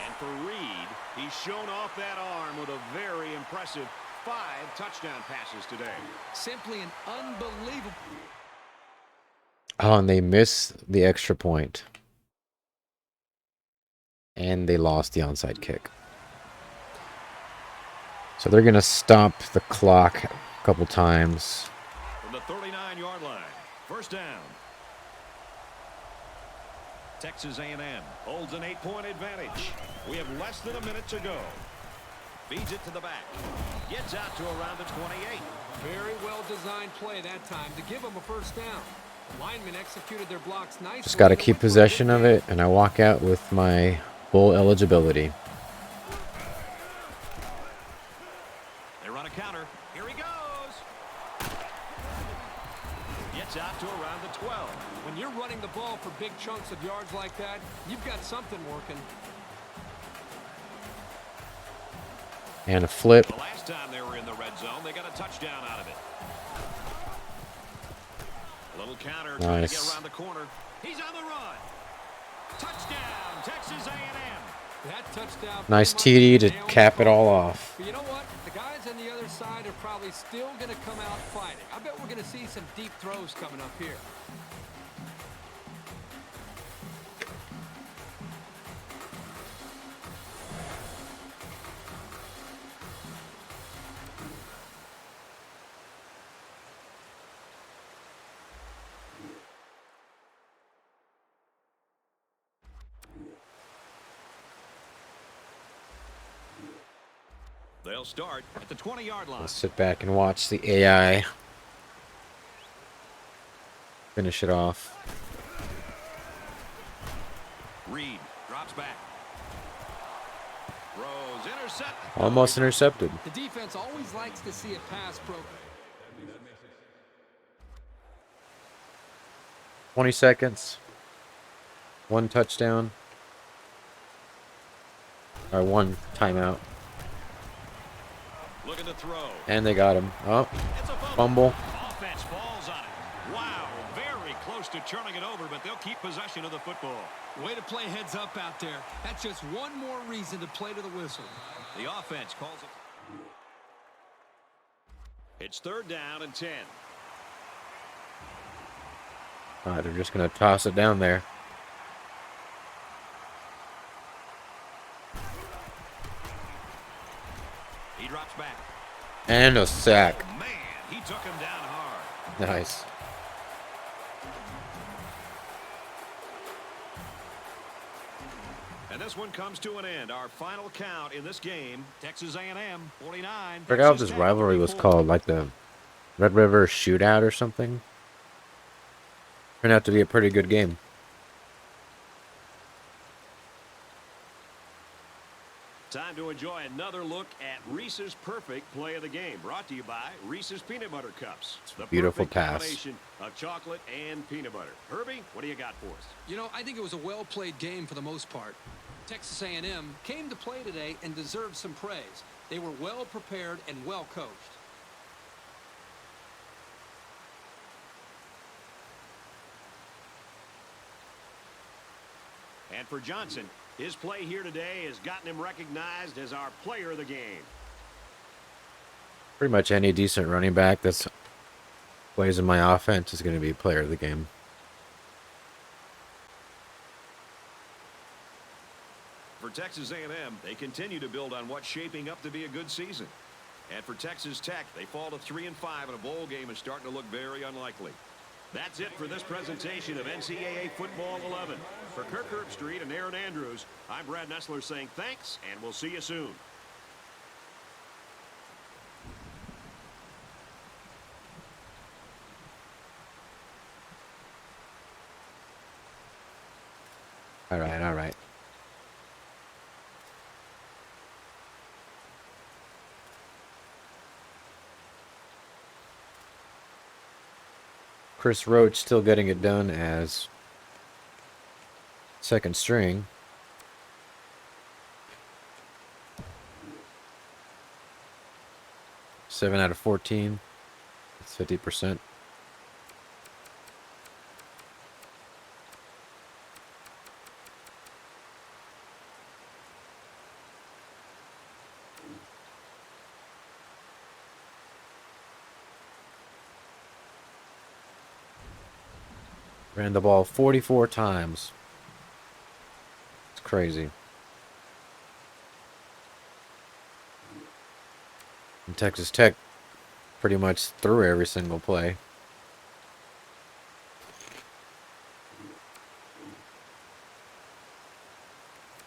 And for Reed. He's shown off that arm with a very impressive 5 touchdown passes today. Simply an unbelievable. Oh, and they miss the extra point. And they lost the onside kick. So they're going to stop the clock a couple times. From the 39-yard line, first down. Texas A&M holds an 8-point advantage. We have less than a minute to go. Feeds it to the back. Gets out to around the 28. Very well-designed play that time to give them a first down. The linemen executed their blocks nicely. Just got to keep possession of it, and I walk out with my bowl eligibility. They run a counter. Here he goes. Gets out to around the 12. When you're running the ball for big chunks of yards like that, you've got something working. And a flip. The last time they were in the red zone, they got a touchdown out of it. A little counter trying to get around the corner. He's on the run. Touchdown, Texas A&M. That touchdown. Nice TD to cap it all off. But you know what? The guys on the other side are probably still going to come out fighting. I bet we're going to see some deep throws coming up here. They'll start at the 20-yard line. I'll sit back and watch the AI finish it off. Reed drops back. Throws, intercept. Almost intercepted. The defense always likes to see a pass broken. 20 seconds. 1 touchdown. Or 1 timeout. Looking to throw. And they got him. Oh, It's a fumble. Offense falls on it. Wow, very close to turning it over, but they'll keep possession of the football. Way to play heads up out there. That's just one more reason to play to the whistle. The offense calls it. It's 3rd down and 10. All right, they're just going to toss it down there. He drops back. And a sack. Man, he took him down hard. Nice. And this one comes to an end. Our final count in this game, Texas A&M 49. I forgot what this rivalry was called, like the Red River Shootout or something. Turned out to be a pretty good game. Time to enjoy another look at Reese's Perfect Play of the Game. Brought to you by Reese's Peanut Butter Cups. The Beautiful perfect pass. combination of chocolate and peanut butter. Herbie, what do you got for us? You know, I think it was a well-played game for the most part. Texas A&M came to play today and deserved some praise. They were well prepared and well coached. And for Johnson, his play here today has gotten him recognized as our player of the game. Pretty much any decent running back that's plays in my offense is going to be player of the game. For Texas A&M, they continue to build on what's shaping up to be a good season. And for Texas Tech, they fall to 3-5, and a bowl game is starting to look very unlikely. That's it for this presentation of NCAA Football 11. For Kirk Herbstreit and Aaron Andrews, I'm Brad Nessler saying thanks, and we'll see you soon. All right, all right. Chris Roach still getting it done as second string. Seven out of 14. That's 50%. Ran the ball 44 times. It's crazy. And Texas Tech pretty much threw every single play.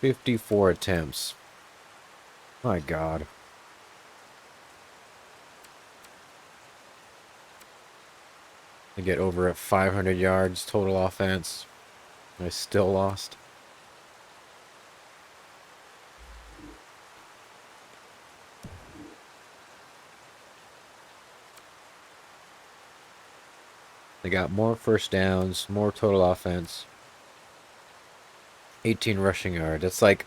"54 attempts. My God. They get over at 500 yards total offense. I still lost. They got more first downs, more total offense. 18 rushing yards. That's like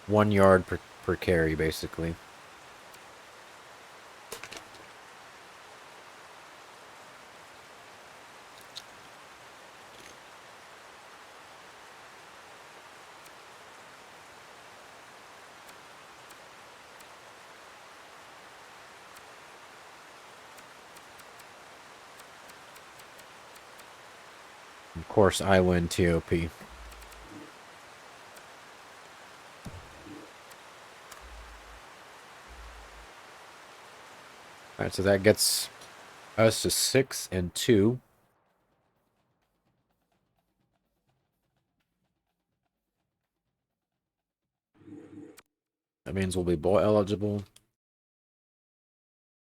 1 yard per carry, basically. Of course, I win TOP. All right, so that gets us to 6-2. That means we'll be bowl eligible.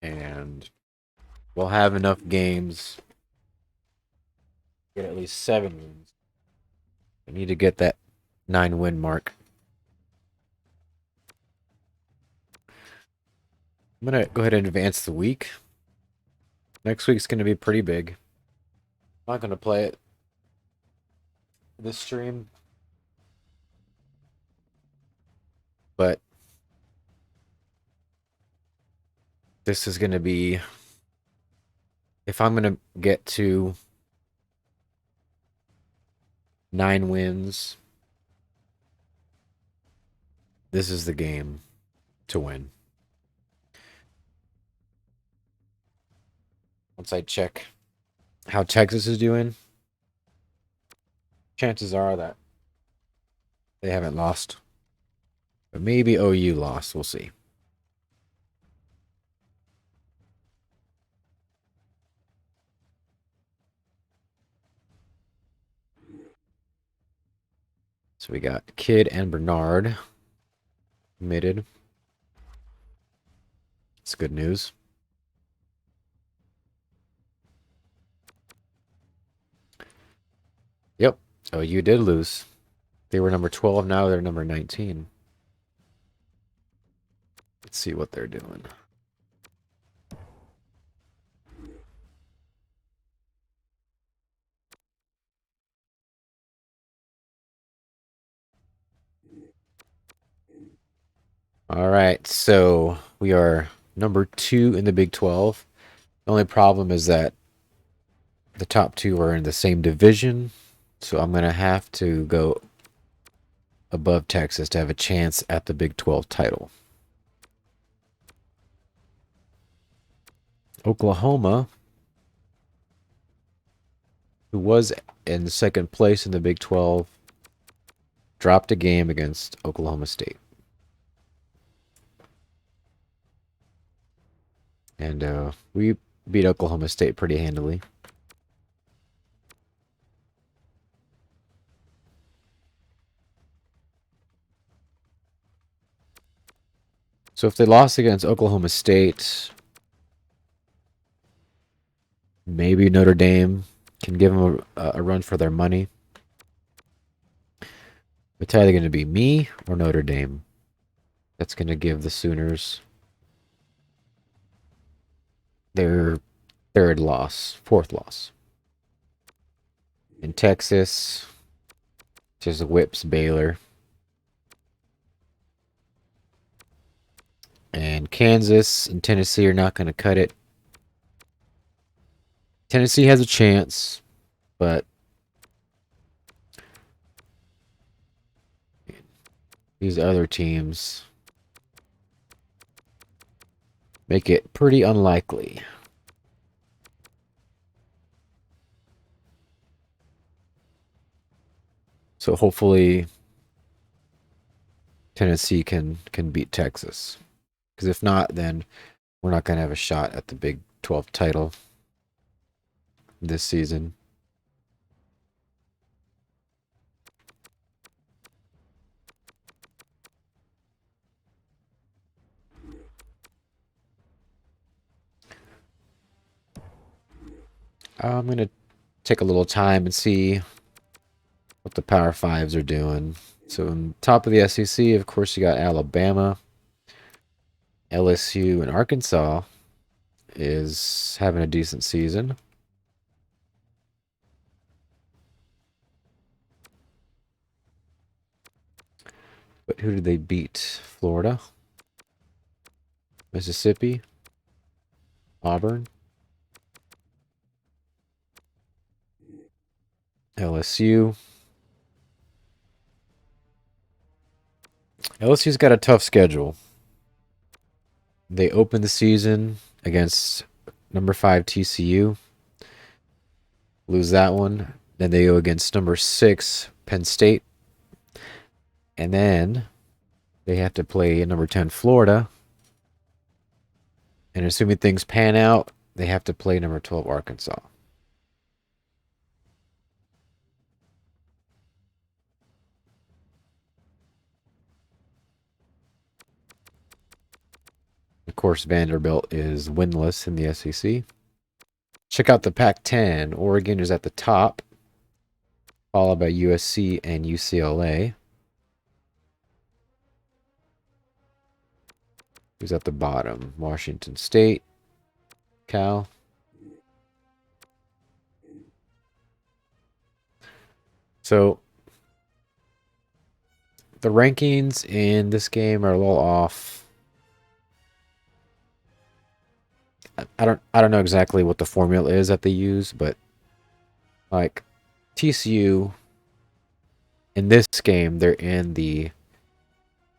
And we'll have enough games to get at least 7 wins. We need to get that 9-win mark. I'm going to go ahead and advance the week. Next week's going to be pretty big. I'm not going to play it this stream, but this is going to be, if I'm going to get to 9 wins, this is the game to win. Once I check how Texas is doing, chances are that they haven't lost. But maybe OU lost. We'll see. So we got Kidd and Bernard committed. It's good news. Yep. OU did lose. They were number 12. Now they're number 19. Let's see what they're doing. All right. So we are number 2 in the Big 12. The only problem is that the top 2 are in the same division. So I'm going to have to go above Texas to have a chance at the Big 12 title. Oklahoma, who was in second place in the Big 12, dropped a game against Oklahoma State. And we beat Oklahoma State pretty handily. So if they lost against Oklahoma State, maybe Notre Dame can give them a run for their money. It's either going to be me or Notre Dame that's going to give the Sooners their fourth loss. In Texas, just whips Baylor. And Kansas and Tennessee are not going to cut it. Tennessee has a chance, but these other teams make it pretty unlikely. So hopefully Tennessee can beat Texas. Because if not, then we're not going to have a shot at the Big 12 title this season. I'm going to take a little time and see what the Power Fives are doing. So, on top of the SEC, of course, you got Alabama, LSU, and Arkansas is having a decent season. But who did they beat? Florida, Mississippi, Auburn, LSU. LSU's got a tough schedule. They open the season against number 5 TCU, lose that one. Then they go against number 6 Penn State, and then they have to play number 10 Florida. And assuming things pan out, they have to play number 12 Arkansas. Of course, Vanderbilt is winless in the SEC. Check out the Pac-10. Oregon is at the top, followed by USC and UCLA. Who's at the bottom? Washington State, Cal. So the rankings in this game are a little off. I don't know exactly what the formula is that they use, but like TCU in this game, they're in the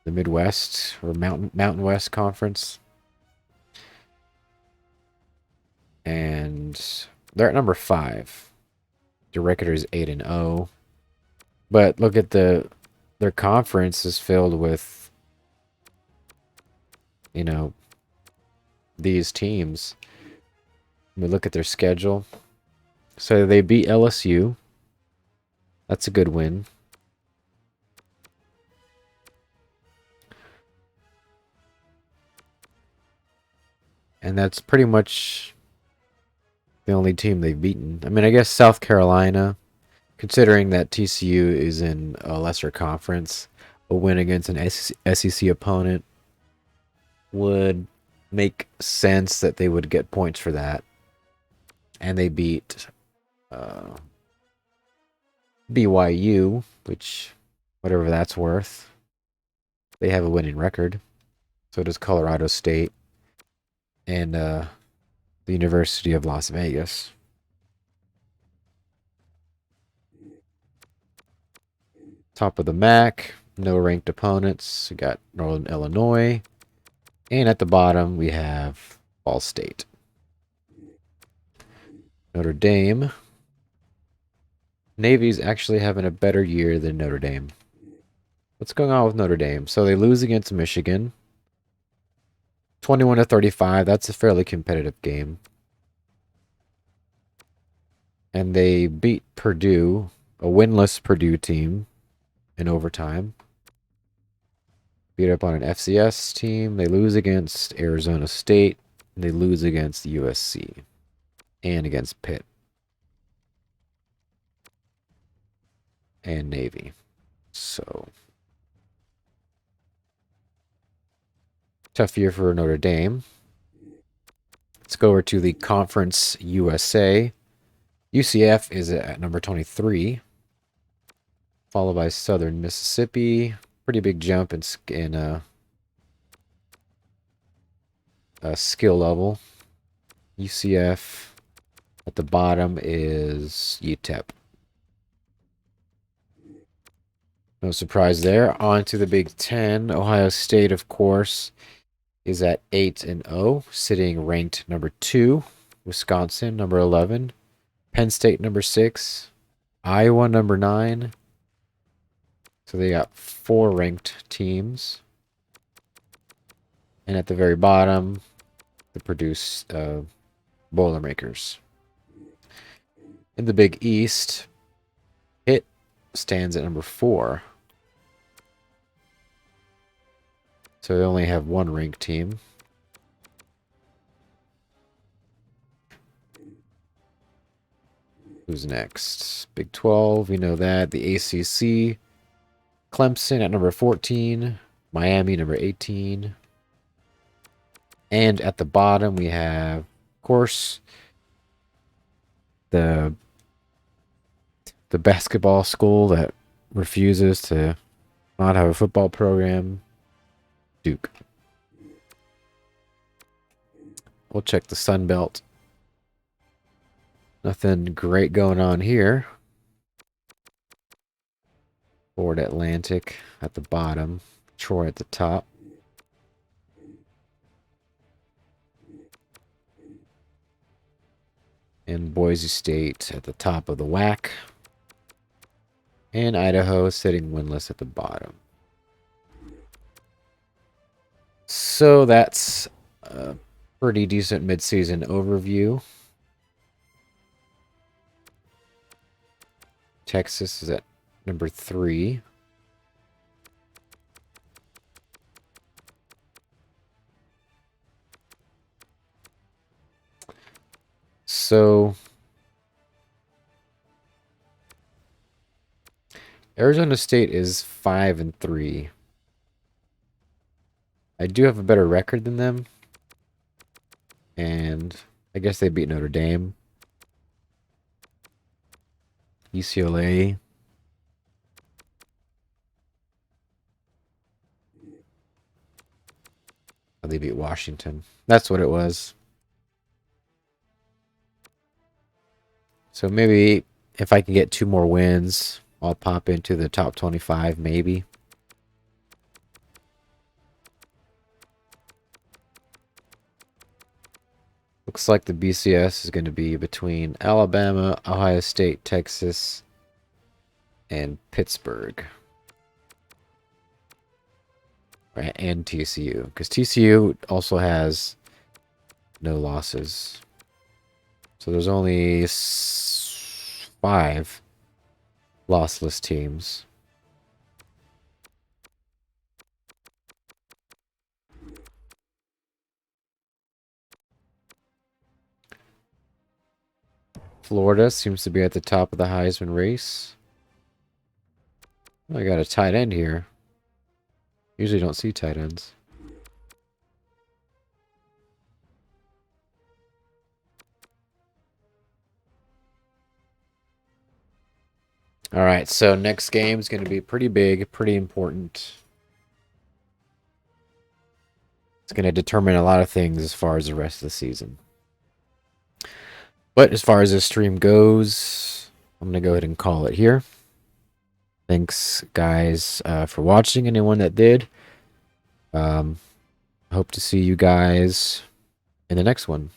Midwest or Mountain West Conference, and they're at number 5. Their record is 8-0, but look at their conference is filled with, you know, these teams. We look at their schedule. So they beat LSU. That's a good win. And that's pretty much the only team they've beaten. I mean, I guess South Carolina, considering that TCU is in a lesser conference, a win against an SEC opponent would make sense that they would get points for that. And they beat BYU, which, whatever that's worth, they have a winning record. So does Colorado State and the University of Las Vegas. Top of the MAC, no ranked opponents. We got Northern Illinois. And at the bottom, we have Ball State. Notre Dame. Navy's actually having a better year than Notre Dame. What's going on with Notre Dame? So they lose against Michigan. 21-35. That's a fairly competitive game. And they beat Purdue, a winless Purdue team, in overtime. Beat up on an FCS team. They lose against Arizona State. And they lose against USC. And against Pitt. And Navy. So tough year for Notre Dame. Let's go over to the Conference USA. UCF is at number 23, followed by Southern Mississippi. Pretty big jump in skill level. UCF at the bottom is UTEP. No surprise there. On to the Big Ten. Ohio State, of course, is at 8-0, sitting ranked number 2. Wisconsin, number 11. Penn State, number 6. Iowa, number 9. So they got 4 ranked teams. And at the very bottom, the Purdue Boilermakers. In the Big East, it stands at number 4. So they only have 1 ranked team. Who's next? Big 12, we know that. The ACC, Clemson at number 14. Miami, number 18. And at the bottom, we have, of course, the basketball school that refuses to not have a football program, Duke. We'll check the Sun Belt. Nothing great going on here. Florida Atlantic at the bottom. Troy at the top. And Boise State at the top of the WAC. And Idaho sitting winless at the bottom. So that's a pretty decent midseason overview. Texas is at number 3. So Arizona State is 5-3. I do have a better record than them. And I guess they beat Notre Dame. UCLA. Oh, they beat Washington. That's what it was. So maybe if I can get 2 more wins, I'll pop into the top 25, maybe. Looks like the BCS is going to be between Alabama, Ohio State, Texas, and Pittsburgh. Right, and TCU. Because TCU also has no losses. So there's only 5 lossless teams. Florida seems to be at the top of the Heisman race. I got a tight end here. Usually don't see tight ends. All right, so next game is going to be pretty big, pretty important. It's going to determine a lot of things as far as the rest of the season. But as far as this stream goes, I'm going to go ahead and call it here. Thanks, guys, for watching. Anyone that did. Hope to see you guys in the next one.